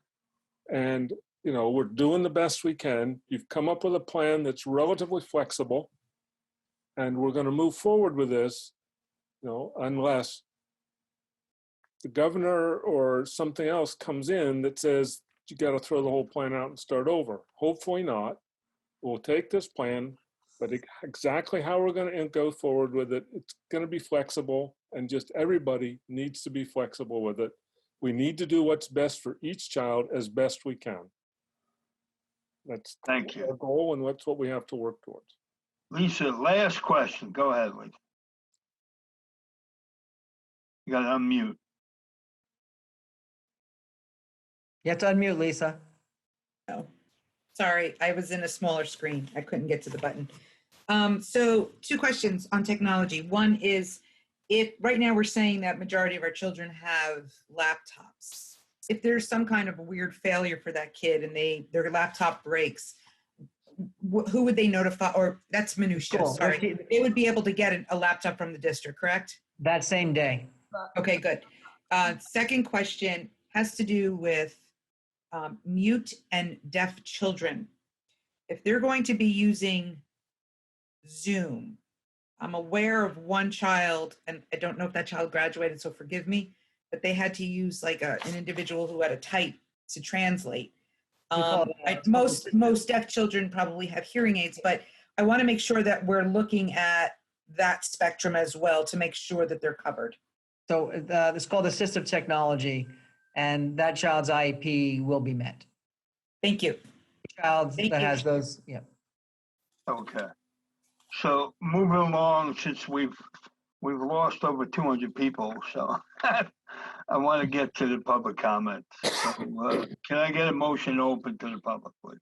And, we're doing the best we can. You've come up with a plan that's relatively flexible, and we're going to move forward with this, unless the governor or something else comes in that says you got to throw the whole plan out and start over. Hopefully not. We'll take this plan, but exactly how we're going to go forward with it, it's going to be flexible, and just everybody needs to be flexible with it. We need to do what's best for each child as best we can. That's Thank you. our goal, and that's what we have to work towards. Lisa, last question. Go ahead, Lisa. You got to unmute. You have to unmute, Lisa. Oh, sorry, I was in a smaller screen. I couldn't get to the button. So 2 questions on technology. One is, if right now we're saying that majority of our children have laptops, if there's some kind of weird failure for that kid and their laptop breaks, who would they notify? Or that's minutia, Cool. sorry. They would be able to get a laptop from the district, correct? That same day. Okay, good. Second question has to do with mute and deaf children. If they're going to be using Zoom, I'm aware of one child, and I don't know if that child graduated, so forgive me, but they had to use like an individual who had a type to translate. We call it, Most deaf children probably have hearing aids, but I want to make sure that we're looking at that spectrum as well to make sure that they're covered. So it's called assistive technology, and that child's IEP will be met. Thank you. Child Thank that you. has those, yeah. Okay. So moving along, since we've lost over 200 people, so I want to get to the public comments. So, can I get a motion open to the public, please?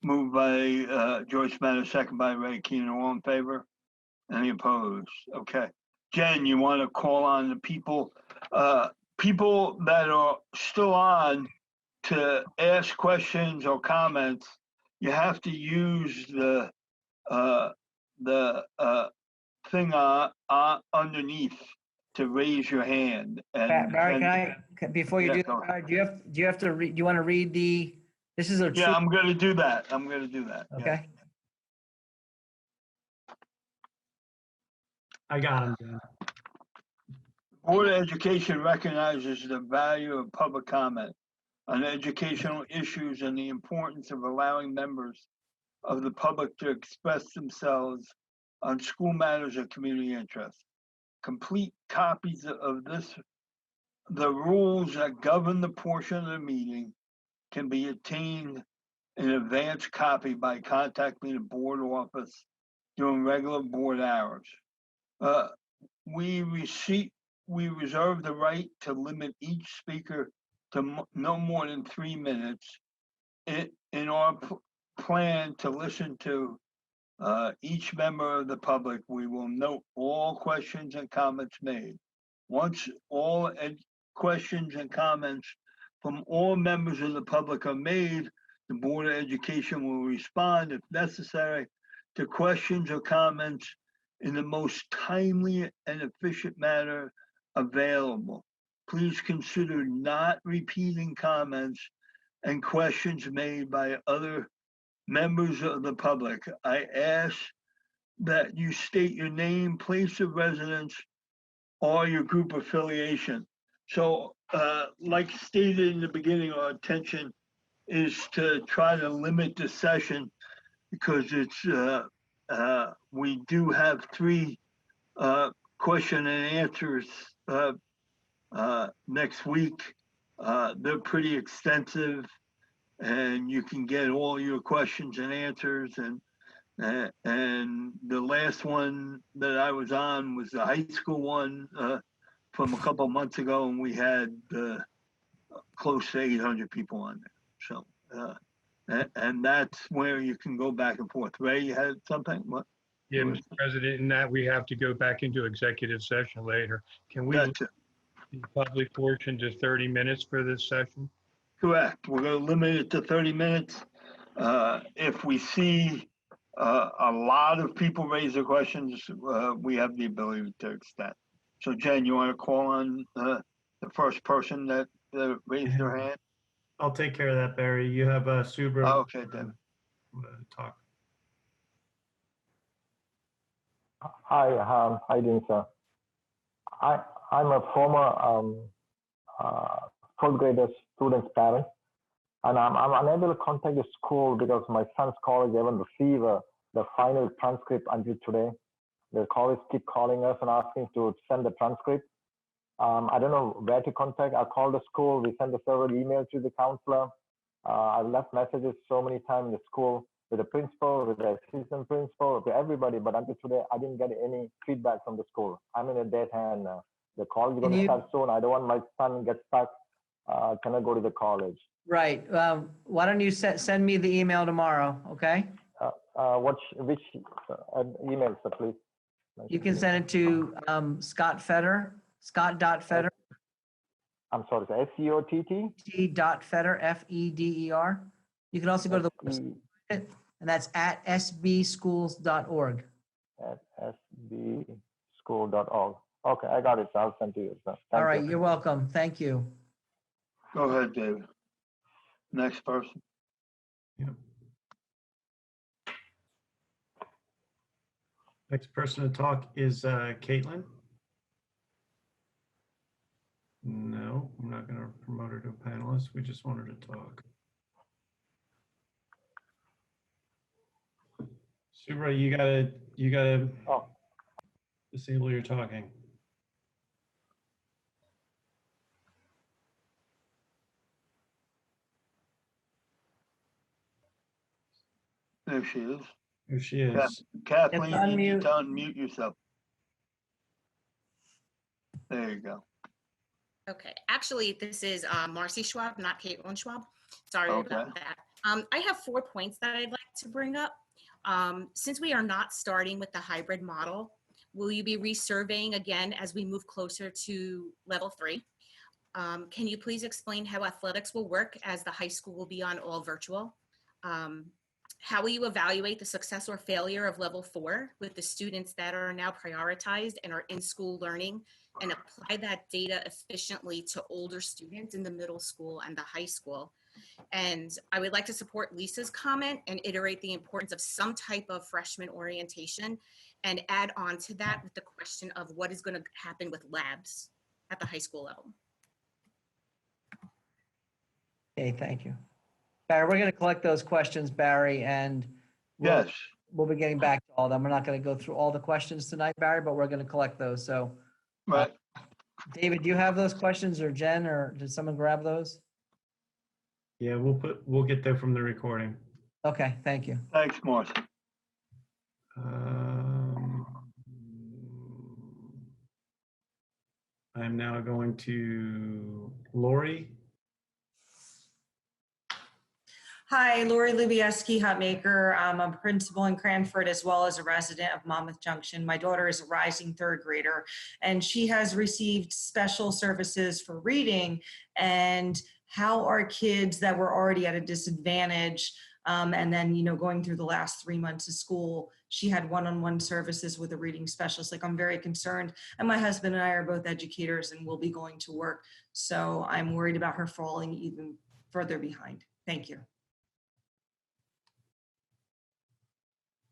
Moved by Joyce Matter, second by Ray Keenan. All in favor? Any opposed? Okay. Jen, you want to call on the people that are still on to ask questions or comments? You have to use the thing underneath to raise your hand. And Barry, before you Yeah, do go that, Barry, do you have to read, do you want to read this is a true, yeah, I'm going to do that. Yeah. okay? I got him, Dan. Board of Education recognizes the value of public comment on educational issues and the importance of allowing members of the public to express themselves on school matters of community interest. Complete copies of the rules that govern the portion of the meeting can be obtained in advance copy by contacting the board office during regular board hours. We reserve the right to limit each speaker to no more than 3 minutes. In our plan to listen to each member of the public, we will note all questions and comments made. Once all questions and comments from all members of the public are made, the Board of Education will respond, if necessary, to questions or comments in the most timely and efficient manner available. Please consider not repeating comments and questions made by other members of the public. I ask that you state your name, place of residence, or your group affiliation. So, like stated in the beginning, our intention is to try to limit the session because it's we do have 3 question and answers next week. They're pretty extensive, and you can get all your questions and answers. And the last one that I was on was the high school one from a couple of months ago, and we had close to 800 people on there. So, and that's where you can go back and forth. Ray, you had something? What? Yeah, Mr. President, in that we have to go back into executive session later. Can we limit Gotcha. the public portion to 30 minutes for this session? Correct. We're going to limit it to 30 minutes. If we see a lot of people raise their questions, we have the ability to extend. So, Jen, you want to call on the first person that raised their hand? I'll take care of that, Barry. You have Subra. Oh, okay, then. Talk. Hi, how you doing, sir? I'm a former 4th grader student's parent, and I'm unable to contact the school because my son's college haven't received the final transcript until today. The college keep calling us and asking to send the transcript. I don't know where to contact. I called the school. We sent several emails to the counselor. I've left messages so many times in the school with the principal, with the assistant principal, with everybody. But until today, I didn't get any feedback from the school. I'm in a dead hand. The college is going to start soon. I don't want my son to get stuck. Can I go to the college? Right. Why don't you send me the email tomorrow, okay? Which email, sir, please? You can send it to Scott.Feder. I'm sorry, sir. SCOTT? T.Feder, F-E-D-E-R. You can also go to the website, and that's at sbschools.org. At sbschool.org. Okay, I got it. I'll send to you, sir. All right, you're welcome. Thank you. Go ahead, David. Next person. Yep. Next person to talk is Caitlin. No, I'm not going to promote her to a panelist. We just want her to talk. Subra, you gotta Oh. disable your talking. There she is. Here she is. Kathleen, It's you need unmute. to unmute yourself. There you go. Okay, actually, this is Marcy Schwab, not Caitlin Schwab. Sorry Okay. about that. I have 4 points that I'd like to bring up. Since we are not starting with the hybrid model, will you be resurveying again as we move closer to level 3? Can you please explain how athletics will work as the high school will be on all virtual? How will you evaluate the success or failure of level 4 with the students that are now prioritized and are in school learning, and apply that data efficiently to older students in the middle school and the high school? And I would like to support Lisa's comment and iterate the importance of some type of freshman orientation, and add on to that with the question of what is going to happen with labs at the high school level. Okay, thank you. Barry, we're going to collect those questions, Barry, and we'll, Yes. we'll be getting back to all of them. We're not going to go through all the questions tonight, Barry, but we're going to collect those. So, Right. David, do you have those questions, or Jen, or did someone grab those? Yeah, we'll get there from the recording. Okay, thank you. Thanks, Marcy. I'm now going to Lori. Hi, Lori Lubieski, Hutmaker. I'm a principal in Cranford as well as a resident of Monmouth Junction. My daughter is a rising 3rd grader, and she has received special services for reading. And how are kids that were already at a disadvantage, and then, going through the last 3 months of school, she had one-on-one services with a reading specialist. Like, I'm very concerned. And my husband and I are both educators and will be going to work. So I'm worried about her falling even further behind. Thank you.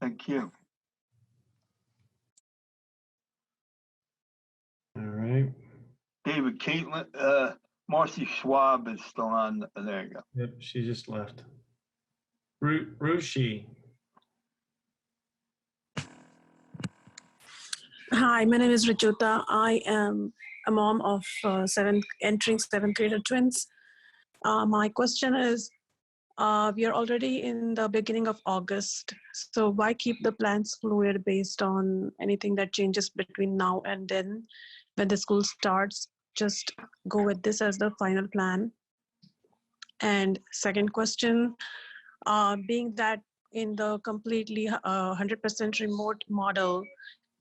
Thank you. All right. David, Caitlin, Marcy Schwab is still on. There you go. Yep, she just left. Rushi. Hi, my name is Richuta. I am a mom of entering 7th grader twins. My question is, we are already in the beginning of August, so why keep the plans fluid based on anything that changes between now and then when the school starts? Just go with this as the final plan. And second question, being that in the completely 100% remote model,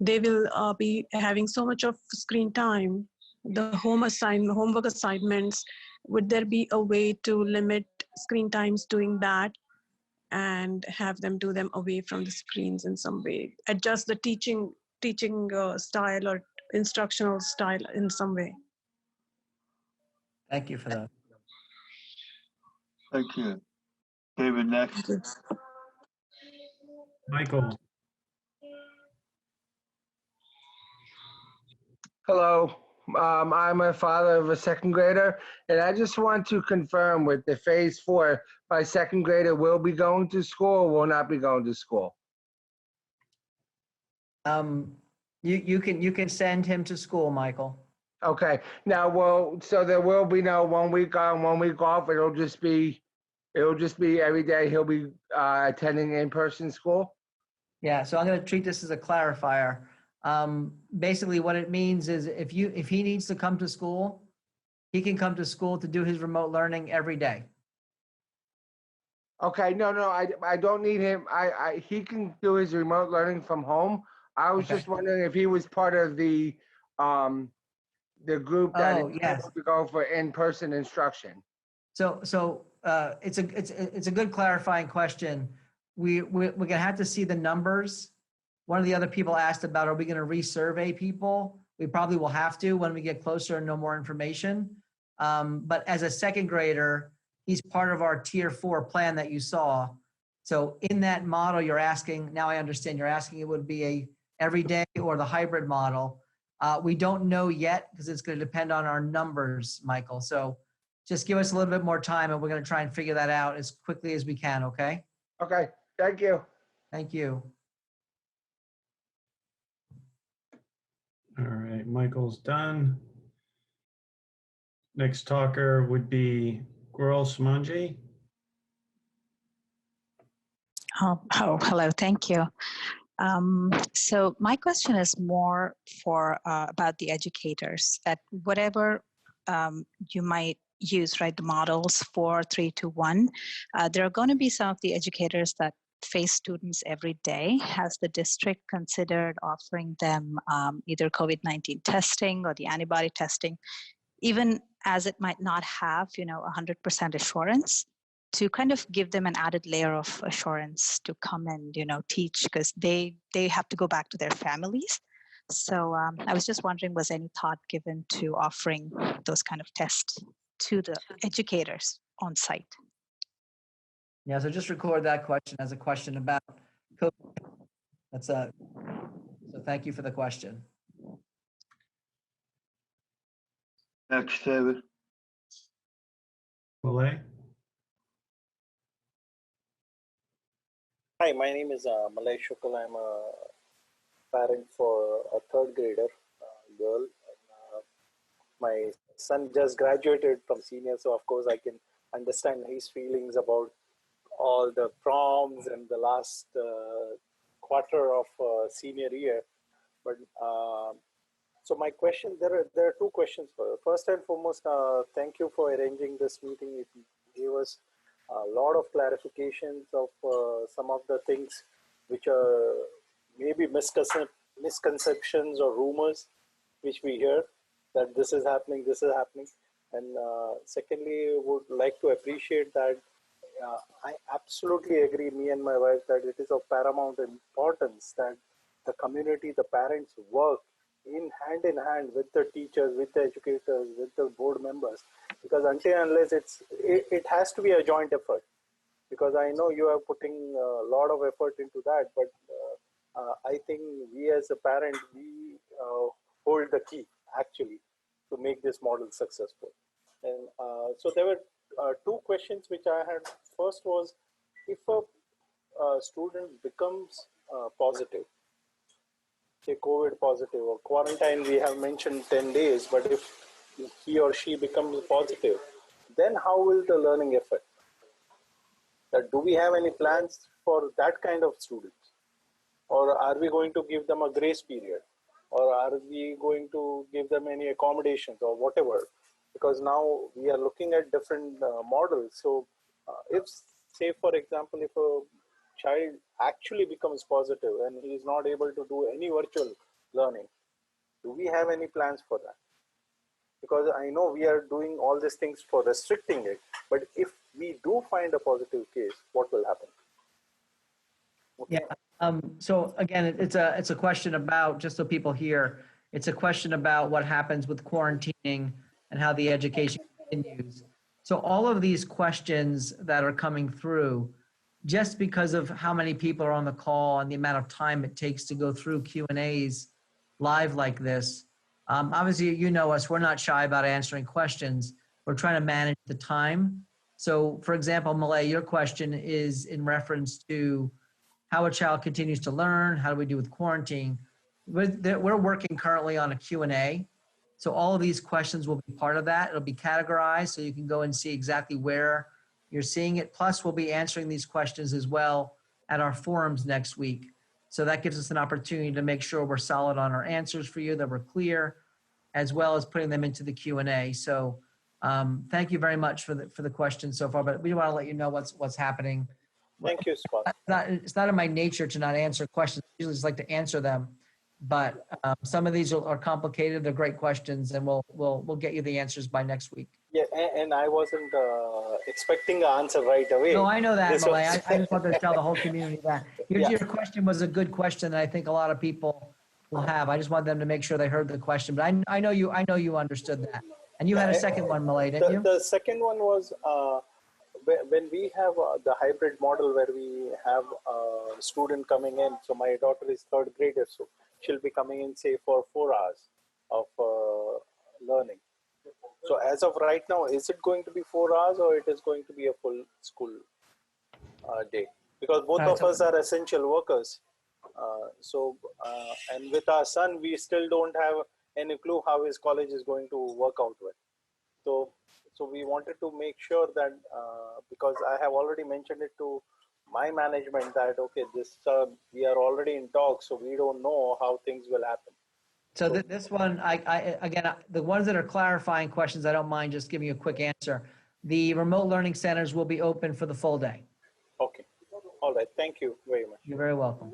they will be having so much of screen time, the homework assignments, would there be a way to limit screen times doing that and have them do them away from the screens in some way? Adjust the teaching style or instructional style in some way. Thank you for that. Thank you. David, next. Michael. Hello, I'm a father of a 2nd grader, and I just want to confirm with the phase 4, my 2nd grader will be going to school or will not be going to school. You can send him to school, Michael. Okay, now, so there will be no 1 week on, 1 week off. It'll just be every day he'll be attending in-person school. Yeah, so I'm going to treat this as a clarifier. Basically what it means is if he needs to come to school, he can come to school to do his remote learning every day. Okay, no, I don't need him. He can do his remote learning from home. I was just wondering if he was part of the group that is able to go for in-person instruction. So it's a good clarifying question. We're gonna have to see the numbers. One of the other people asked about, are we gonna resurvey people? We probably will have to when we get closer and know more information. But as a 2nd grader, he's part of our tier 4 plan that you saw. So in that model you're asking, now I understand you're asking, it would be a every day or the hybrid model. We don't know yet because it's going to depend on our numbers, Michael. So just give us a little bit more time and we're going to try and figure that out as quickly as we can, okay? Okay, thank you. Thank you. All right, Michael's done. Next talker would be Gurul Samanji. Hello, thank you. So my question is more for about the educators, that whatever you might use, right, the models 4, 3, 2, 1, there are going to be some of the educators that face students every day. Has the district considered offering them either COVID-19 testing or the antibody testing, even as it might not have, 100% assurance, to kind of give them an added layer of assurance to come and, teach, because they have to go back to their families. So I was just wondering, was any thought given to offering those kind of tests to the educators on site? Yeah, so just record that question as a question about COVID. So thank you for the question. Next, David. Malay. Hi, my name is Malay Shukla. I'm a parent for a third grader girl. My son just graduated from senior, so of course I can understand his feelings about all the proms and the last quarter of senior year. But so my question, there are two questions. First and foremost, thank you for arranging this meeting. It gave us a lot of clarifications of some of the things which are maybe misconceptions or rumors which we hear, that this is happening. And secondly, would like to appreciate that I absolutely agree, me and my wife, that it is of paramount importance that the community, the parents work hand in hand with the teachers, with the educators, with the board members, because until and unless it has to be a joint effort, because I know you are putting a lot of effort into that, but I think we as a parent, we hold the key actually to make this model successful. And so there were two questions which I had. First was, if a student becomes positive, say COVID positive or quarantine, we have mentioned 10 days, but if he or she becomes positive, then how will the learning affect? Do we have any plans for that kind of students? Or are we going to give them a grace period? Or are we going to give them any accommodations or whatever? Because now we are looking at different models. So if, say, for example, if a child actually becomes positive and he is not able to do any virtual learning, do we have any plans for that? Because I know we are doing all these things for restricting it, but if we do find a positive case, what will happen? Okay. Yeah. So again, it's a question about, just so people hear, it's a question about what happens with quarantining and how the education continues. So all of these questions that are coming through, just because of how many people are on the call and the amount of time it takes to go through Q&As live like this, obviously, you know us, we're not shy about answering questions. We're trying to manage the time. So for example, Malay, your question is in reference to how a child continues to learn, how do we do with quarantine? We're working currently on a Q&A. So all of these questions will be part of that. It'll be categorized so you can go and see exactly where you're seeing it. Plus, we'll be answering these questions as well at our forums next week. So that gives us an opportunity to make sure we're solid on our answers for you, that we're clear, as well as putting them into the Q&A. So thank you very much for the questions so far, but we want to let you know what's happening. Thank you, Scott. It's not in my nature to not answer questions. I usually just like to answer them, but some of these are complicated. They're great questions, and we'll get you the answers by next week. Yeah, and I wasn't expecting an answer right away. No, I know that, Malay. I just wanted to tell the whole community that. Your question was a good question that I think a lot of people will have. I just want them to make sure they heard the question, but I know you understood that. And you had a second one, Malay, didn't you? The second one was when we have the hybrid model where we have a student coming in. So my daughter is third grader, so she'll be coming in, say, for 4 hours. of learning. So as of right now, is it going to be 4 hours or it is going to be a full school day? Because both of us are essential workers. And with our son, we still don't have any clue how his college is going to work out with. So we wanted to make sure that, because I have already mentioned it to my management that, okay, this we are already in talks, so we don't know how things will happen. So this one, again, the ones that are clarifying questions, I don't mind just giving you a quick answer. The remote learning centers will be open for the full day. Okay. All right. Thank you very much. You're very welcome.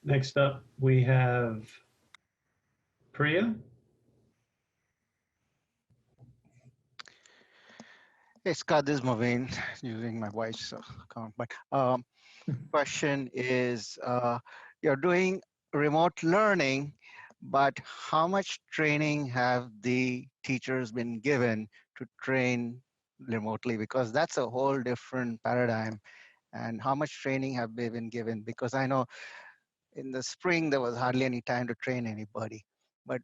Next up, we have Priya. Hey, Scott, this is Maveen using my wife's account. But question is, you're doing remote learning, but how much training have the teachers been given to train remotely? Because that's a whole different paradigm. And how much training have they been given? Because I know in the spring, there was hardly any time to train anybody. But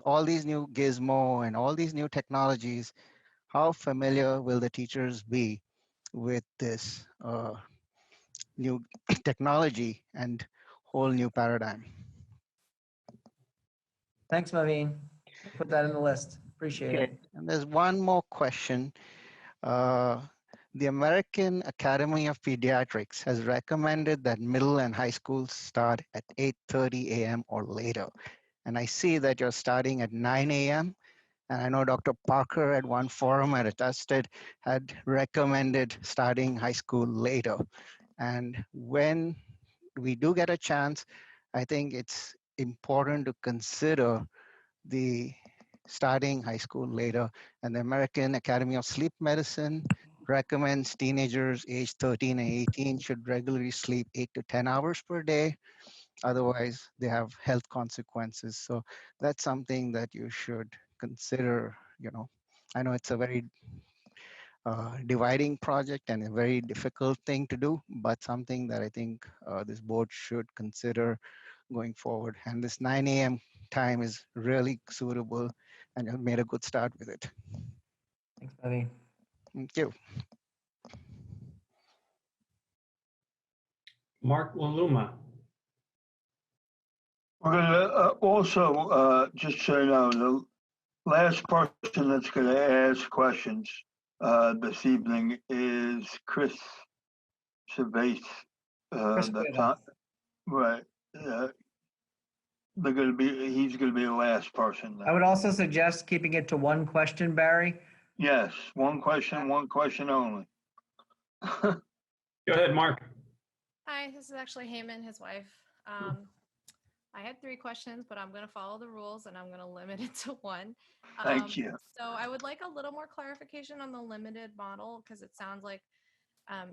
all these new gizmo and all these new technologies, how familiar will the teachers be with this new technology and whole new paradigm? Thanks, Maveen. Put that in the list. Appreciate it. And there's one more question. The American Academy of Pediatrics has recommended that middle and high schools start at 8:30 a.m. or later. And I see that you're starting at 9 a.m. And I know Dr. Parker at one forum I attested had recommended starting high school later. And when we do get a chance, I think it's important to consider the starting high school later. And the American Academy of Sleep Medicine recommends teenagers aged 13 and 18 should regularly sleep 8 to 10 hours per day. Otherwise, they have health consequences. So that's something that you should consider. I know it's a very dividing project and a very difficult thing to do, but something that I think this board should consider going forward. And this 9 a.m. time is really suitable, and you made a good start with it. Thanks, Bobby. Thank you. Mark Laluma. We're gonna also, just so you know, the last person that's gonna ask questions this evening is Chris Gervais. Right. He's gonna be the last person. I would also suggest keeping it to one question, Barry. Yes, one question only. Go ahead, Mark. Hi, this is actually Heyman, his wife. I had 3 questions, but I'm going to follow the rules and I'm going to limit it to one. Thank you. So I would like a little more clarification on the limited model, because it sounds like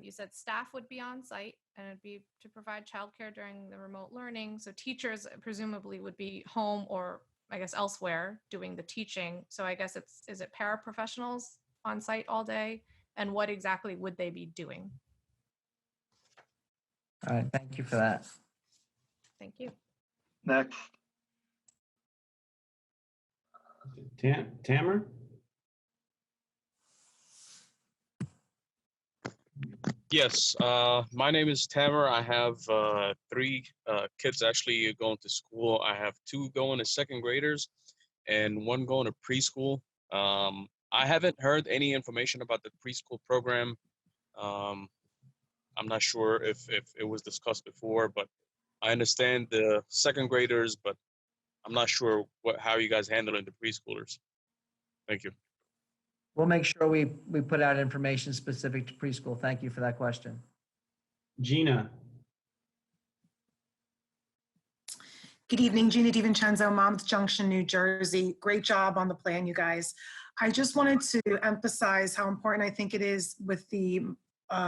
you said staff would be on site and it'd be to provide childcare during the remote learning. So teachers presumably would be home or I guess elsewhere doing the teaching. So I guess is it paraprofessionals on site all day? And what exactly would they be doing? All right, thank you for that. Thank you. Next. Tamer? Yes, my name is Tamer. I have 3 kids actually going to school. I have 2 going to 2nd graders and 1 going to preschool. I haven't heard any information about the preschool program. I'm not sure if it was discussed before, but I understand the 2nd graders, but I'm not sure how you guys handling the preschoolers. Thank you. We'll make sure we put out information specific to preschool. Thank you for that question. Gina. Good evening, Gina DiVincenzo, Monmouth Junction, New Jersey. Great job on the plan, you guys. I just wanted to emphasize how important I think it is with the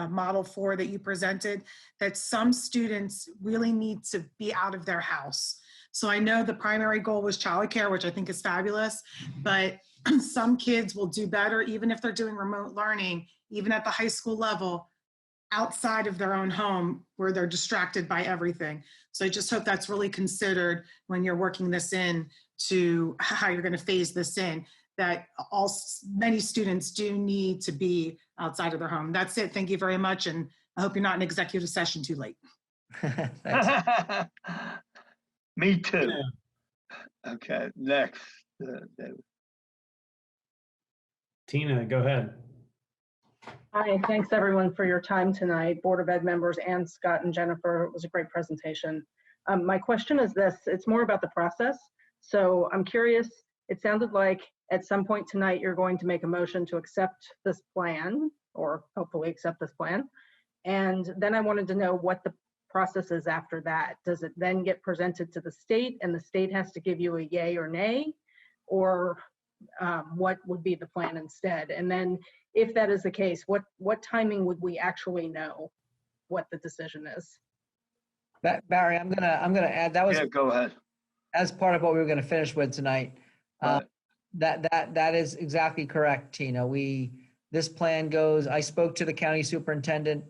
Model 4 that you presented, that some students really need to be out of their house. So I know the primary goal was childcare, which I think is fabulous, but some kids will do better even if they're doing remote learning, even at the high school level, outside of their own home where they're distracted by everything. So I just hope that's really considered when you're working this in to how you're going to phase this in, that many students do need to be outside of their home. That's it. Thank you very much. And I hope you're not in executive session too late. Me too. Okay, next. David. Tina, go ahead. Hi, thanks everyone for your time tonight, Board of Ed members and Scott and Jennifer. It was a great presentation. My question is this, it's more about the process. So I'm curious, it sounded like at some point tonight you're going to make a motion to accept this plan, or hopefully accept this plan. And then I wanted to know what the process is after that. Does it then get presented to the state and the state has to give you a yay or nay? Or what would be the plan instead? And then if that is the case, what timing would we actually know what the decision is? Barry, I'm gonna add, that was, Yeah, go ahead. as part of what we were gonna finish with tonight. That is exactly correct, Tina. This plan goes, I spoke to the county superintendent,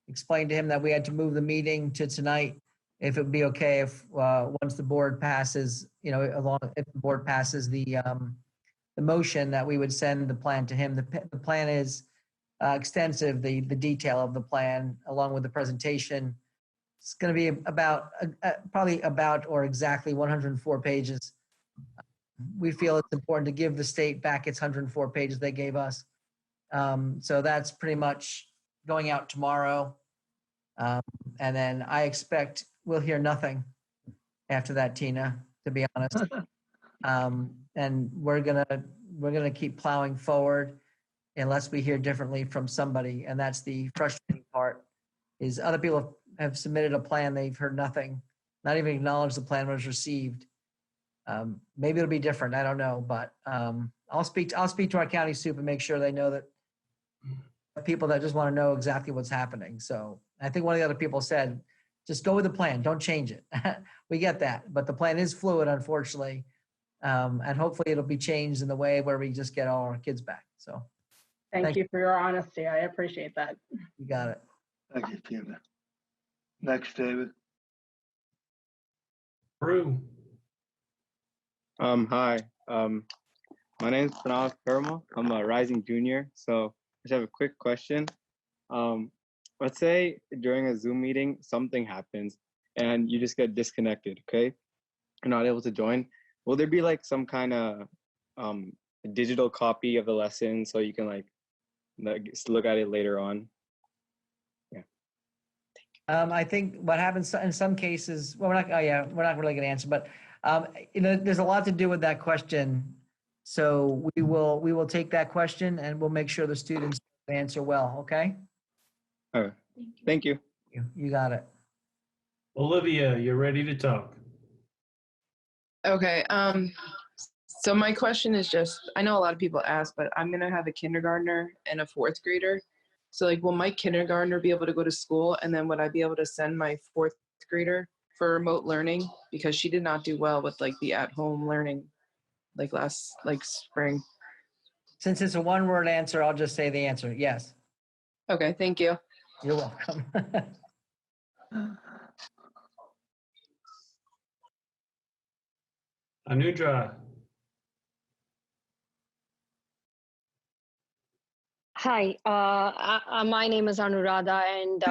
explained to him that we had to move the meeting to tonight, if it would be okay if once the board passes, if the board passes the motion, that we would send the plan to him. The plan is extensive, the detail of the plan along with the presentation. It's going to be about probably about or exactly 104 pages. We feel it's important to give the state back its 104 pages they gave us. So that's pretty much going out tomorrow. And then I expect we'll hear nothing after that, Tina, to be honest. And we're gonna keep plowing forward unless we hear differently from somebody. And that's the frustrating part, is other people have submitted a plan, they've heard nothing, not even acknowledged the plan was received. Maybe it'll be different, I don't know, but I'll speak to our county soup and make sure they know that people that just want to know exactly what's happening. So I think one of the other people said, just go with the plan, don't change it. We get that, but the plan is fluid, unfortunately. And hopefully it'll be changed in the way where we just get all our kids back. So Thank you for your honesty. I appreciate that. you got it. Thank you, Tina. Next, David. Brew. Hi. My name is Pranav Karma. I'm a rising junior. So I just have a quick question. Let's say during a Zoom meeting, something happens and you just get disconnected, okay? You're not able to join. Will there be like some kind of digital copy of the lesson so you can like look at it later on? I think what happens in some cases, well, we're not really going to answer, but there's a lot to do with that question. So we will take that question and we'll make sure the students answer well. Okay. All right. Thank you. You got it. Olivia, you're ready to talk. Okay. So my question is just, I know a lot of people ask, but I'm going to have a kindergartner and a fourth grader. So like, will my kindergartner be able to go to school? And then would I be able to send my fourth grader for remote learning? Because she did not do well with like the at-home learning like last spring. Since it's a one-word answer, I'll just say the answer. Yes. Okay, thank you. You're welcome. Anudra. Hi, my name is Anuradha, and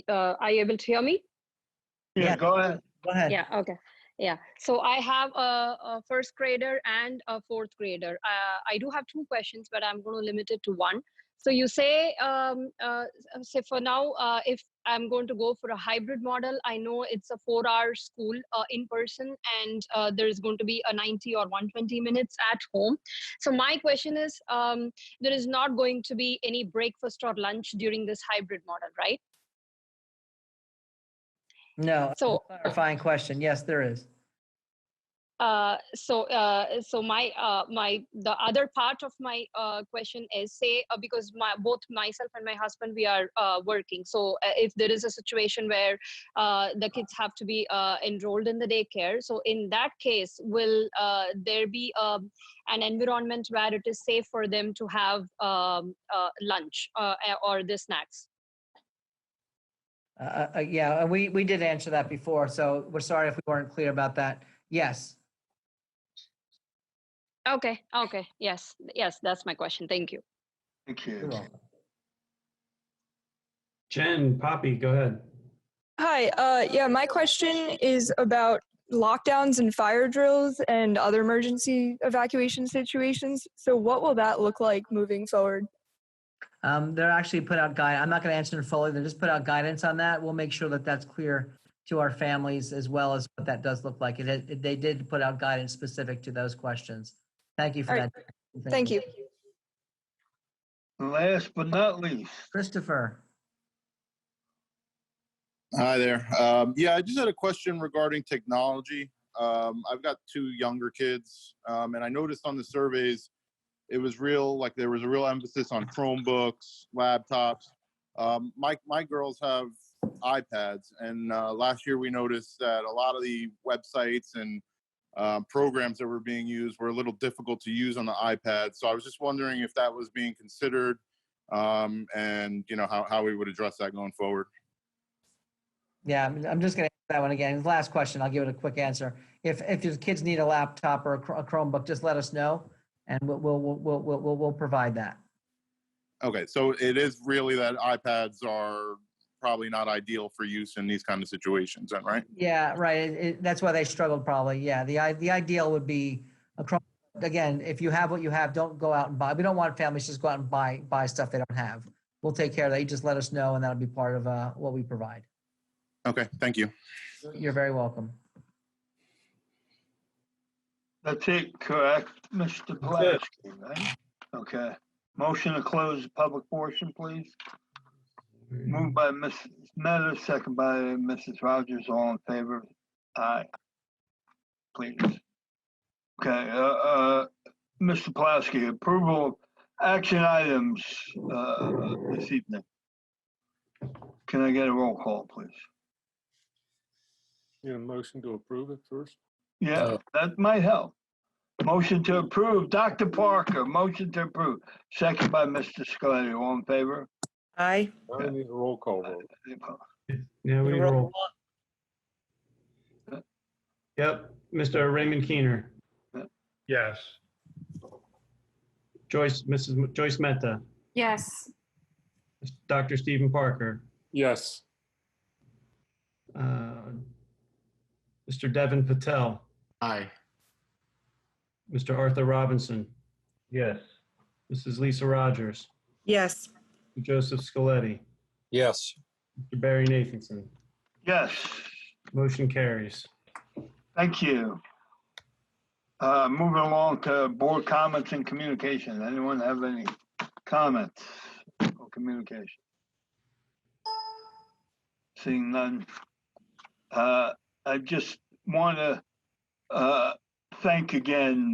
are you able to hear me? Yeah, go ahead. Go ahead. Yeah, okay. Yeah, so I have a first grader and a fourth grader. I do have two questions, but I'm going to limit it to one. So you say for now, if I'm going to go for a hybrid model, I know it's a 4-hour school in person, and there's going to be a 90 or 120 minutes at home. So my question is, there is not going to be any breakfast or lunch during this hybrid model, right? No, So clarifying question. Yes, there is. So the other part of my question is, say, because both myself and my husband, we are working. So if there is a situation where the kids have to be enrolled in the daycare, so in that case, will there be an environment where it is safe for them to have lunch or the snacks? Yeah, and we did answer that before, so we're sorry if we weren't clear about that. Yes. Okay. Yes, that's my question. Thank you. Thank you. You're welcome. Jen, Poppy, go ahead. Hi, yeah, my question is about lockdowns and fire drills and other emergency evacuation situations. So what will that look like moving forward? They're actually put out guide. I'm not going to answer it fully. They just put out guidance on that. We'll make sure that that's clear to our families as well as what that does look like. They did put out guidance specific to those questions. Thank you for that. Thank you. Last but not least, Christopher. Hi there. Yeah, I just had a question regarding technology. I've got 2 younger kids, and I noticed on the surveys, it was there was a real emphasis on Chromebooks, laptops. My girls have iPads, and last year we noticed that a lot of the websites and programs that were being used were a little difficult to use on the iPad. So I was just wondering if that was being considered, and how we would address that going forward. Yeah, I'm just going to answer that one again. Last question. I'll give it a quick answer. If your kids need a laptop or a Chromebook, just let us know, and we'll provide that. Okay, so it is really that iPads are probably not ideal for use in these kind of situations, then, right? Yeah, right. That's why they struggled probably. Yeah, the ideal would be a Chromebook. Again, if you have what you have, don't go out and buy. We don't want families to just go out and buy stuff they don't have. We'll take care of that. You just let us know, and that'll be part of what we provide. Okay, thank you. You're very welcome. that's it, correct, Mr. Pulaski, right? Okay. Motion to close the public portion, please. Moved by Mrs. Meta, second by Mrs. Rogers. All in favor? Aye. Please. Okay. Mr. Pulaski, approval of action items this evening. Can I get a roll call, please? Need a motion to approve it first? Yeah, that might help. Motion to approve, Dr. Parker, motion to approve. Second by Mr. Scaletti, all in favor? Aye. Now we need a roll call vote. Yeah, we need a roll. Yep, Mr. Raymond Keener. Yes. Mrs. Joyce Mehta. Yes. Dr. Stephen Parker. Yes. Mr. Devin Patel. Aye. Mr. Arthur Robinson. Yes. Mrs. Lisa Rogers. Yes. Joseph Scaletti. Yes. Mr. Barry Nathanson. Yes, Motion carries. thank you. Moving along to board comments and communication. Anyone have any comments or communication? Seeing none. I just want to thank again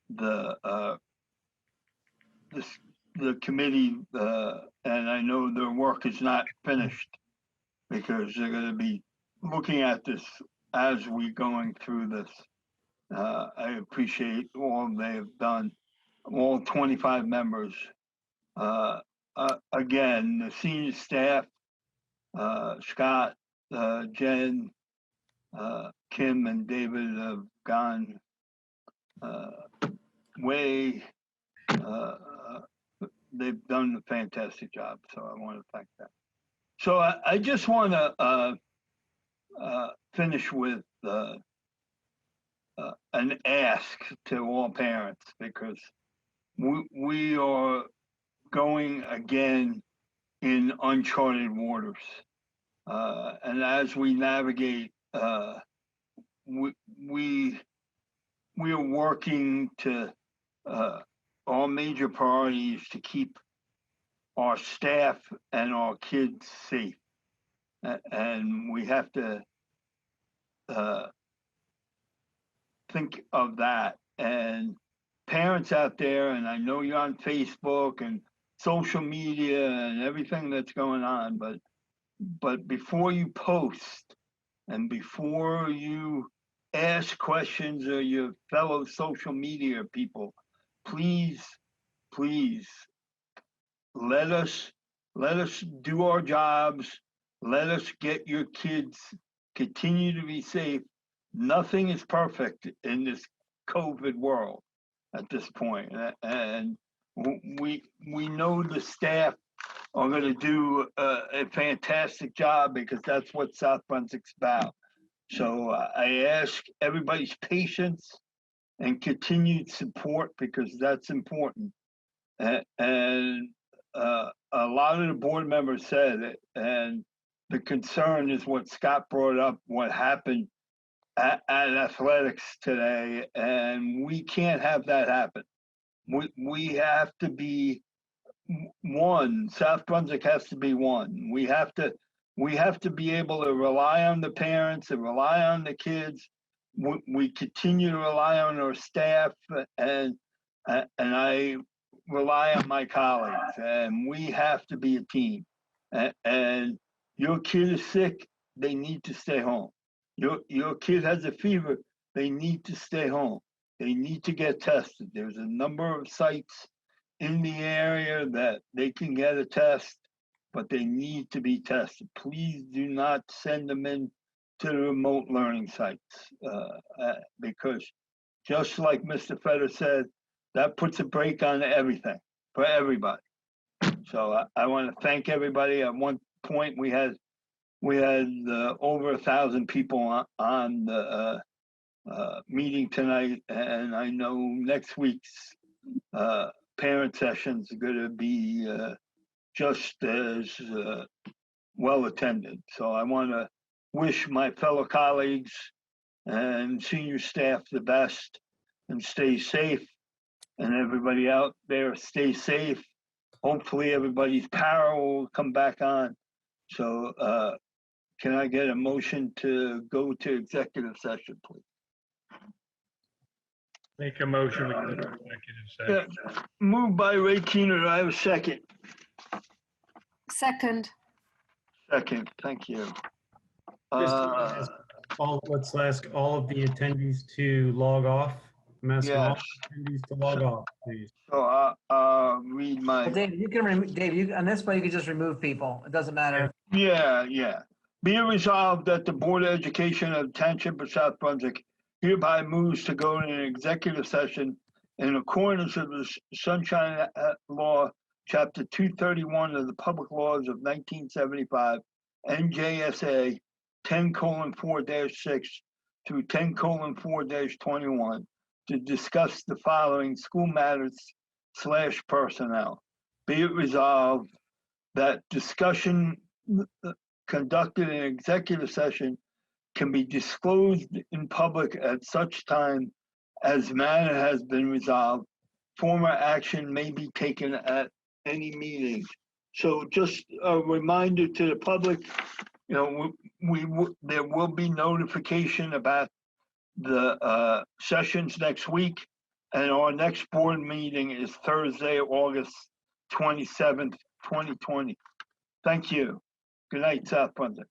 the committee, and I know their work is not finished because they're going to be looking at this as we're going through this. I appreciate all they have done, all 25 members. Again, the senior staff, Scott, Jen, Kim and David have gone way, they've done a fantastic job, so I want to thank them. So I just want to finish with an ask to all parents, because we are going again in uncharted waters. And as we navigate, we are working to our major priorities to keep our staff and our kids safe. And we have to think of that. And parents out there, and I know you're on Facebook and social media and everything that's going on, but before you post and before you ask questions of your fellow social media people, please, please let us do our jobs. Let us get your kids continue to be safe. Nothing is perfect in this COVID world at this point, and we know the staff are going to do a fantastic job because that's what South Brunswick's about. So I ask everybody's patience and continued support because that's important. And a lot of the board members said it, and the concern is what Scott brought up, what happened at athletics today, and we can't have that happen. We have to be one. South Brunswick has to be one. We have to be able to rely on the parents and rely on the kids. We continue to rely on our staff, and I rely on my colleagues, and we have to be a team. And your kid is sick, they need to stay home. Your kid has a fever, they need to stay home. They need to get tested. There's a number of sites in the area that they can get a test, but they need to be tested. Please do not send them in to the remote learning sites because just like Mr. Fetter said, that puts a brake on everything for everybody. So I want to thank everybody. At one point, we had over 1,000 people on the meeting tonight, and I know next week's parent sessions are going to be just as well attended. So I want to wish my fellow colleagues and senior staff the best and stay safe. And everybody out there, stay safe. Hopefully everybody's power will come back on. So can I get a motion to go to executive session, please? Make a motion with the executive session. Yeah. Moved by Ray Keener. Do I have a second? Second. Second, thank you. Let's ask all of the attendees to log off. I'm asking all Yes. attendees to log off, please. So read my. Well, Dave, you can remove, Dave, on this way, you can just remove people. It doesn't matter. Yeah. Be it resolved that the Board of Education of the Township of South Brunswick hereby moves to go into an executive session in accordance with the Sunshine Law, Chapter 231 of the Public Laws of 1975, NJSA 10:4-6 through 10:4-21 to discuss the following school matters / personnel. Be it resolved that discussion conducted in executive session can be disclosed in public at such time as matter has been resolved. Former action may be taken at any meeting. So just a reminder to the public, you know, there will be notification about the sessions next week, and our next board meeting is Thursday, August 27th, 2020. Thank you. Good night, South Brunswick.